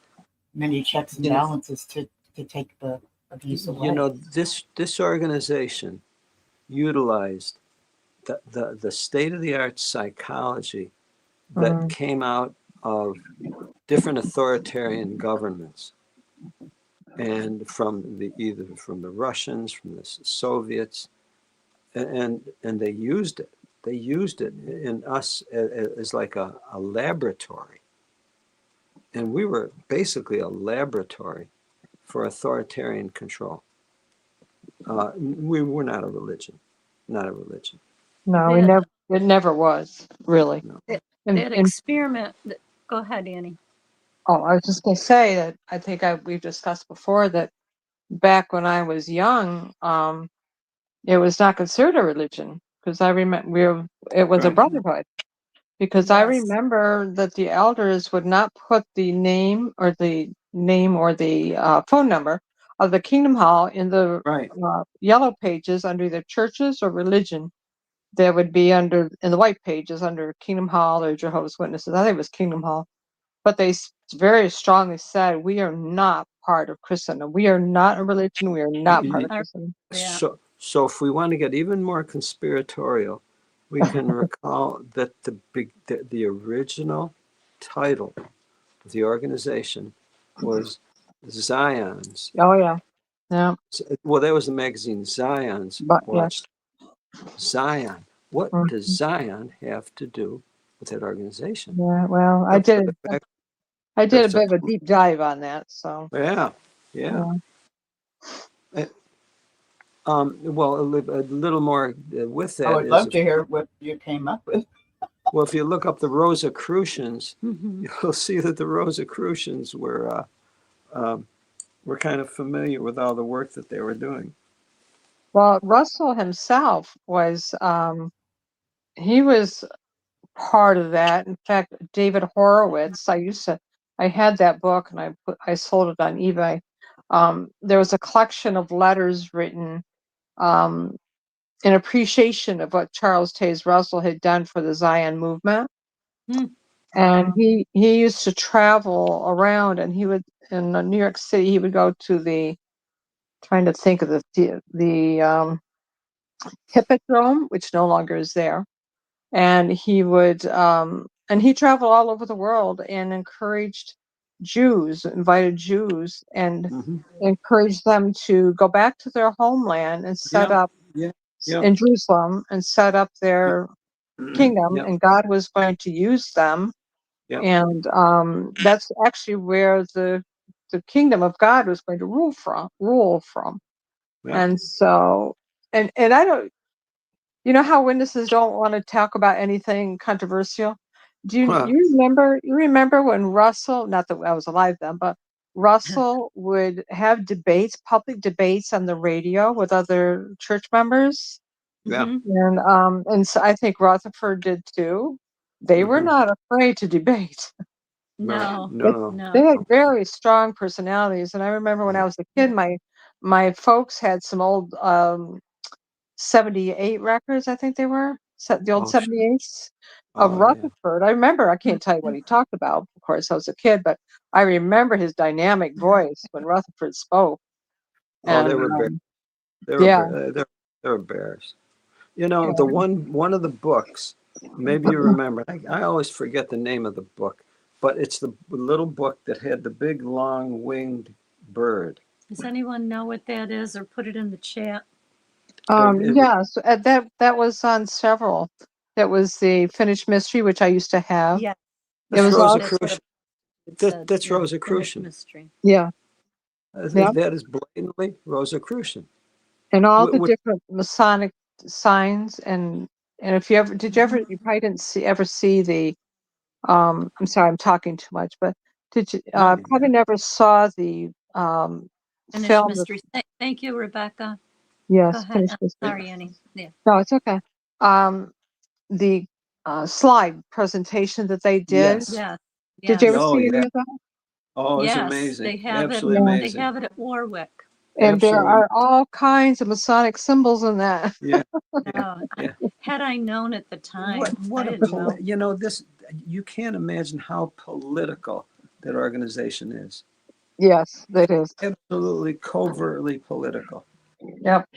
many checks and balances to take the abuse away. You know, this organization utilized the state-of-the-art psychology that came out of different authoritarian governments, and from either from the Russians, from the Soviets, and they used it. They used it in us as like a laboratory, and we were basically a laboratory for authoritarian control. We were not a religion, not a religion. No, it never was, really. No. That experiment, go ahead, Annie. Oh, I was just going to say that I think we've discussed before that back when I was young, it was not considered a religion because I remember it was a brotherhood. Because I remember that the elders would not put the name or the phone number of the Kingdom Hall in the yellow pages under either churches or religion. There would be in the white pages under Kingdom Hall or Jehovah's Witnesses. I think it was Kingdom Hall. But they very strongly said, we are not part of Christendom. We are not a religion. We are not part of Christendom. So if we want to get even more conspiratorial, we can recall that the original title of the organization was Zion's. Oh, yeah. Yeah. Well, that was the magazine Zion's. Zion. What does Zion have to do with that organization? Yeah, well, I did a bit of a deep dive on that. So yeah. Well, a little more with that. I would love to hear what you came up with. Well, if you look up the Rosicrucians, you'll see that the Rosicrucians were kind of familiar with all the work that they were doing. Well, Russell himself was he was part of that. In fact, David Horowitz, I had that book and I sold it on eBay. There was a collection of letters written in appreciation of what Charles Taze Russell had done for the Zion movement. And he used to travel around, and he would in New York City. He would go to trying to think of the Hippodrome, which no longer is there, and he would and he traveled all over the world and invited Jews, and encouraged them to go back to their homeland and set up in Jerusalem and set up their kingdom, and God was going to use them. And that's actually where the kingdom of God was going to rule from. And so, and I don't, you know how witnesses don't want to talk about anything controversial. You remember when Russell? Not that I was alive then, but Russell would have debates, public debates on the radio with other church members. Yeah. And so I think Rutherford did too. They were not afraid to debate. No, They had very strong personalities. And I remember when I was a kid, my folks had some old 78 records, I think they were, the old 78s of Rutherford. I remember, I can't tell you what he talked about. Of course, I was a kid, but I remember his dynamic voice when Rutherford spoke. Oh, And, they were bears. yeah. They were bears. You know, the one of the books, maybe you remember, I always forget the name of the book, but it's the little book that had the big long winged bird. Does anyone know what that is, or put it in the chat? Yes, that was on several. That was the Finished Mystery, which I used to have. Yeah. It was Rosicrucian. That's Rosicrucian. Mystery. Yeah. That is blatantly Rosicrucian. And all the different Masonic signs, and if you ever you probably didn't ever see the I'm sorry, I'm talking too much, but did you probably never saw the Finished film? Mystery. Thank you, Rebecca. Yes, Go ahead. Finished Mystery. Sorry, Annie. Yeah. No, it's okay. The slide presentation that they did. Yeah. Did you ever see any of that? Oh, it's yes, amazing. they have Absolutely it. amazing. They have it at Warwick. And there are all kinds of Masonic symbols in that. Yeah. Had I known at the time, What I a didn't know. you know, this, you can't imagine how political that organization is. Yes, it is. Absolutely covertly political. Yep.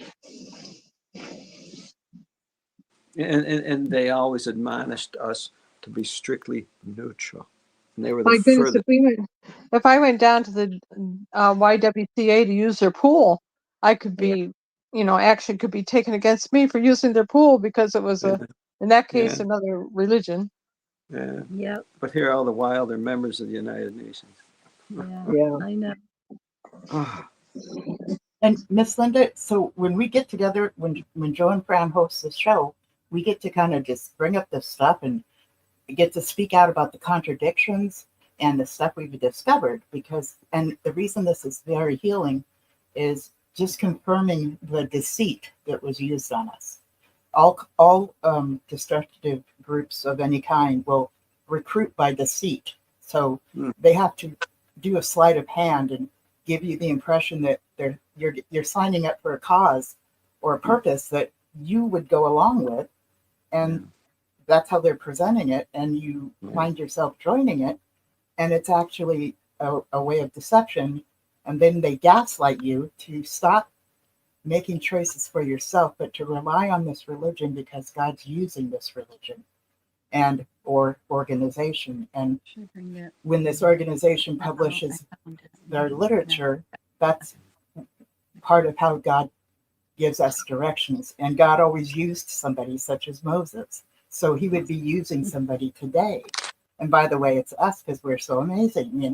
And they always admonished us to be strictly neutral. And they were My the goodness, furthest. if I went down to the YWCA to use their pool, I could be, action could be taken against me for using their pool because it was in that case, another religion. Yeah. Yep. But here all the while they're members of the United Nations. Yeah. I know. And Miss Linda, so when we get together, when Joe and Fran host the show, we get to kind of just bring up this stuff and get to speak out about the contradictions and the stuff we've discovered, and the reason this is very healing is just confirming the deceit that was used on us. All destructive groups of any kind will recruit by deceit. So they have to do a sleight of hand and give you the impression that you're signing up for a cause or a purpose that you would go along with, and that's how they're presenting it, and you find yourself joining it, and it's actually a way of deception. And then they gaslight you to stop making choices for yourself, but to rely on this religion because God's using this religion and or organization. And when this organization publishes their literature, that's part of how God gives us directions. And God always used somebody such as Moses. So he would be using somebody today. And by the way, it's us because we're so amazing,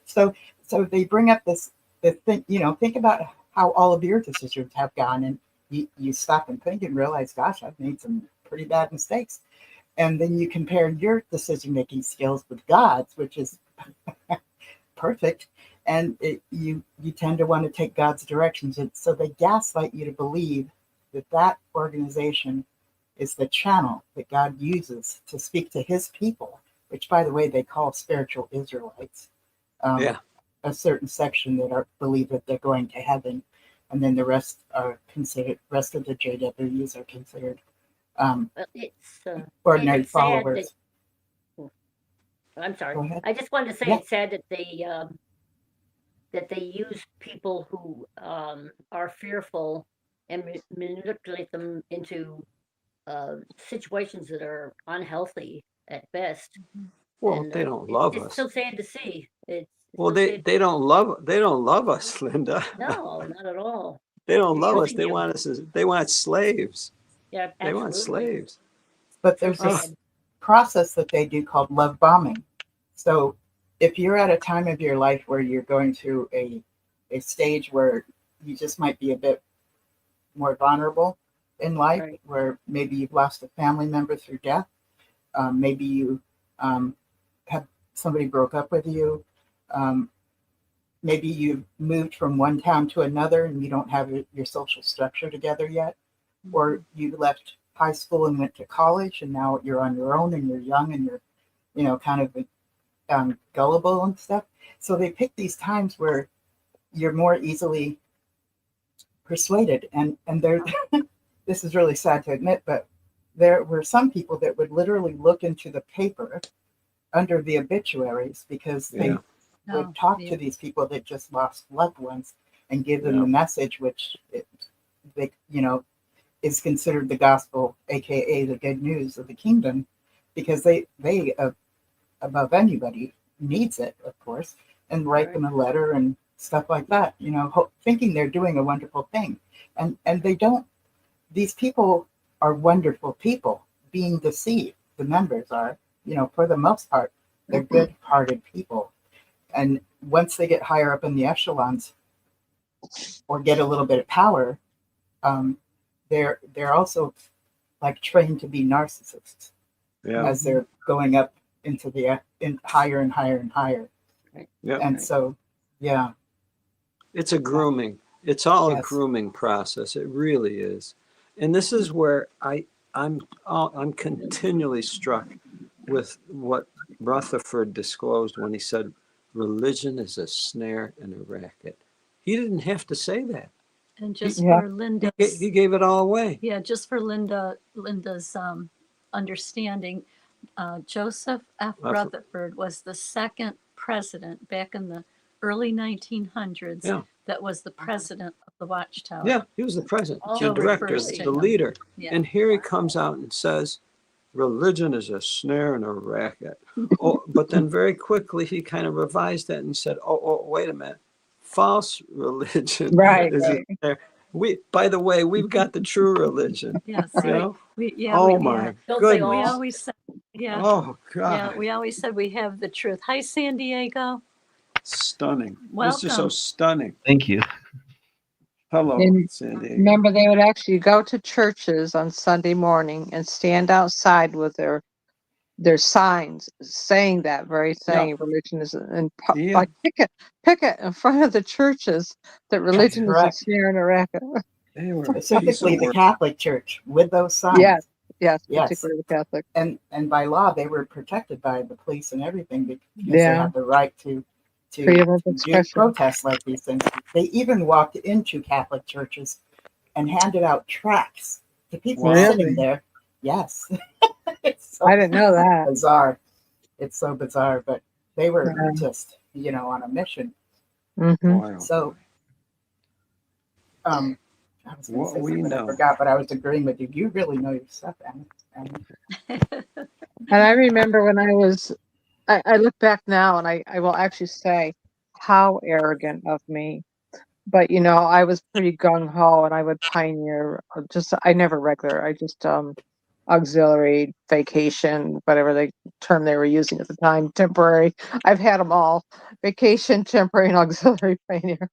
So they bring up this thing, think about how all of your decisions have gone, and you stop and think and realize, gosh, I've made some pretty bad mistakes. And then you compare your decision-making skills with God's, which is perfect. And you tend to want to take God's directions. And so they gaslight you to believe that organization is the channel that God uses to speak to his people, which, by the way, they call spiritual Israelites. A certain section that believe that they're going to heaven, and then the rest of the JWs are considered ordinary followers. I'm sorry. I just wanted to say it's sad that they use people who are fearful and manipulate them into situations that are unhealthy at best. Well, and, they don't love us. It's so sad to see. Well, they don't love us, Linda. No, not at all. They don't love us. They want us they want slaves. Yeah, absolutely. They want slaves. But there's this process that they do called love bombing. So if you're at a time of your life where you're going through a stage where you just might be a bit more vulnerable in life, where maybe you've lost a family member through death, maybe you have somebody broke up with you, Maybe you've moved from one town to another and you don't have your social structure together yet, or you left high school and went to college and now you're on your own and you're young and you're, kind of gullible and stuff. So they pick these times where you're more easily persuaded. And there, this is really sad to admit, but there were some people that would literally look into the paper under the obituaries because they would talk to these people that just lost loved ones and give them the message, which they, is considered the gospel, aka the good news of the kingdom, because they above anybody needs it, of course, and write them a letter and stuff like that, thinking they're doing a wonderful thing, and they don't. These people are wonderful people being deceived. The members are, for the most part, they're good-hearted people. And once they get higher up in the echelons or get a little bit of power, they're also like trained to be narcissists as they're going up into the higher and higher and higher. Yeah. And so, yeah. It's a grooming. It's all a grooming process. It really is. And this is where I'm continually struck with what Rutherford disclosed when he said, religion is a snare and a racket. He didn't have to say that. And just for Linda, he gave it all away. Yeah, just for Linda's understanding, Joseph F. Rutherford was the second president back in the early 1900s that was the president of the Watchtower. Yeah, he was the president, the director, the leader. Yeah. And here he comes out and says, religion is a snare and a racket. But then very quickly he kind of revised that and said, wait a minute. False religion is a snare. By the way, we've got the true religion. Yes. We my goodness. We always said, oh God. Yeah, we always said we have the truth. Hi, San Diego. Stunning. Welcome. This is so stunning. Thank you. Hello, And San Diego. remember, they would actually go to churches on Sunday morning and stand outside with their signs saying that very thing. Religion is, and like picket in front of the churches that religion is a snare and a racket. They were specifically the Catholic Church with those signs. Yes, particularly the Catholic. And by law, they were protected by the police and everything because they had the right to do protests like these things. They even walked into Catholic churches and handed out tracts to people sitting there. Yes. I didn't know that. Bizarre. It's so bizarre, but they were just, on a mission. Mm-hmm. So, I was going to say something I forgot, but I was agreeing with you. You really know your stuff, Annie. And I remember when I look back now and I will actually say how arrogant of me. But, I was pretty gung-ho and I would pioneer I never regular. I just, auxiliary, vacation, whatever the term they were using at the time, temporary. I've had them all, vacation, temporary, and auxiliary pioneer.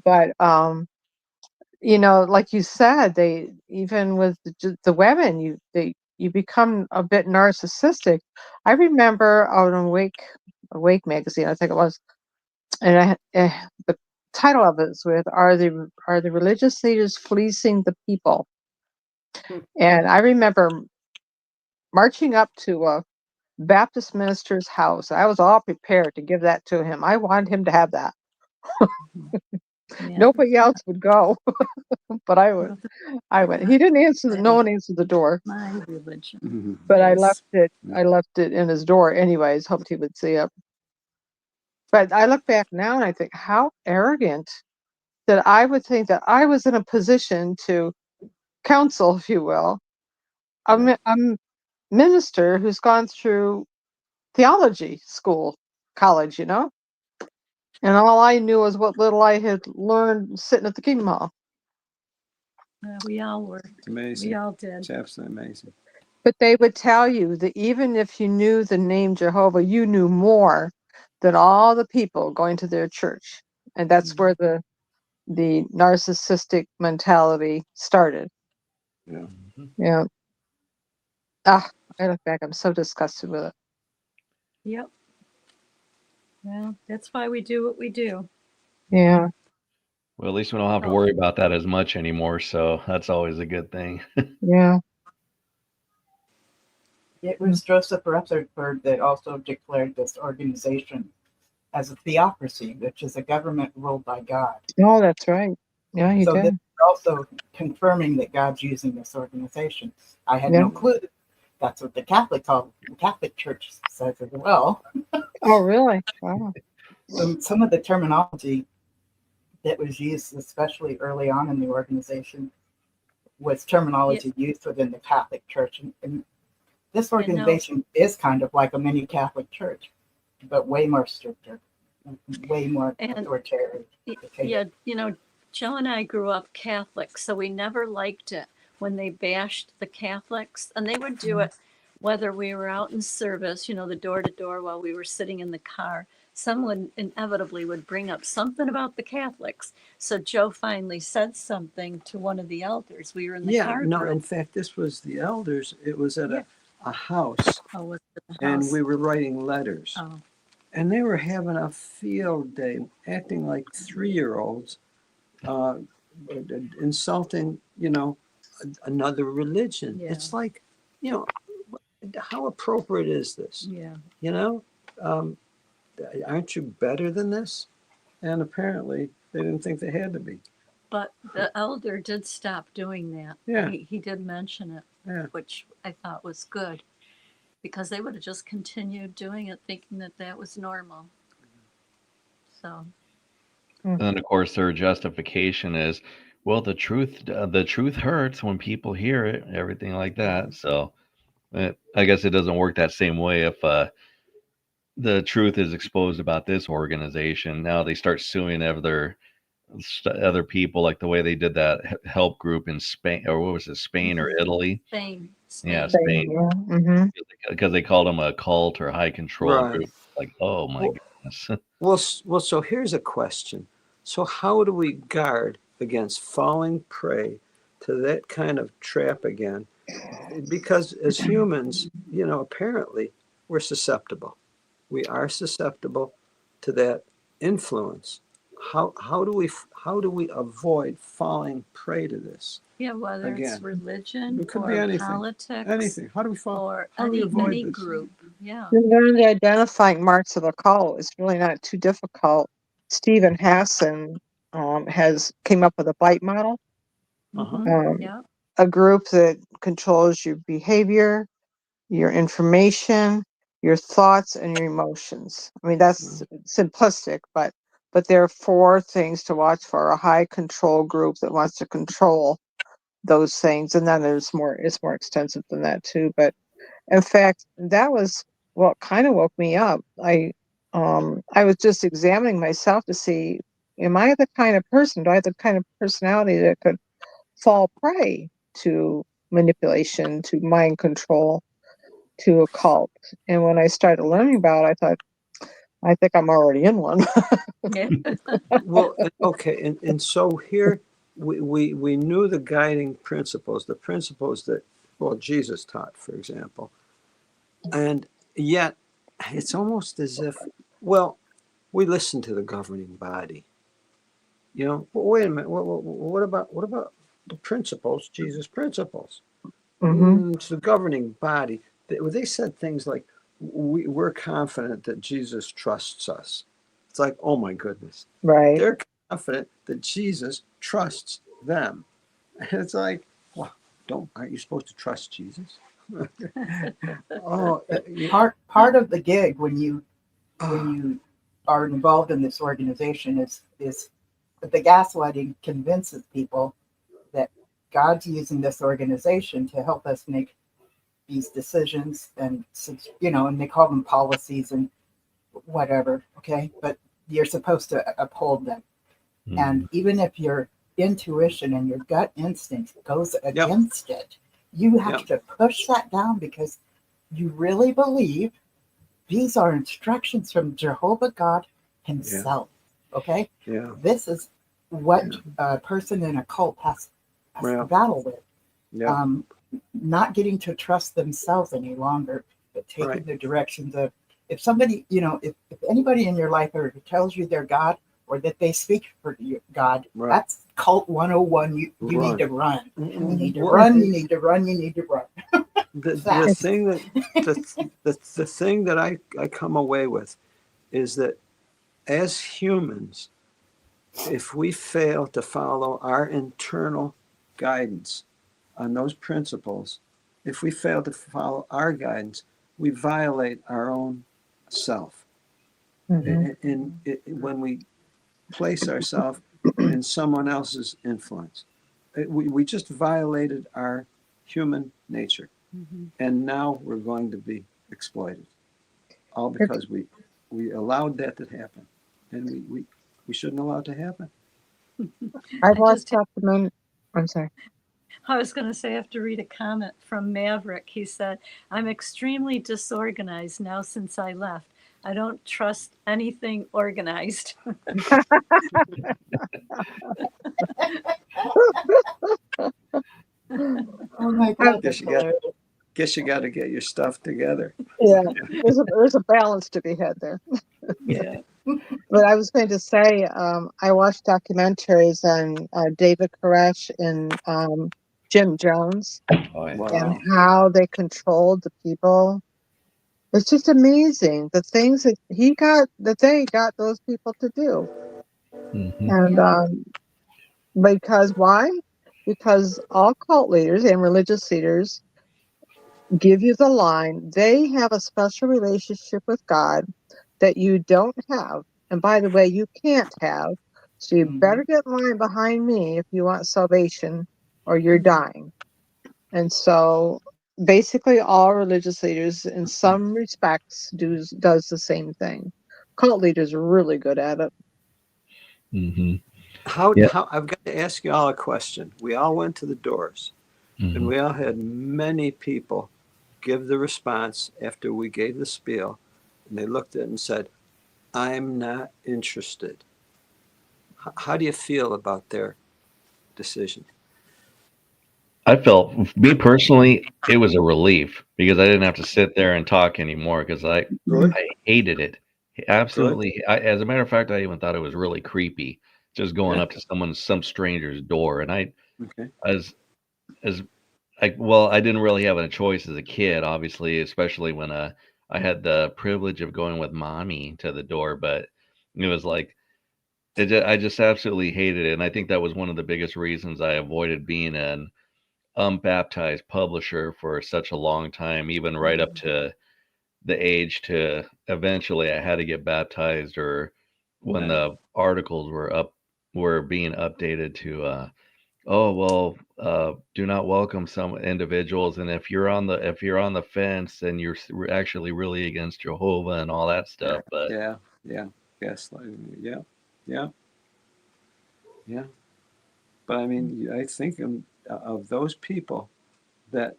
But, like you said, they, even with the women, you become a bit narcissistic. I remember on Awake magazine, I think it was, and the title of it is are the religious leaders fleecing the people? And I remember marching up to a Baptist minister's house. I was all prepared to give that to him. I wanted him to have that. Nobody else would go, but I went. He didn't answer. No one answered the door. My religion. But I left it. I left it in his door anyways. Hoped he would see it. But I look back now and I think how arrogant that I would think that I was in a position to counsel, if you will, a minister who's gone through theology school, college, and all I knew was what little I had learned sitting at the Kingdom Hall. We all were. It's amazing. We all did. It's absolutely amazing. But they would tell you that even if you knew the name Jehovah, you knew more than all the people going to their church. And that's where the narcissistic mentality started. Yeah. Yeah. I look back, I'm so disgusted with it. Yep. Well, that's why we do what we do. Yeah. Well, at least we don't have to worry about that as much anymore. So that's always a good thing. Yeah. It was Joseph Rutherford that also declared this organization as a theocracy, which is a government ruled by God. Oh, that's right. Yeah, he So this did. is also confirming that God's using this organization. I had Yeah. no clue. That's what the Catholic Church says as well. Oh, really? Wow. Some of the terminology that was used, especially early on in the organization, was terminology used within the Catholic Church. And this organization is kind of like a mini Catholic Church, but way more stricter, way more authoritarian. Yeah, you know, Joe and I grew up Catholic, so we never liked it when they bashed the Catholics, and they would do it whether we were out in service, you know, the door to door while we were sitting in the car. Someone inevitably would bring up something about the Catholics. So Joe finally said something to one of the elders. We were in the car No, group. in fact, this was the elders. It was at a house, Oh, was it the and house? we were writing letters. Oh. And they were having a field day, acting like 3-year-olds, insulting, you know, another religion. Yeah. It's like, you know, how appropriate is this? Yeah. You know, aren't you better than this? And apparently they didn't think they had to be. But the elder did stop doing that. Yeah. He did mention it, which I thought was good, because they would have just continued doing it thinking that that was normal. So. And then, of course, their justification is, well, the truth hurts when people hear it, everything like that. So I guess it doesn't work that same way if the truth is exposed about this organization. Now they start suing other people, like the way they did that help group in Spain, or what was it, Spain or Italy? Spain. Yeah, Spain. Yeah. Mm-hmm. Because they called them a cult or high control group. Like, oh my goodness. Well, so here's a question. So how do we guard against falling prey to that kind of trap again? Because as humans, you know, apparently we're susceptible. We are susceptible to that influence. How do we avoid falling prey to this? Yeah, whether it's Again, religion it could or be anything. politics, Anything. How do we fall? or how do we avoid any this? group. Yeah. Learn the identifying marks of a cult is really not too difficult. Stephen Hassan came up with a bite model. Yeah. A group that controls your behavior, your information, your thoughts, and your emotions. I mean, that's simplistic, but there are 4 things to watch for: a high control group that wants to control those things, and then it's more extensive than that too. But in fact, that was what kind of woke me up. I was just examining myself to see, am I the kind of person, do I have the kind of personality that could fall prey to manipulation, to mind control, to a cult? And when I started learning about it, I thought, I think I'm already in one. Well, okay, and so here we knew the guiding principles, the principles that, well, Jesus taught, for example, and yet it's almost as if, well, we listen to the governing body. You know, but wait a minute, what about the principles, Jesus' principles? It's the governing body. They said things like, we're confident that Jesus trusts us. It's like, oh my goodness. Right. They're confident that Jesus trusts them. And it's like, well, aren't you supposed to trust Jesus? Part of the gig when you are involved in this organization is the gaslighting convinces people that God's using this organization to help us make these decisions, and and they call them policies and whatever, okay? But you're supposed to uphold them. And even if your intuition and your gut instinct goes against it, you have to push that down, because you really believe these are instructions from Jehovah God himself. Okay? Yeah. This is what a person in a cult has to battle with. Not getting to trust themselves any longer, but taking the directions of if somebody, if anybody in your life ever tells you they're God or that they speak for God, that's cult 101. You need to run. You need to run. You need to run. You need to run. The thing that I come away with is that as humans, if we fail to follow our internal guidance on those principles, if we fail to follow our guidance, we violate our own self. When we place ourselves in someone else's influence, we just violated our human nature. And now we're going to be exploited, all because we allowed that to happen, and we shouldn't allow it to happen. I watched I'm sorry. I was going to say, I have to read a comment from Maverick. He said, "I'm extremely disorganized now since I left. I don't trust anything organized." Oh my God! Guess you got to get your stuff together. Yeah, there's a balance to be had there. Yeah. But I was going to say, I watched documentaries on David Koresh and Jim Jones, and how they controlled the people. It's just amazing the things that they got those people to do. And because why? Because all cult leaders and religious leaders give you the line. They have a special relationship with God that you don't have. And by the way, you can't have. So you better get in line behind me if you want salvation, or you're dying. And so basically all religious leaders in some respects does the same thing. Cult leaders are really good at it. How I've got to ask you all a question. We all went to the doors, and we all had many people give the response after we gave the spiel, and they looked at it and said, "I'm not interested." How do you feel about their decision? I felt, me personally, it was a relief because I didn't have to sit there and talk anymore because I hated it. Absolutely. As a matter of fact, I even thought it was really creepy just going up to some stranger's door. And I didn't really have a choice as a kid, obviously, especially when I had the privilege of going with mommy to the door. But it was like, I just absolutely hated it. And I think that was one of the biggest reasons I avoided being an unbaptized publisher for such a long time, even right up to the age to eventually I had to get baptized, or when the articles were being updated to do not welcome some individuals, and if you're on the fence, then you're actually really against Jehovah and all that stuff. But But I mean, I think of those people that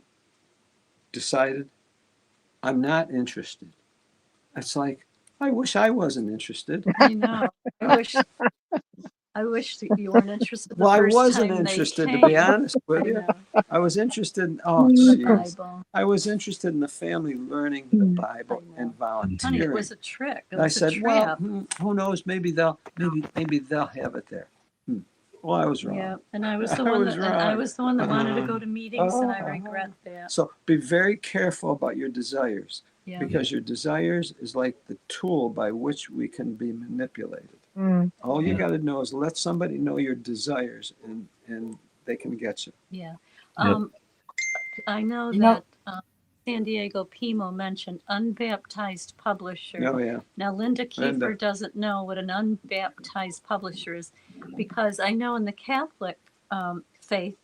decided, "I'm not interested." It's like, I wish I wasn't interested. I know. I wish that you weren't interested. Well, I wasn't interested, to be honest with you. I was interested in I was interested in the family learning the Bible and volunteering. Honey, it was a trick. I said, well, who knows? Maybe they'll have it there. Well, I was wrong. Yeah, and I was the one that wanted to go to meetings, and I regret that. So be very careful about your desires, because your desires is like the tool by which we can be manipulated. All you got to know is let somebody know your desires, and they can get you. Yeah. I know that San Diego Pimo mentioned unbaptized publisher. Oh, yeah. Now, Linda Kiefer doesn't know what an unbaptized publisher is, because I know in the Catholic faith,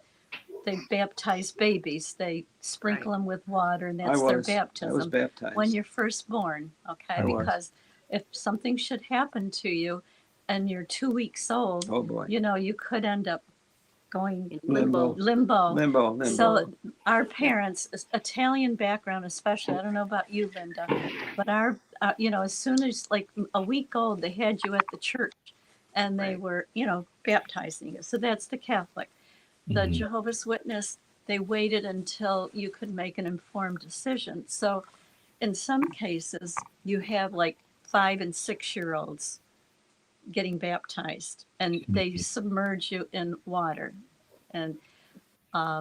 they baptize babies. They sprinkle them with water, and that's their baptism. I was baptized. When you're first born, okay? Because if something should happen to you and you're 2 weeks old, you could end up going in limbo. So our parents, Italian background especially, I don't know about you, Linda, but our, as soon as like a week old, they had you at the church, and they were, baptizing you. So that's the Catholic. The Jehovah's Witness, they waited until you could make an informed decision. So in some cases, you have like 5 and 6-year-olds getting baptized, and they submerge you in water. And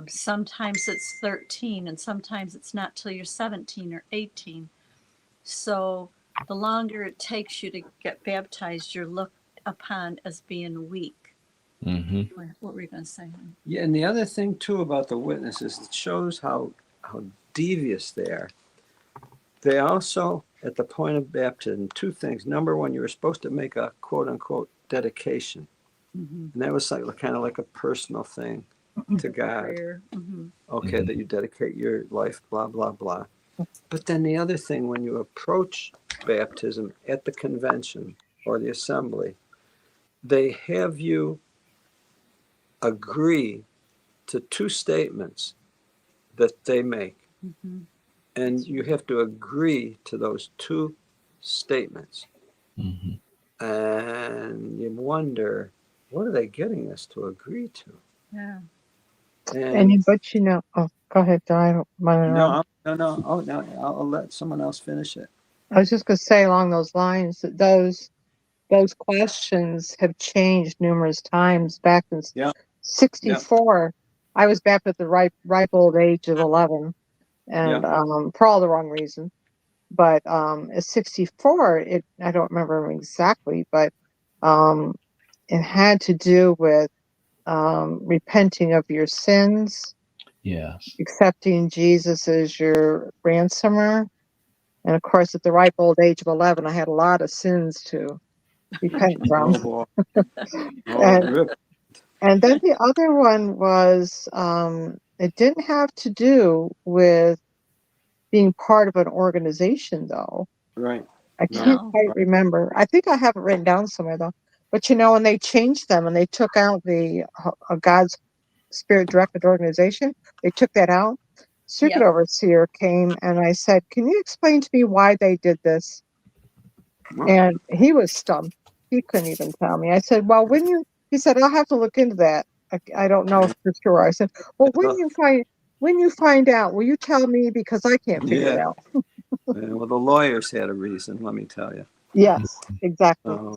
sometimes it's 13, and sometimes it's not till you're 17 or 18. So the longer it takes you to get baptized, you're looked upon as being weak. What were you going to say? Yeah, and the other thing too about the witnesses, it shows how devious they are. They also, at the point of baptism, 2 things. Number one, you were supposed to make a quote unquote dedication, and that was like kind of like a personal thing to God. Okay, that you dedicate your life, blah blah blah. But then the other thing, when you approach baptism at the convention or the assembly, they have you agree to 2 statements that they make. And you have to agree to those 2 statements. And you wonder, what are they getting us to agree to? Yeah. But you know, oh, go ahead, Joe. I don't mind interrupt. No. Oh, no, I'll let someone else finish it. I was just going to say along those lines that those questions have changed numerous times. Back in 64, I was baptized at the ripe old age of 11, and for all the wrong reasons. But at 64, I don't remember exactly, but it had to do with repenting of your sins, accepting Jesus as your ransomer. And of course, at the ripe old age of 11, I had a lot of sins to repent from. And then the other one was, it didn't have to do with being part of an organization, though. Right. I can't quite remember. I think I have it written down somewhere, though. But, you know, when they changed them and they took out the God's Spirit-directed organization, they took that out. Circuit overseer came and I said, "Can you explain to me why they did this?" And he was stumped. He couldn't even tell me. I said, "Well, when you," he said, "I'll have to look into that. I don't know for sure." I said, "Well, when you find out, will you tell me, because I can't figure it out." Well, the lawyers had a reason, let me tell you. Yes, exactly.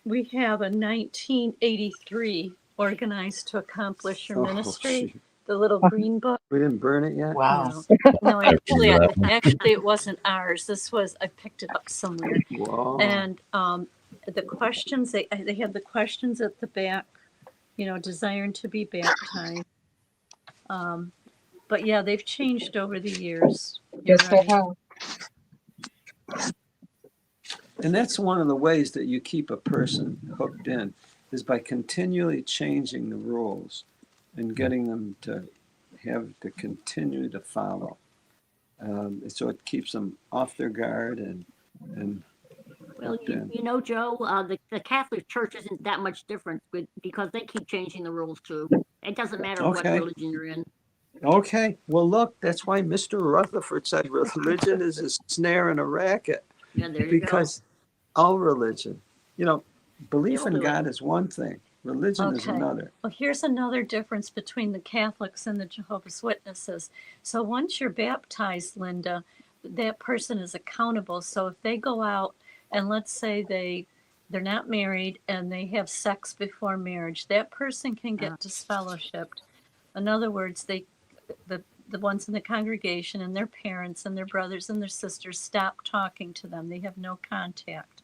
We have a 1983 Organized to Accomplish Your Ministry, the little green book. We didn't burn it yet? Wow. No, actually, it wasn't ours. I picked it up somewhere. Wow. And the questions, they had the questions at the back, desiring to be baptized. But yeah, they've changed over the years. Yes, they have. And that's one of the ways that you keep a person hooked in, is by continually changing the rules and getting them to have to continue to follow. So it keeps them off their guard and well, you know, Joe, the Catholic Church isn't that much different because they keep changing the rules too. It doesn't matter what religion you're in. Okay. Well, look, that's why Mr. Rutherford said religion is a snare and a racket. Yeah, there you because all religion, belief in God is one thing. Religion is another. Well, here's another difference between the Catholics and the Jehovah's Witnesses. So once you're baptized, Linda, that person is accountable. So if they go out and let's say they're not married and they have sex before marriage, that person can get disfellowshipped. In other words, the ones in the congregation and their parents and their brothers and their sisters stop talking to them. They have no contact.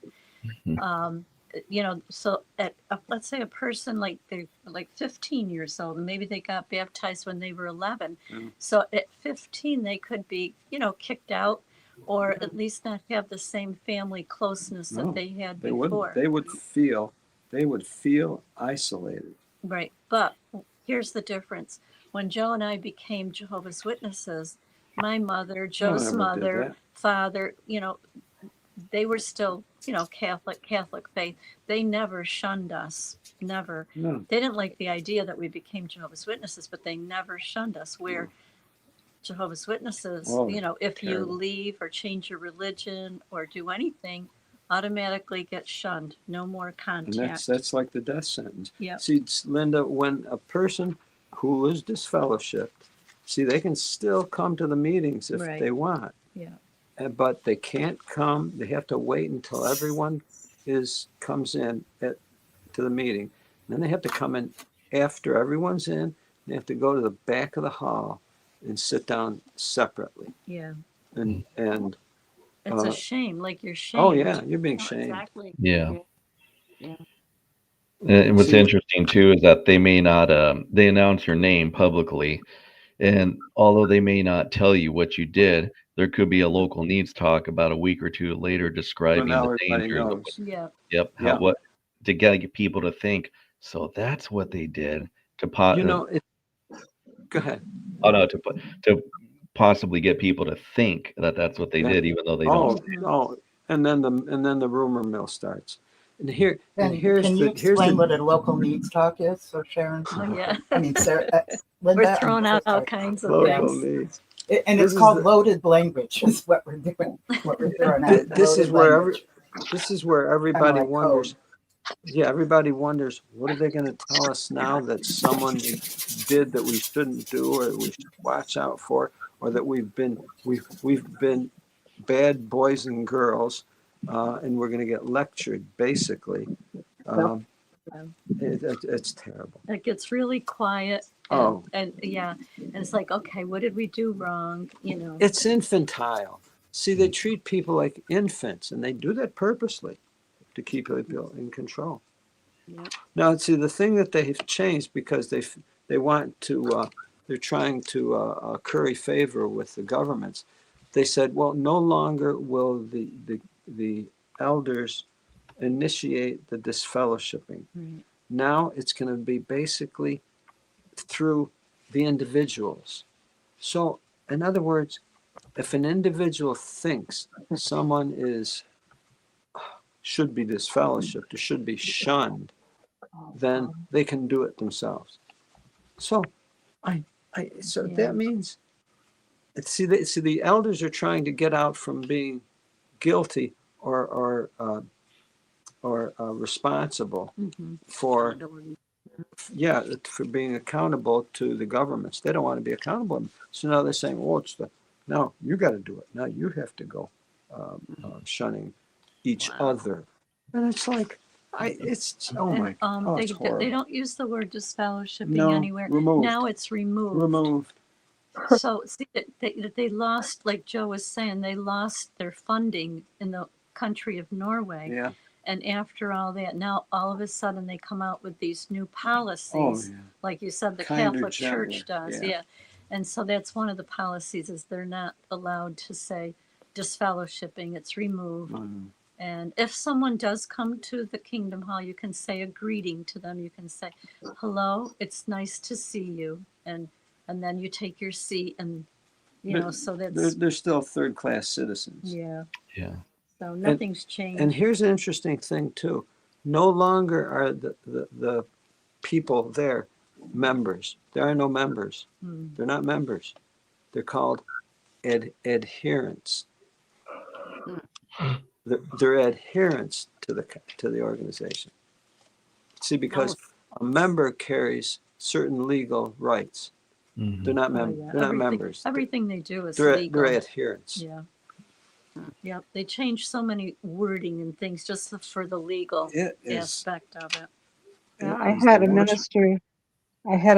So let's say a person they're 15 years old and maybe they got baptized when they were 11. So at 15 they could be kicked out, or at least not have the same family closeness that they had before. They would feel isolated. Right. But here's the difference. When Joe and I became Jehovah's Witnesses, my mother, Joe's mother, father, they were still, Catholic faith. They never shunned us. Never. No. They didn't like the idea that we became Jehovah's Witnesses, but they never shunned us. Where Jehovah's Witnesses, if you leave or change your religion or do anything, automatically get shunned. No more contact. And that's like the death sentence. Yeah. See, Linda, when a person who is disfellowshipped, they can still come to the meetings if they want. Yeah. But they can't come. They have to wait until everyone comes in to the meeting. Then they have to come in after everyone's in. They have to go to the back of the hall and sit down separately. Yeah. And it's a shame. Like you're shamed. Oh yeah, you're being Oh, shamed. exactly. Yeah. Yeah. And what's See- interesting too is that they may not they announce your name publicly, and although they may not tell you what you did, there could be a local needs talk about a week or two later Well, describing now the everybody dangers of knows. what, Yeah. yep, how Yeah. what to get people to think. So that's what they did to Go ahead. oh no, to possibly get people to think that that's what they Yeah. did, even though they Oh, don't. oh, and then the rumor mill starts. And here's Can you here's explain the what a local needs talk is, so Sharon? Oh, yeah. I mean, Sarah, Linda, We're I'm throwing so out all sorry. kinds of local things. needs. And This it's is called the- loaded language. Is what we're doing. What we're throwing out. This is Loaded where language. everybody like wonders. Yeah, everybody wonders, what are they going to tell us now that someone did that we shouldn't do, or that we should watch out for, or that we've been bad boys and girls, and we're going to get lectured basically. It's terrible. It gets really quiet. And yeah, and it's like, okay, what did we do wrong? You know. It's infantile. See, they treat people like infants, and they do that purposely to keep people in control. Yeah. Now, see, the thing that they've changed because they want to, they're trying to curry favor with the governments. They said, well, no longer will the elders initiate the disfellowshipping. Right. Now it's going to be basically through the individuals. So, in other words, if an individual thinks someone should be disfellowshipped or should be shunned, then they can do it themselves. So, that means, see, the elders are trying to get out from being guilty or responsible for being accountable to the governments. They don't want to be accountable. So now they're saying, well, now you got to do it. Now you have to go shunning each other. And it's like, it's They don't use the word disfellowshipping No, anywhere. removed. Now it's removed. Removed. So see that they lost, like Joe was saying, they lost their funding in the country of Norway. Yeah. And after all that, now all of a sudden they come out with these new policies, like you said, the Kinder, Catholic Church gentler, does. yeah. Yeah. And so that's one of the policies is they're not allowed to say disfellowshipping. It's removed. And if someone does come to the Kingdom Hall, you can say a greeting to them. You can say, hello, it's nice to see you. And then you take your seat and, so that's. They're still third-class citizens. Yeah. Yeah. So nothing's changed. And here's an interesting thing, too. No longer are the people there members. There are no members. They're not members. They're called adherents. They're adherents to the organization. See, because a member carries certain legal rights. They're not They're not members. Everything they do is They're legal. they're adherents. Yeah. Yeah. They change so many wording and things just for the legal aspect of it. Yeah, I had a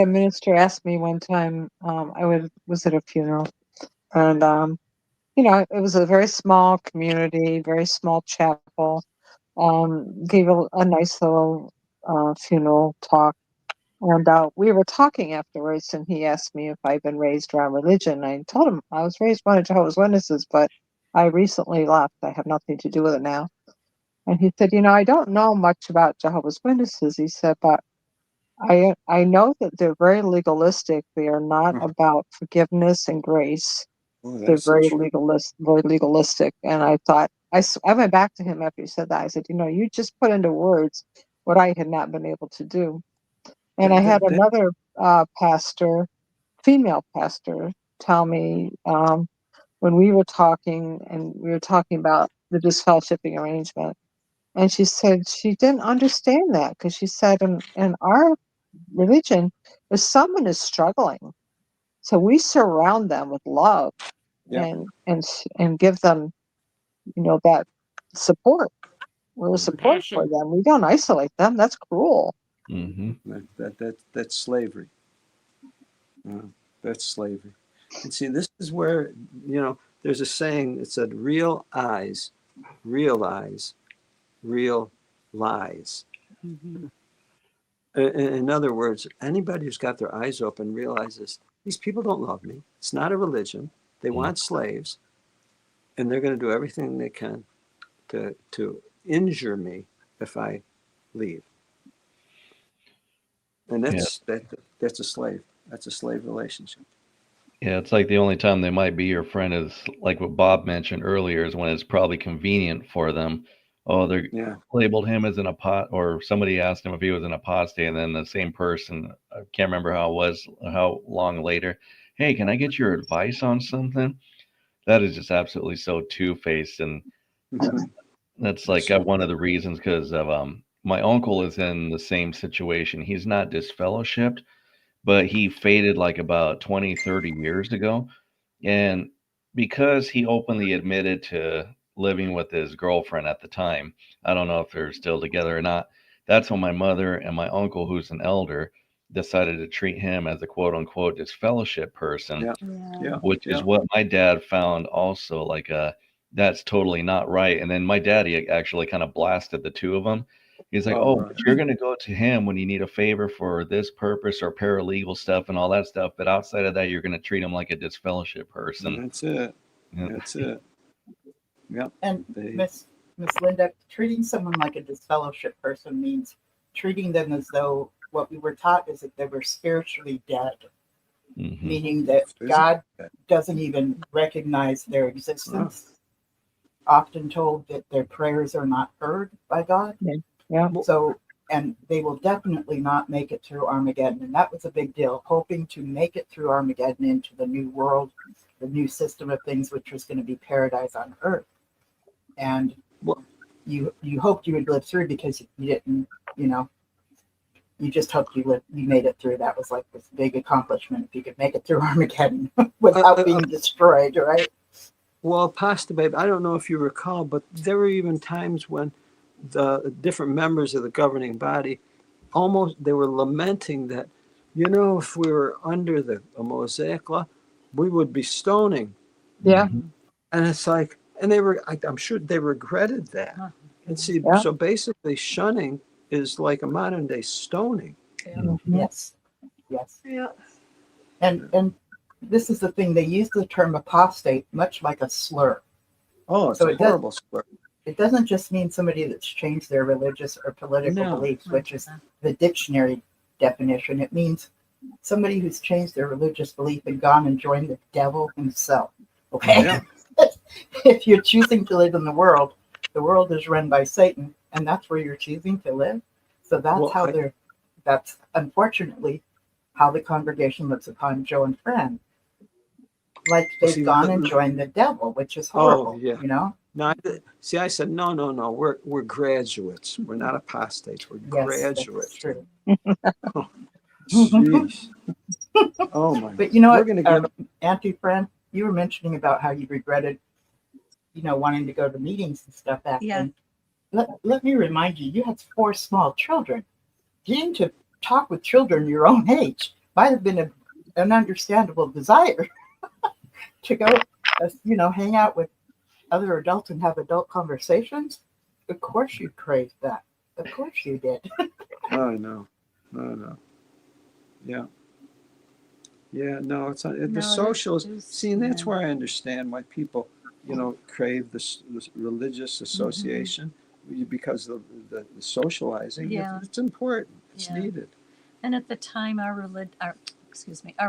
minister ask me one time, I was at a funeral, and it was a very small community, very small chapel, gave a nice little funeral talk. And we were talking afterwards, and he asked me if I'd been raised around religion. I told him I was raised one of Jehovah's Witnesses, but I recently left. I have nothing to do with it now. And he said, I don't know much about Jehovah's Witnesses. He said, but I know that they're very legalistic. They are not about forgiveness and grace. They're very legalistic. And I thought, I went back to him after he said that. I said, you just put into words what I had not been able to do. And I had another female pastor, tell me when we were talking, and we were talking about the disfellowshipping arrangement. And she said she didn't understand that because she said in our religion, if someone is struggling, so we surround them with love and give them, that support. We're support for Compassion. them. We don't isolate them. That's cruel. That's slavery. That's slavery. And see, this is where, there's a saying that said, real eyes realize real lies. Mm-hmm. In other words, anybody who's got their eyes open realizes these people don't love me. It's not a religion. They want slaves, and they're going to do everything they can to injure me if I leave. And that's a slave. That's a slave relationship. Yeah, it's like the only time they might be your friend is like what Bob mentioned earlier, is when it's probably convenient for them. Oh, they're labeled him as an apostate, or somebody asked him if he was an apostate, and then the same person, I can't remember how long later, hey, can I get your advice on something? That is just absolutely so two-faced, and that's like one of the reasons, because of my uncle is in the same situation. He's not disfellowshipped, but he faded like about 20, 30 years ago. And because he openly admitted to living with his girlfriend at the time, I don't know if they're still together or not. That's when my mother and my uncle, who's an elder, decided to treat him as a quote unquote disfellowship person, which is what my dad found also like that's totally not right. And then my daddy actually kind of blasted the two of them. He's like, oh, but you're going to go to him when you need a favor for this purpose or paralegal stuff and all that stuff. But outside of that, you're going to treat him like a disfellowship person. That's it. That's it. Yep. And Miss Linda, treating someone like a disfellowship person means treating them as though what we were taught is that they were spiritually dead, meaning that God doesn't even recognize their existence. Often told that their prayers are not heard by God. So, and they will definitely not make it through Armageddon. And that was a big deal, hoping to make it through Armageddon into the new world, the new system of things, which was going to be paradise on earth. And you hoped you would live through because you didn't, you just hoped you made it through. That was like this big accomplishment if you could make it through Armageddon without being destroyed, right? Well, Pasta Babe, I don't know if you recall, but there were even times when the different members of the governing body they were lamenting that, if we were under the Mosaic law, we would be stoning. Yeah. And it's like, and I'm sure they regretted that. And see, so basically shunning is like a modern day stoning. Yes. Yeah. And this is the thing, they use the term apostate much like a slur. Oh, it's a horrible slur. It doesn't just mean somebody that's changed their religious or political beliefs, which is the dictionary definition. It means somebody who's changed their religious belief and gone and joined the devil himself. Okay? If you're choosing to live in the world is run by Satan, and that's where you're choosing to live. So that's that's unfortunately how the congregation looks upon Joe and Fran. Like they've gone and joined the devil, which is horrible, No, I said, no, we're graduates. We're not apostates. We're graduates. That's true. Oh, jeez. Oh, my. But you know what, Auntie Fran, you were mentioning about how you regretted, wanting to go to meetings and stuff back then. Let me remind you, you had 4 small children. Getting to talk with children your own age might have been an understandable desire to go, hang out with other adults and have adult conversations. Of course you craved that. Of course you did. Oh, no. Yeah. No, it's not. The socials. See, and that's where I understand why people, crave this religious association because of the socializing. Yeah. It's important. It's needed. And at the time, our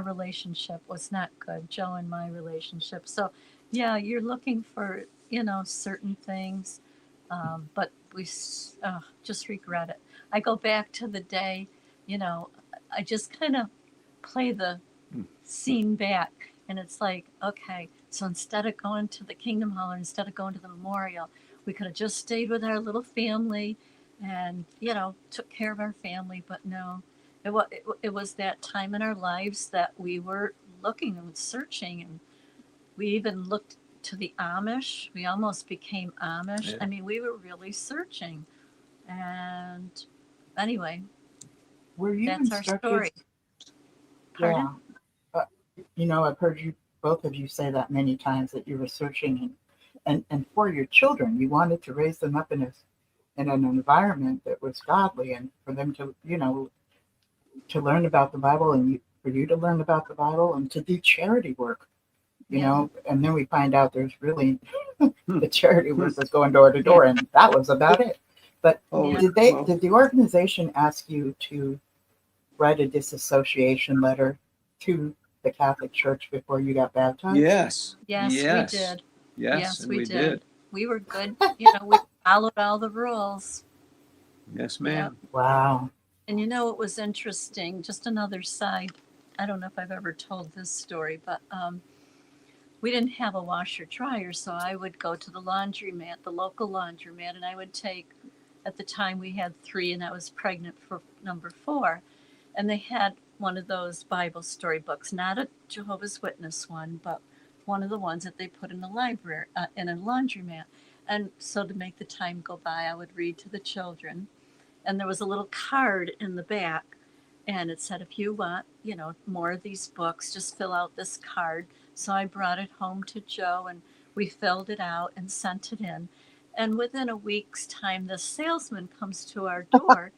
relationship was not good, Joe and my relationship. So, you're looking for, certain things, but we just regret it. I go back to the day, I just kind of play the scene back, and it's like, okay, so instead of going to the Kingdom Hall or instead of going to the memorial, we could have just stayed with our little family and, took care of our family, but no. It was that time in our lives that we were looking and searching, and We even looked to the Amish. We almost became Amish. Yeah. I mean, we were really searching. And anyway, Were you that's our instructed? story. Pardon? Yeah. You know, I've heard you, both of you, say that many times, that you were searching, and for your children, you wanted to raise them up in an environment that was godly, and for them to, you know, to learn about the Bible, and for you to learn about the Bible, and to do charity work. You know, and then we find out there's really the charity work was going door to door, and that was about it. But did the organization ask you to write a disassociation letter to the Catholic Church before you got baptized? Yes. Yes, we did. Yes, and we did. did. We were good. You know, we followed all the rules. Yes, ma'am. Wow. And you know, it was interesting. Just another side. I don't know if I've ever told this story, but we didn't have a washer dryer, so I would go to the laundromat, the local laundromat, and I would take, at the time we had 3 and I was pregnant for number 4. And they had one of those Bible story books, not a Jehovah's Witness one, but one of the ones that they put in a library, in a laundromat. And so to make the time go by, I would read to the children. And there was a little card in the back, and it said, if you want, you know, more of these books, just fill out this card. So I brought it home to Joe, and we filled it out and sent it in. And within a week's time, the salesman comes to our door,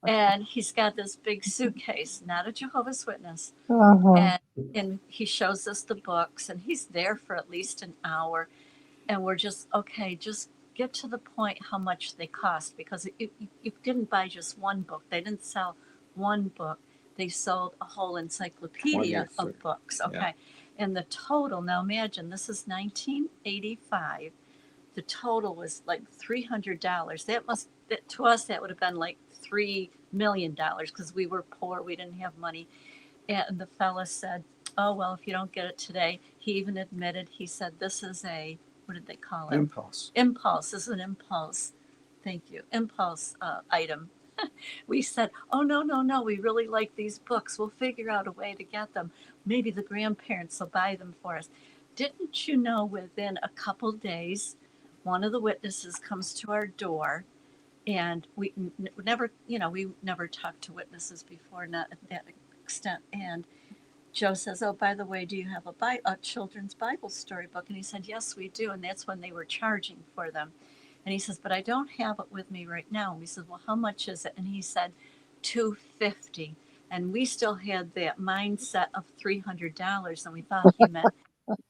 and he's got this big suitcase, not a Jehovah's Witness. And he shows us the books, and he's there for at least an hour. And we're just, okay, just get to the point how much they cost, because you didn't buy just one book. They didn't sell one book. They sold a whole encyclopedia of books. Okay. Yeah. And the total, now imagine, this is 1985. The total was like $300. To us, that would have been like $3 million, because we were poor. We didn't have money. And the fella said, oh, well, if you don't get it today, he even admitted, he said, this is a, what did they call it? Impulse. Impulse. This is an impulse. Thank you. Impulse item. We said, oh, no. We really like these books. We'll figure out a way to get them. Maybe the grandparents will buy them for us. Didn't you know, within a couple days, one of the witnesses comes to our door, and we never talked to witnesses before, not at that extent. And Joe says, oh, by the way, do you have a children's Bible storybook? And he said, yes, we do. And that's when they were charging for them. And he says, but I don't have it with me right now. And we said, well, how much is it? And he said, $250. And we still had that mindset of $300. And we thought he meant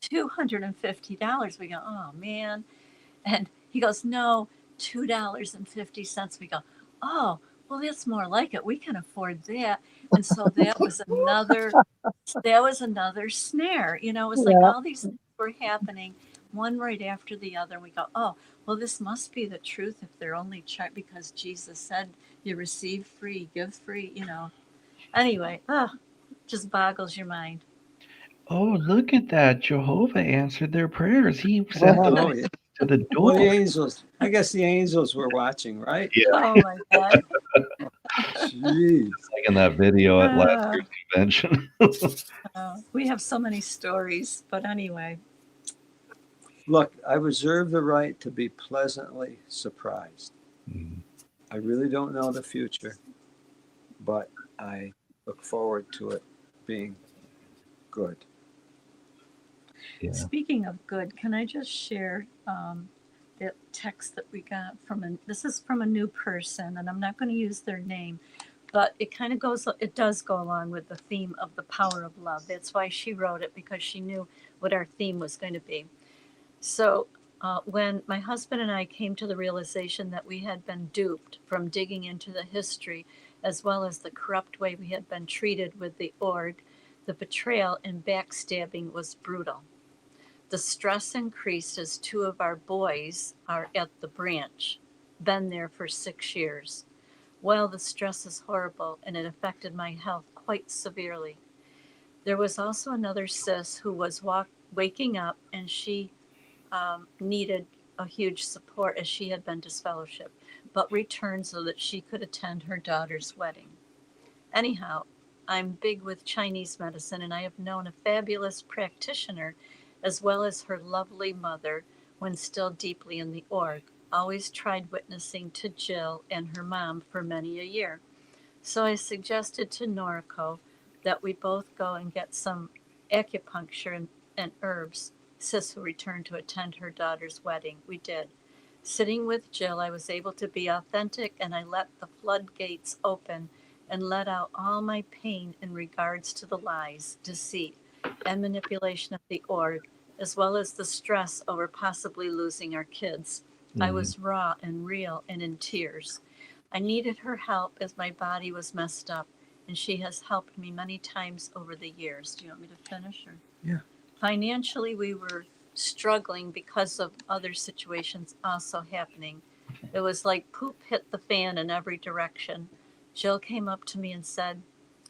$250. We go, oh, man. And he goes, no, $2.50. We go, oh, well, that's more like it. We can afford that. And so that was another snare. You know, it was like all these things were happening, one right after the other. And we go, oh, well, this must be the truth if they're only because Jesus said you receive free, give free, you know. Anyway, just boggles your mind. Oh, look at that. Jehovah answered their prayers. He sent them to the door. Well, the angels, I guess the angels were watching, right? Yeah. Oh, my God. Jeez. Like in that video at last year's convention. We have so many stories, but anyway. Look, I reserve the right to be pleasantly surprised. Mm-hmm. I really don't know the future, but I look forward to it being good. Yeah. Speaking of good, can I just share the text that we got this is from a new person, and I'm not going to use their name, but it does go along with the theme of the power of love. That's why she wrote it, because she knew what our theme was going to be. So when my husband and I came to the realization that we had been duped from digging into the history, as well as the corrupt way we had been treated with the org, the betrayal and backstabbing was brutal. The stress increased as 2 of our boys are at the branch, been there for 6 years. Well, the stress is horrible, and it affected my health quite severely. There was also another sis who was waking up, and she needed a huge support, as she had been disfellowshipped, but returned so that she could attend her daughter's wedding. Anyhow, I'm big with Chinese medicine, and I have known a fabulous practitioner as well as her lovely mother when still deeply in the org. Always tried witnessing to Jill and her mom for many a year. So I suggested to Noriko that we both go and get some acupuncture and herbs. Sis will return to attend her daughter's wedding. We did. Sitting with Jill, I was able to be authentic and I let the floodgates open and let out all my pain in regards to the lies, deceit, and manipulation of the org, as well as the stress over possibly losing our kids. I was raw and real and in tears. I needed her help as my body was messed up, and she has helped me many times over the years. Do you want me to finish? Or? Yeah. Financially, we were struggling because of other situations also happening. It was like poop hit the fan in every direction. Jill came up to me and said,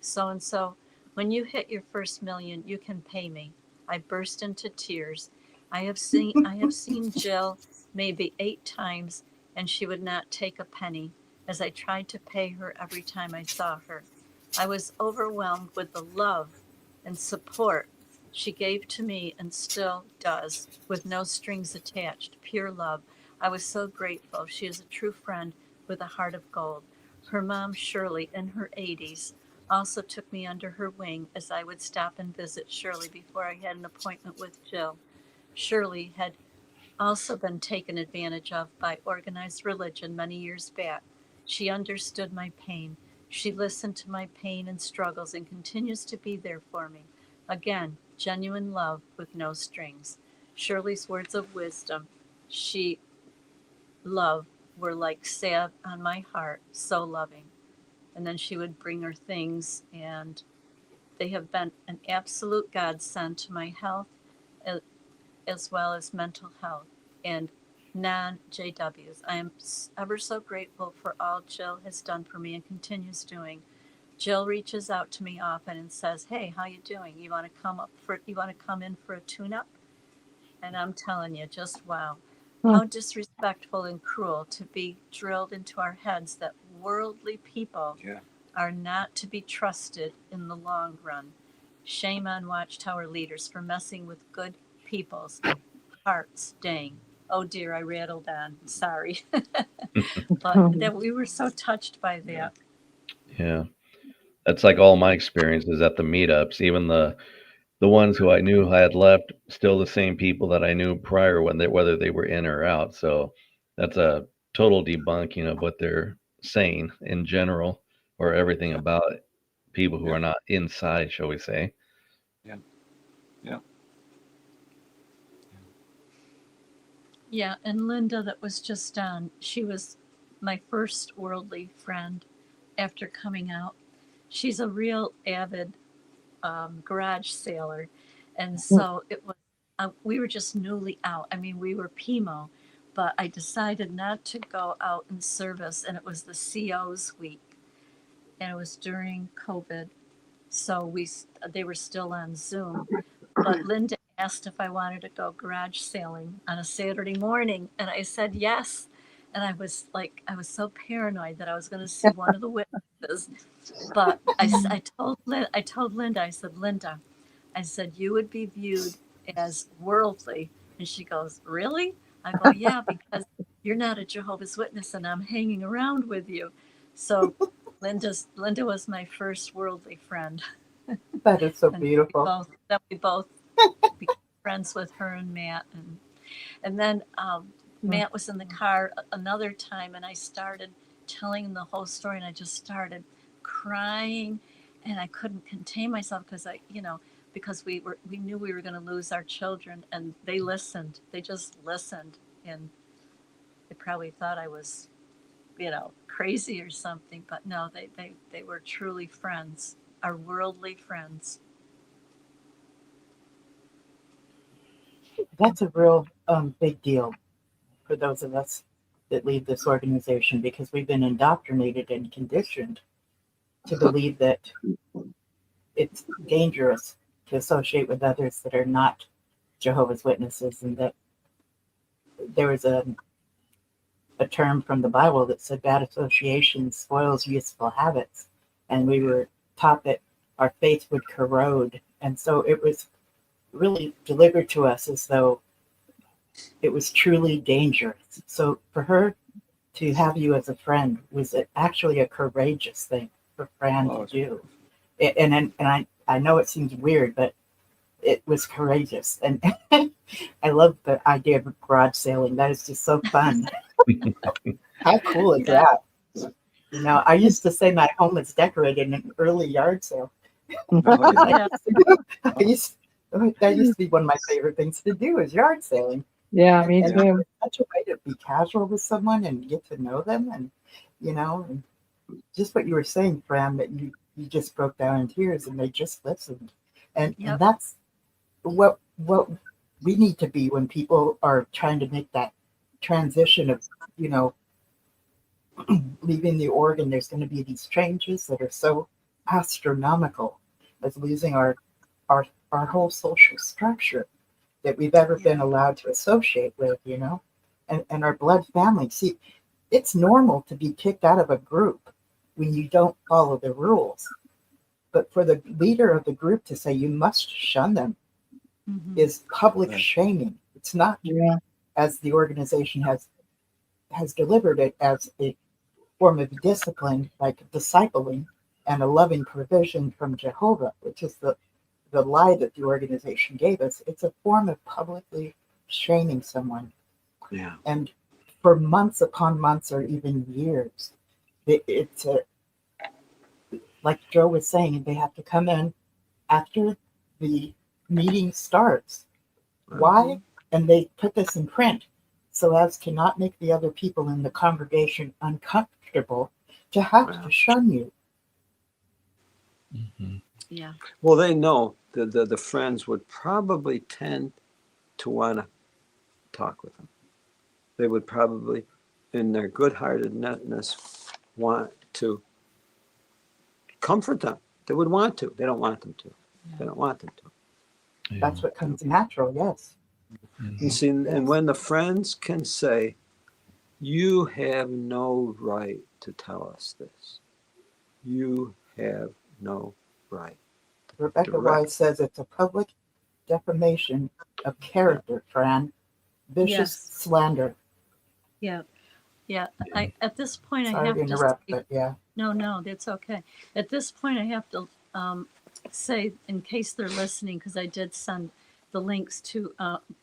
"So and so, when you hit your first million, you can pay me." I burst into tears. I have seen Jill maybe 8 times, and she would not take a penny, as I tried to pay her every time I saw her. I was overwhelmed with the love and support she gave to me and still does, with no strings attached, pure love. I was so grateful. She is a true friend with a heart of gold. Her mom, Shirley, in her 80s, also took me under her wing as I would stop and visit Shirley before I had an appointment with Jill. Shirley had also been taken advantage of by organized religion many years back. She understood my pain. She listened to my pain and struggles and continues to be there for me. Again, genuine love with no strings. Shirley's words of wisdom, she love, were like salve on my heart, so loving. And then she would bring her things, and they have been an absolute godsend to my health as well as mental health and non-JWs. I am ever so grateful for all Jill has done for me and continues doing. Jill reaches out to me often and says, "Hey, how you doing? You want to come in for a tune-up?" And I'm telling you, just wow. How disrespectful and cruel to be drilled into our heads that worldly people are not to be trusted in the long run. Shame on Watchtower leaders for messing with good people's hearts. Dang. Oh dear, I rattled on. Sorry. But that we were so touched by that. Yeah. That's like all my experiences at the meetups. Even the ones who I knew had left, still the same people that I knew prior, whether they were in or out. So that's a total debunking of what they're saying in general, or everything about it. People who are not inside, shall we say? Yeah. Yeah. Yeah, and Linda, that was just on, she was my first worldly friend after coming out. She's a real avid garage sailor. And so it was, we were just newly out. I mean, we were PMO, but I decided not to go out in service. And it was the CO's week. And it was during COVID. So they were still on Zoom. But Linda asked if I wanted to go garage sailing on a Saturday morning. And I said yes. And I was so paranoid that I was going to see one of the witnesses. But I told Linda, I said, "Linda, I said, you would be viewed as worldly." And she goes, "Really?" I go, "Yeah, because you're not a Jehovah's Witness and I'm hanging around with you." So Linda was my first worldly friend. That is so And beautiful. we both became friends with her and Matt. And then Matt was in the car another time, and I started telling him the whole story, and I just started crying, and I couldn't contain myself because we knew we were going to lose our children, and they listened. They just listened, and they probably thought I was, crazy or something, but no, they were truly friends, our worldly friends. That's a real big deal for those of us that leave this organization, because we've been indoctrinated and conditioned to believe that it's dangerous to associate with others that are not Jehovah's Witnesses, and that there was a term from the Bible that said bad association spoils useful habits, and we were taught that our faith would corrode. And so it was really delivered to us as though it was truly dangerous. So for her to have you as a friend was actually a courageous thing for Fran to do. And I know it seems weird, but it was courageous. And I love the idea of garage sailing. That is just so fun. How cool is that? You know, I used to say my home is decorated in an early yard sale. That used to be one of my favorite things to do is yard sailing. Yeah, me and too. Such a way to be casual with someone and get to know them, and you know, and just what you were saying, Fran, that you just broke down in tears and they just listened, and that's what we need to be when people are trying to make that transition of, you know, leaving the organ. There's going to be these changes that are so astronomical as losing our whole social structure that we've ever been allowed to associate with, you know, and our blood family. See, it's normal to be kicked out of a group when you don't follow the rules. But for the leader of the group to say you must shun them is public shaming. It's not as the organization has delivered it as a form of discipline, like discipling and a loving provision from Jehovah, which is the lie that the organization gave us. It's a form of publicly shaming someone. Yeah. And for months upon months or even years, it's like Joe was saying, they have to come in after the meeting starts. Why? And they put this in print so as to not make the other people in the congregation uncomfortable to have to shun you. Yeah. Well, they know that the friends would probably tend to want to talk with them. They would probably, in their good-heartedness, want to comfort them. They would want to. They don't want them to. They don't want them to. That's what comes natural, yes. And see, and when the friends can say, you have no right to tell us this. You have no right. Rebecca Wise says it's a public defamation of character, Fran. Vicious slander. Yeah. At this point, Sorry I have to to interrupt, say, but yeah. No, that's okay. At this point, I have to say, in case they're listening, because I did send the links to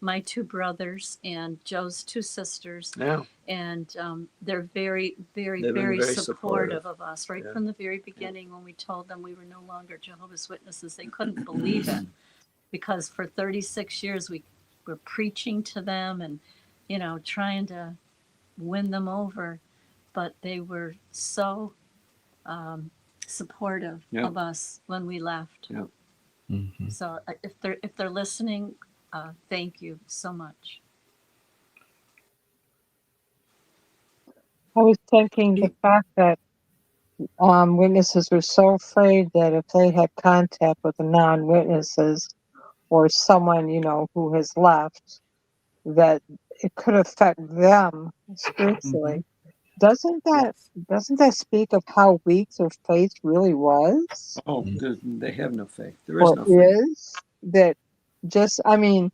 my two brothers and Joe's two sisters. Yeah. And they're very, very, They've been very very supportive supportive of us right Yeah. from the very beginning when we told them we were no longer Jehovah's Witnesses. They couldn't believe it because for 36 years we were preaching to them and, you know, trying to win them over. But they were so supportive of us when we left. Yeah. So if they're listening, thank you so much. I was thinking the fact that witnesses were so afraid that if they had contact with the non-witnesses or someone, you know, who has left, that it could affect them spiritually. Doesn't that speak of how weak their faith really was? Oh, they have no faith. There is Or no faith. is that just? I mean,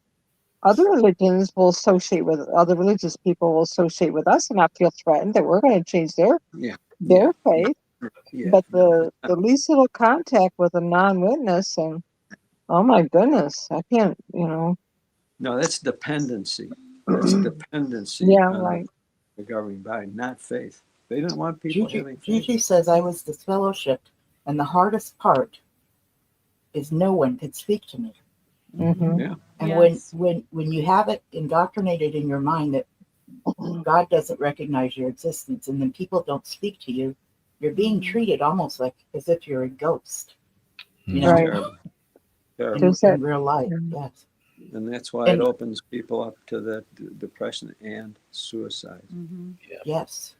other religions will associate with other religious people will associate with us and not feel threatened that we're going to change their faith. Yeah. But the least little contact with a non-witness, and oh my goodness, I can't, you know. No, that's dependency. That's dependency. Yeah, on right. The governing body, not faith. They didn't want people having faith. Gigi says I was disfellowshipped, and the hardest part is no one could speak to me. Yeah. And when you have it indoctrinated in your mind that God doesn't recognize your existence, and then people don't speak to you, you're being treated almost like as if you're a ghost. You know, Terrible. Terrible. In real life. Yes. And that's why it opens people up to the depression and suicide. Yes.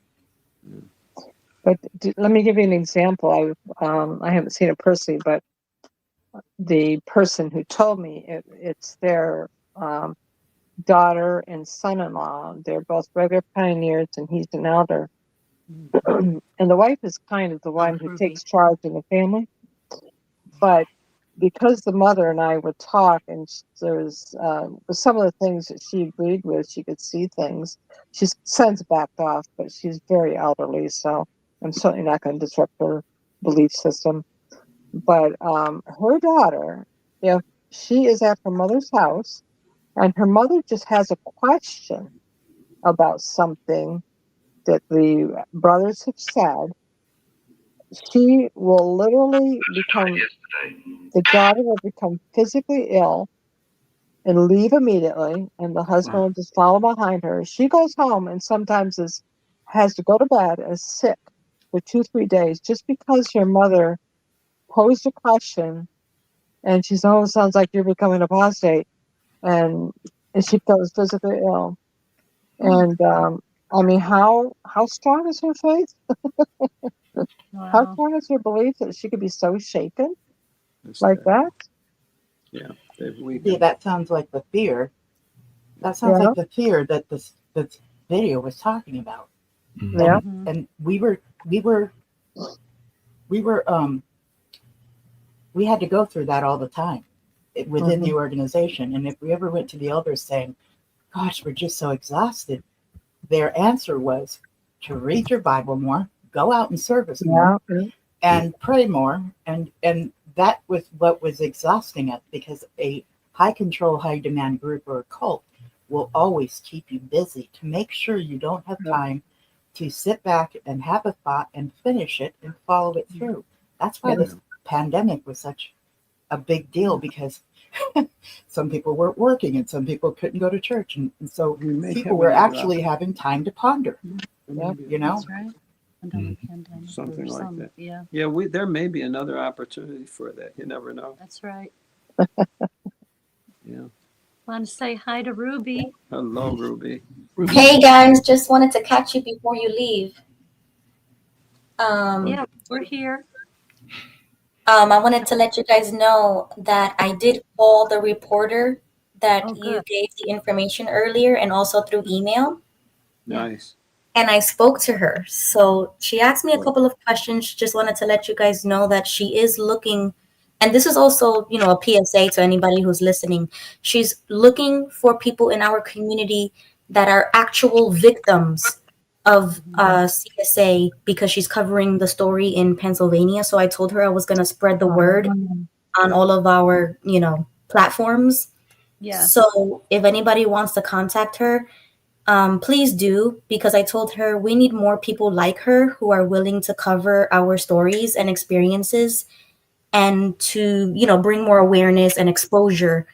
But let me give you an example. I haven't seen it personally, but the person who told me it's their daughter and son-in-law. They're both regular pioneers, and he's an elder. And the wife is kind of the one who takes charge in the family. But because the mother and I would talk, and there was with some of the things that she agreed with, she could see things. She's since backed off, but she's very elderly, so I'm certainly not going to disrupt her belief system. But her daughter, if she is at her mother's house and her mother just has a question about something that the brothers have said, she will literally become, the daughter will become physically ill and leave immediately, and the husband will just follow behind her. She goes home and sometimes has to go to bed as sick for 2-3 days just because your mother posed a question, and she said, "Oh, sounds like you're becoming apostate," and she goes physically ill. And I mean, how strong is her faith? How Wow. strong is her belief that she could be so shaken It's like that? Yeah, they've weakened. Yeah, that sounds like the fear. That sounds Yeah. like the fear that this video was talking about. Yeah. And we had to go through that all the time within the organization. And if we ever went to the elders saying, "Gosh, we're just so exhausted," their answer was to read your Bible more, go out and service more, and pray more. And that was what was exhausting us, because a high control, high demand group or a cult will always keep you busy to make sure you don't have time to sit back and have a thought and finish it and follow it through. That's why this pandemic was such a big deal, because some people weren't working and some people couldn't go to church. And so people were actually having time to ponder, you know? That's right. Another pandemic Something or like some, that. yeah. Yeah, there may be another opportunity for that. You never know. That's right. Yeah. Want to say hi to Ruby? Hello, Ruby. Hey guys, just wanted to catch you before you leave. Yeah, we're here. I wanted to let you guys know that I did call the reporter that you gave the information earlier, and also through email. Nice. And I spoke to her. So she asked me a couple of questions. Just wanted to let you guys know that she is looking, and this is also, you know, a PSA to anybody who's listening. She's looking for people in our community that are actual victims of CSA, because she's covering the story in Pennsylvania. So I told her I was going to spread the word on all of our, you know, platforms. Yes. So if anybody wants to contact her, please do, because I told her we need more people like her who are willing to cover our stories and experiences, and to, you know, bring more awareness and exposure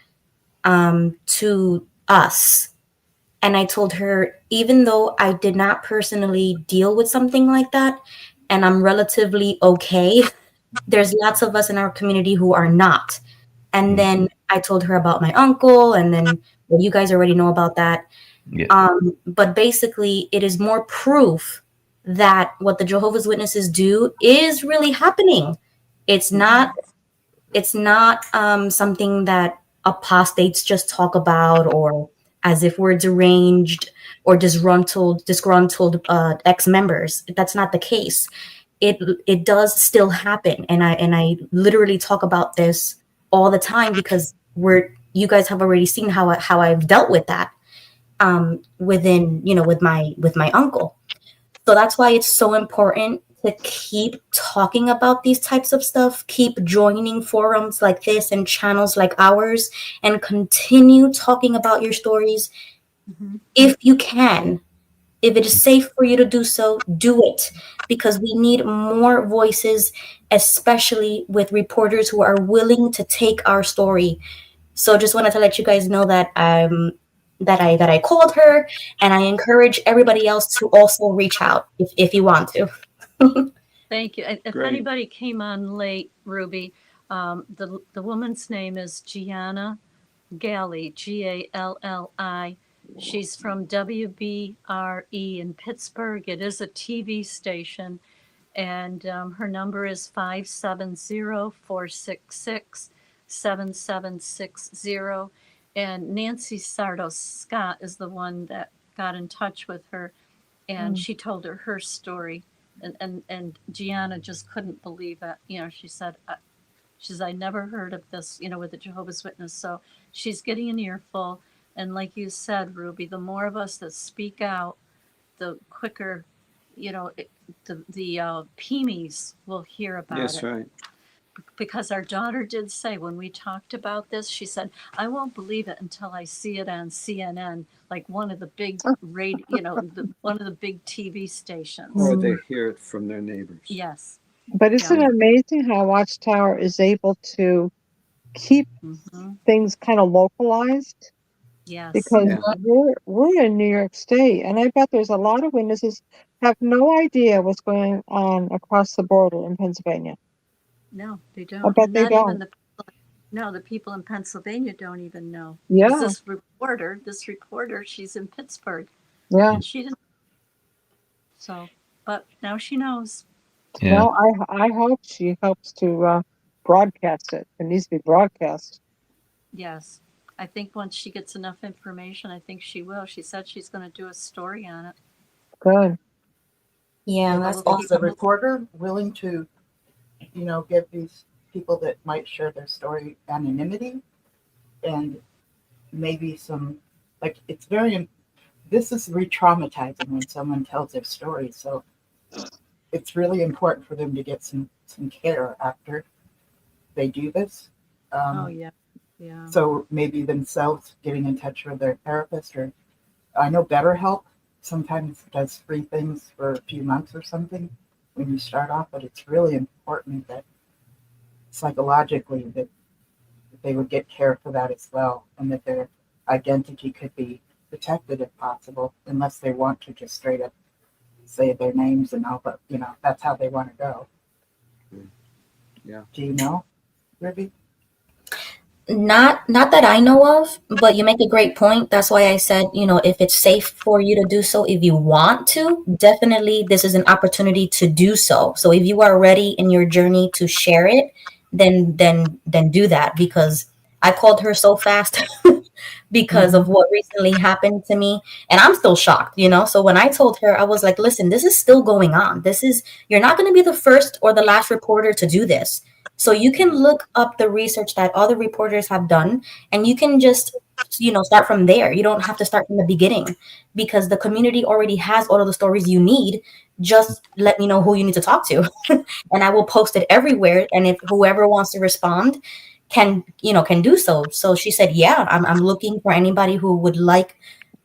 to us. And I told her, even though I did not personally deal with something like that, and I'm relatively okay, there's lots of us in our community who are not. And then I told her about my uncle, and then, well, you guys already know about that. But basically, it is more proof that what the Jehovah's Witnesses do is really happening. It's not something that apostates just talk about, or as if we're deranged or disgruntled ex-members. That's not the case. It does still happen, and I literally talk about this all the time, because you guys have already seen how I've dealt with that within, you know, with my uncle. So that's why it's so important to keep talking about these types of stuff, keep joining forums like this and channels like ours, and continue talking about your stories. If you can, if it is safe for you to do so, do it, because we need more voices, especially with reporters who are willing to take our story. So just wanted to let you guys know that that I called her, and I encourage everybody else to also reach out if you want to. Thank you. If anybody came on late, Ruby, the woman's name is Gianna Galli, Galli. She's from WBRE in Pittsburgh. It is a TV station, and her number is 570-466-7760. And Nancy Sardos Scott is the one that got in touch with her, and she told her story. And Gianna just couldn't believe it. You know, she said, She says, I never heard of this, with the Jehovah's Witness. So she's getting an earful. And like you said, Ruby, the more of us that speak out, the quicker, the PMEs will hear about it. Yes, right. Because our daughter did say when we talked about this, she said, I won't believe it until I see it on CNN, like one of the big one of the big TV stations. Or they hear it from their neighbors. Yes. But isn't it amazing how Watchtower is able to keep things kind of localized? Yes. Because we're in New York State, and I bet there's a lot of witnesses have no idea what's going on across the border in Pennsylvania. No, they don't. I bet they Not don't. even the people in Pennsylvania don't even know. Yeah. 'Cause this reporter, she's in Pittsburgh. Yeah. And she didn't. So, but now she knows. Yeah. Well, I hope she helps to broadcast it. It needs to be broadcast. Yes. I think once she gets enough information, I think she will. She said she's going to do a story on it. Good. Yeah, that's Is awesome. the reporter willing to, give these people that might share their story anonymity and maybe some, it's this is re-traumatizing when someone tells their story. So it's really important for them to get some care after they do this. Yeah. So maybe themselves getting in touch with their therapist, or I know BetterHelp sometimes does free things for a few months or something when you start off, but it's really important that psychologically that they would get care for that as well, and that their identity could be protected if possible, unless they want to just straight up say their names and all, but that's how they want to go. Yeah. Do you know, Ruby? Not that I know of, but you make a great point. That's why I said, if it's safe for you to do so, if you want to, definitely this is an opportunity to do so. So if you are ready in your journey to share it, then do that, because I called her so fast because of what recently happened to me, and I'm still shocked, So when I told her, I was like, listen, this is still going on. You're not going to be the first or the last reporter to do this. So you can look up the research that other reporters have done, and you can just, start from there. You don't have to start from the beginning, because the community already has all of the stories you need. Just let me know who you need to talk to, and I will post it everywhere. And if whoever wants to respond can do so. So she said, yeah, I'm looking for anybody who would like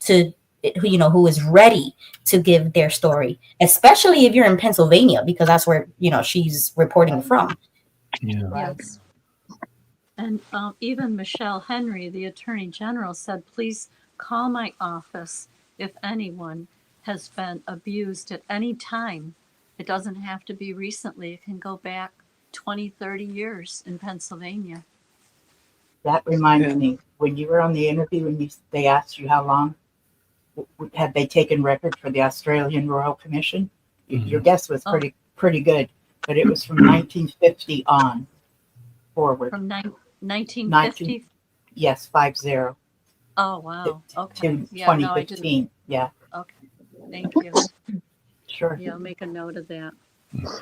to, who is ready to give their story, especially if you're in Pennsylvania, because that's where, she's reporting from. Yeah. Yes. And even Michelle Henry, the Attorney General, said, please call my office if anyone has been abused at any time. It doesn't have to be recently. It can go back 20, 30 years in Pennsylvania. That reminds me, when you were on the interview, when they asked you how long had they taken record for the Australian Royal Commission, your guess was pretty good, but it was from 1950 on forward. From 1950? Yes, 50. Oh, wow. Okay. To 2015. Yeah. Okay. Thank you. Sure. Yeah, I'll make a note of that.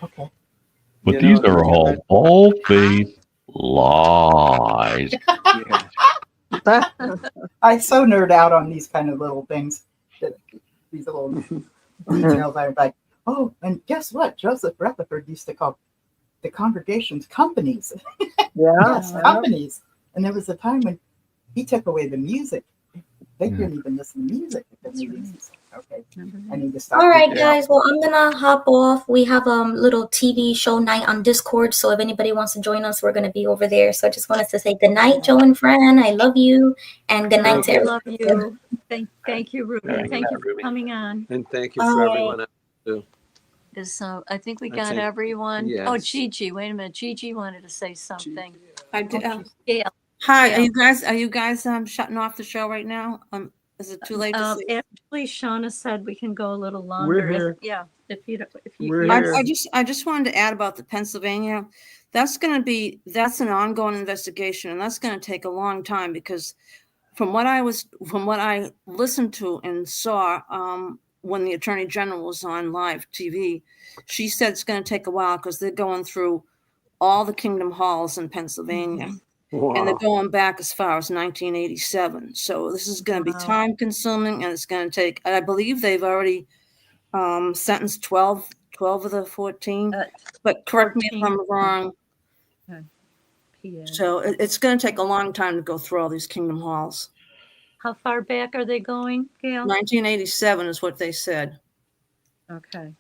Okay. But these are all bald-faced lies. I so nerd out on these kind of little things, these little details. I'm like, oh, and guess what? Joseph Rutherford used to call the congregations companies. Yeah. Yes, companies. And there was a time when he took away the music. They couldn't even listen to music. Okay, I need to stop. All right, guys. Well, I'm gonna hop off. We have a little TV show night on Discord, so if anybody wants to join us, we're gonna be over there. So I just wanted to say good night, Joe and Fran. I love you, and good night to everyone. I love you. Thank you, Ruby. Thank you for coming on. And thank you for everyone else too. I think we got everyone. Yes. Oh, Gigi, wait a minute. Gigi wanted to say something. I did. Yeah. Hi, Yeah. are you guys shutting off the show right now? Is it too late to see? Actually, Shauna said we can go a little longer. We're here. If you We're here. I just wanted to add about the Pennsylvania. That's an ongoing investigation, and that's going to take a long time, because from what I listened to and saw when the Attorney General was on live TV, she said it's going to take a while because they're going through all the Kingdom Halls in Pennsylvania. And they're going back as far as 1987. So this is going to be time consuming, and it's going to take, I believe they've already sentenced 12 of the 14, but correct me if I'm wrong. So it's going to take a long time to go through all these Kingdom Halls. How far back are they going, Gail? 1987 is what they said. Okay.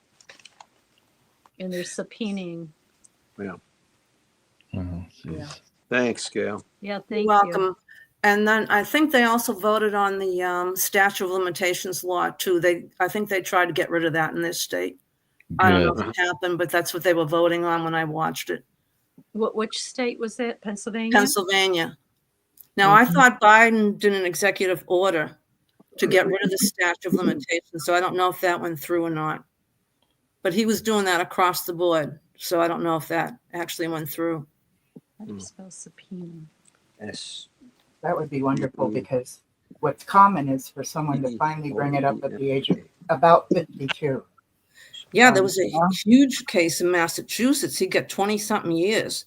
And they're subpoenaing. Yeah. Yeah. Thanks, Gail. Yeah, You're thank welcome. you. And then I think they also voted on the statute of limitations law too. I think they tried to get rid of that in this state. I don't know if it happened, but that's what they were voting on when I watched it. Which state was that? Pennsylvania? Pennsylvania. Now, I thought Biden did an executive order to get rid of the statute of limitations, so I don't know if that went through or not. But he was doing that across the board, so I don't know if that actually went through. How do you spell subpoena? Yes. That would be wonderful, because what's common is for someone to finally bring it up at the age of about 52. Yeah, there was a huge case in Massachusetts. He got 20-something years.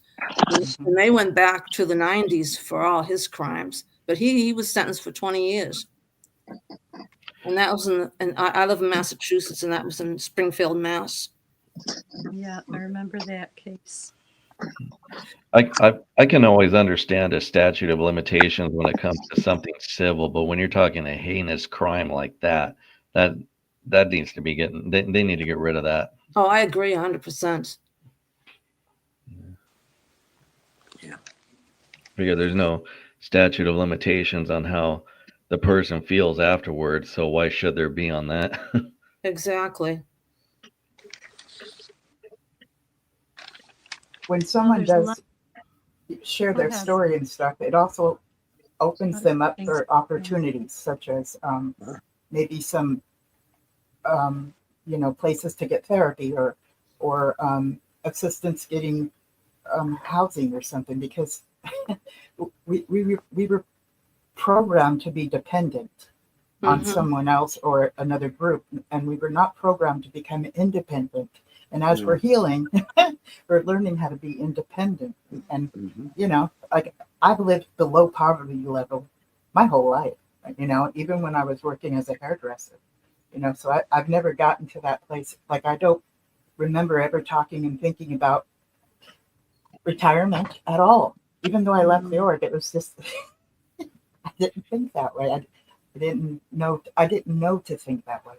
And they went back to the 90s for all his crimes. But he was sentenced for 20 years. And that was I live in Massachusetts, and that was in Springfield, Mass. Yeah, I remember that case. I can always understand a statute of limitations when it comes to something civil, but when you're talking a heinous crime like that needs to be they need to get rid of that. Oh, I agree 100%. Yeah. Because there's no statute of limitations on how the person feels afterwards, so why should there be on that? Exactly. When someone does share their story and stuff, it also opens them up for opportunities, such as maybe some places to get therapy or assistance getting housing or something, because we were programmed to be dependent on someone else or another group, and we were not programmed to become independent. And as we're healing, we're learning how to be independent. And like, I've lived below poverty level my whole life, even when I was working as a hairdresser. So I've never gotten to that place. Like, I don't remember ever talking and thinking about retirement at all. Even though I left the org, it was just, I didn't think that way. I didn't know to think that way,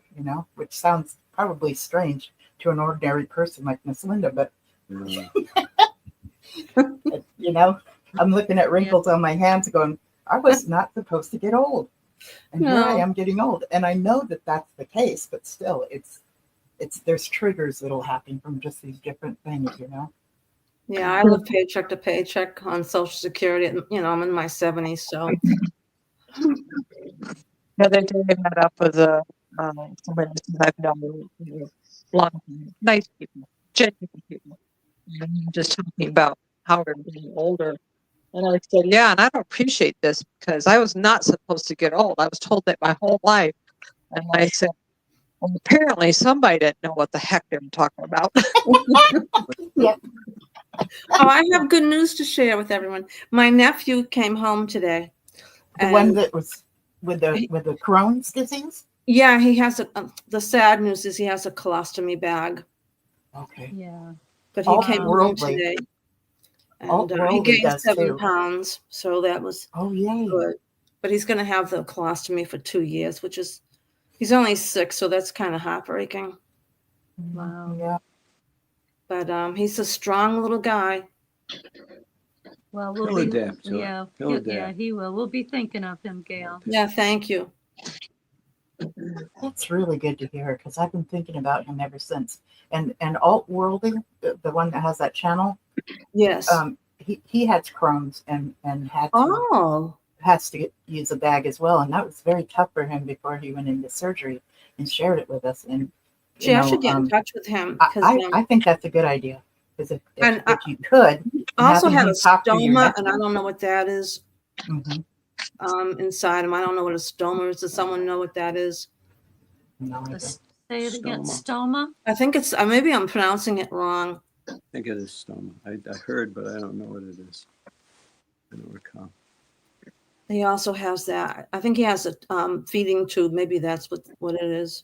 which sounds probably strange to an ordinary person like Miss Linda, but I'm looking at wrinkles on my hands going, I was not supposed to get old. And here I am getting old. And I know that that's the case, but still there's triggers that'll happen from just these different things, Yeah, I live paycheck to paycheck on Social Security. I'm in my 70s, so. The other day I met up with somebody that I've known a long time. Nice people, genuine people. And we were just talking about how we're getting older. And I said, yeah, and I don't appreciate this because I was not supposed to get old. I was told that my whole life. And I said, well, apparently somebody didn't know what the heck they were talking about. Yeah. Oh, I have good news to share with everyone. My nephew came home today. The one that was with the Crohn's disease? Yeah, he has the sad news is he has a colostomy bag. Okay. Yeah. But he came home today. And he gained 7 pounds, so that was good. But he's going to have the colostomy for 2 years, he's only 6, so that's kind of heartbreaking. Wow. Yeah. But he's a strong little guy. Well, he'll adapt to it. Yeah, He'll adapt. he will. We'll be thinking of him, Gail. Yeah, thank you. That's really good to hear, because I've been thinking about him ever since. And Alt-Worldy, the one that has that channel. Yes. He had Crohn's and has to use a bag as well, and that was very tough for him before he went into surgery, and shared it with us. And I should get in touch with him. I think that's a good idea, because if you could. I also had a stoma, and I don't know what that is. Inside him, I don't know what a stoma is. Does someone know what that is? No. Say it again. Stoma. I think it's maybe I'm pronouncing it wrong. I think it is stoma. I heard, but I don't know what it is. I don't recall. He also has that. I think he has a feeding tube. Maybe that's what it is.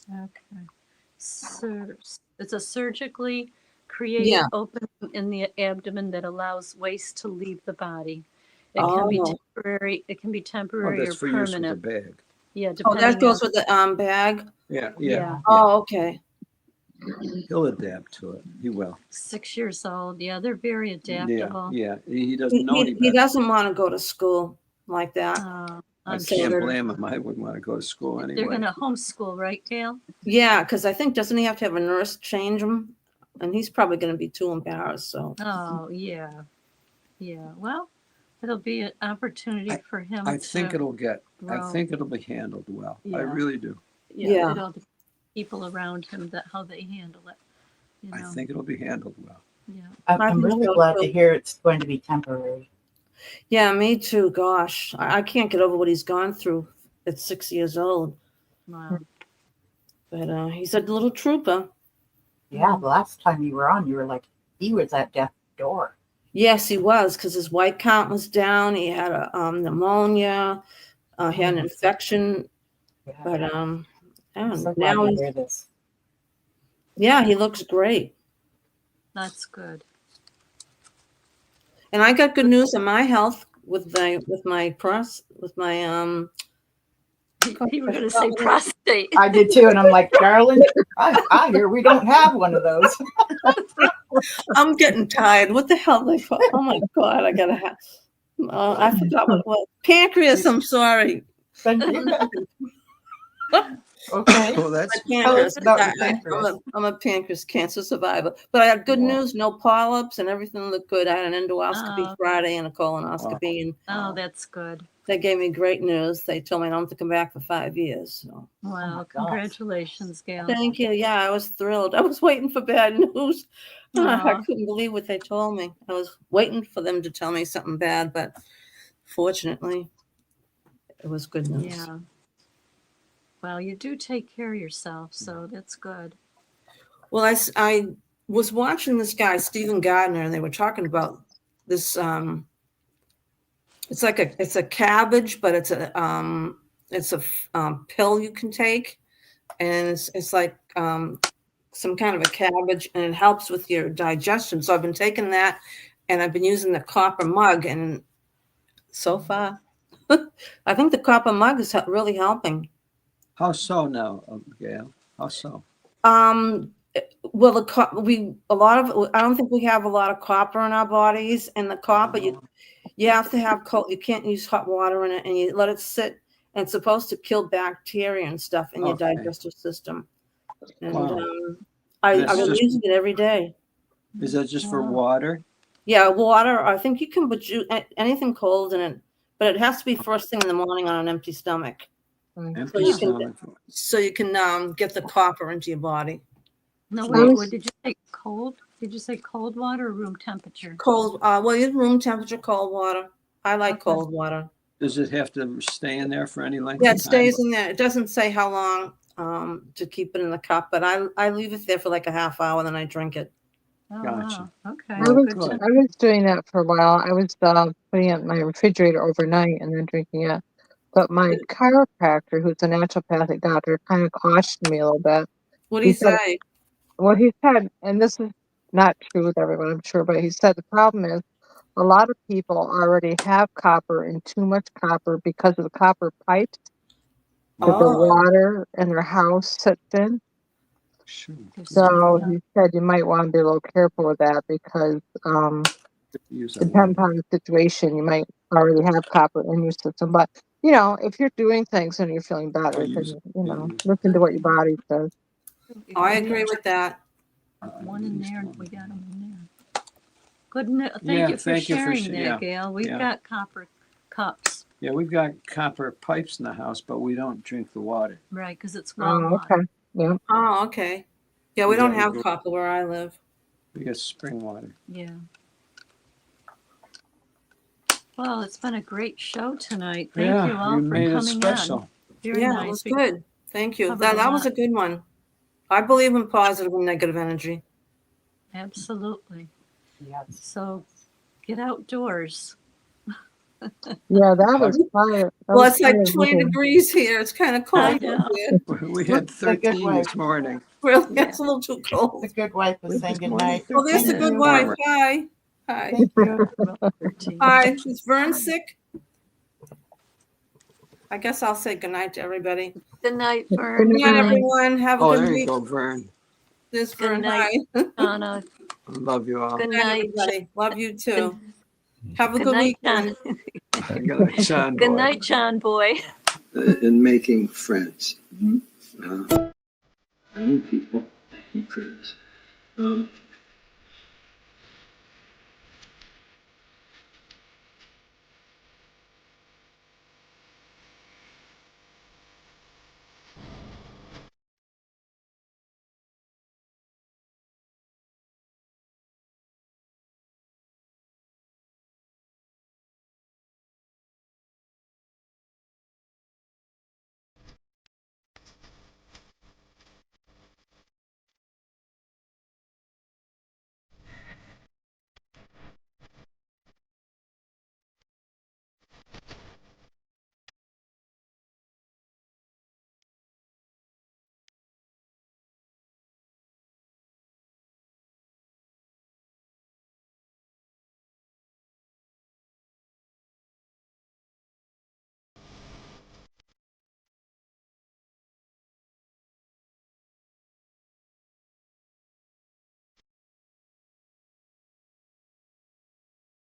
Okay. It's a surgically created opening in the abdomen that allows waste to leave the body. It can be temporary. It can be temporary that's or for use with permanent. the bag. Yeah, Oh, depending that goes on, with the bag. Yeah. Oh, okay. He'll adapt to it. He will. 6 years old. Yeah, they're very adaptable. Yeah. He doesn't know any He better. doesn't want to go to school like that. I can't blame him. I wouldn't want to go to school anyway. They're going to homeschool, right, Gail? Yeah, because I think doesn't he have to have a nurse change him? And he's probably going to be too embarrassed. So. Oh yeah. Well, it'll be an opportunity for him. I think it'll be handled well. I really do. Yeah. It'll be people around him how they handle it. You know? I think it'll be handled well. Yeah. I'm really glad to hear it's going to be temporary. Yeah, me too. Gosh, I can't get over what he's gone through at 6 years old. Wow. But he's a little trooper. Yeah, the last time you were on, you were like, he was at death's door. Yes, he was, because his white count was down. He had a pneumonia. He had an infection. Yeah. But I'm so glad now to hear this. Yeah, he looks great. That's good. And I got good news on my health with my You were going to say prostate. I did too, and I'm like, darling, I hear we don't have one of those. I'm getting tired. What the hell? Oh my God, I gotta have. I forgot what it was. Pancreas. I'm sorry. Thank you. Okay. Well, that's pancreas. pancreas. I'm a pancreas cancer survivor, but I had good news. No polyps, and everything looked good. I had an endoscopy Friday and a colonoscopy, and that's good. they gave me great news. They told me I don't have to come back for 5 years. So. Wow! Congratulations, Gail. Thank you. Yeah, I was thrilled. I was waiting for bad news. I couldn't believe what they told me. I was waiting for them to tell me something bad, but fortunately, it was good news. Yeah. Well, you do take care of yourself, so that's good. Well, I was watching this guy, Stephen Gardner, and they were talking about this. It's a cabbage, but it's a pill you can take, and it's like some kind of a cabbage, and it helps with your digestion. So I've been taking that, and I've been using the copper mug, and so far, I think the copper mug is really helping. How so now, Gail? How so? Well, I don't think we have a lot of copper in our bodies, and the copper you have to have cold. You can't use hot water in it, and you let it sit. And it's supposed to kill bacteria and stuff in your digestive system. And I've been using it every day. Is that just for water? Yeah, water. I think you can put anything cold in it, but it has to be first thing in the morning on an empty stomach. So you can get the copper into your body. No, wait, what did you say? Cold? Did you say cold water or room temperature? Cold. Well, you room temperature cold water. I like cold water. Does it have to stay in there for any length of time? Yeah, it stays in there. It doesn't say how long to keep it in the cup, but I leave it there for like a half hour, then I drink it. Oh, gotcha. Wow. Okay. I was doing that for a while. I was putting it in my refrigerator overnight and then drinking it. But my chiropractor, who's a naturopathic doctor, kind of cautioned me a little bit. What did he say? Well, he said, and this is not true with everyone, I'm sure, but he said the problem is a lot of people already have copper and too much copper because of the copper pipes that the water in their house sits in. Sure. So he said you might want to be a little careful with that because depending on the situation, you might already have copper in your system. But, if you're doing things and you're feeling better, then, listen to what your body says. I agree with that. One in there, and we got them in there. Good. Thank you for sharing that, Gail. We've got copper cups. Yeah, we've got copper pipes in the house, but we don't drink the water. Right, because it's well okay. Yeah. Oh, okay. Yeah, we don't have copper where I live. We got spring water. Yeah. Well, it's been a great show tonight. Thank you all for coming on. Very nice. It was good. Thank you. That was a good one. I believe in positive and negative energy. Absolutely. Yes. So get outdoors. Yeah, that was fire. Well, it's like 20 degrees here. It's kind of I cold know. out here. We had The good 13 wife. this morning. Really, Yeah. it's a little too cold. The good wife was saying This morning, goodnight. Oh, there's the 13 good and wife. warmer. Hi. Hi. Thank you. 13. Hi. Is Vern sick? I guess I'll say goodnight to everybody. Good night, Good Vern. Good night, night. everyone. Have a Oh, good there you week. go, Vern. This Good Vern. night. Hi. Anna. Love you all. Good Good night, night. everybody. Love you too. Have a Good good night, weekend. John. Good night, John Good boy. night, John boy. In making friends. I need people. I need friends.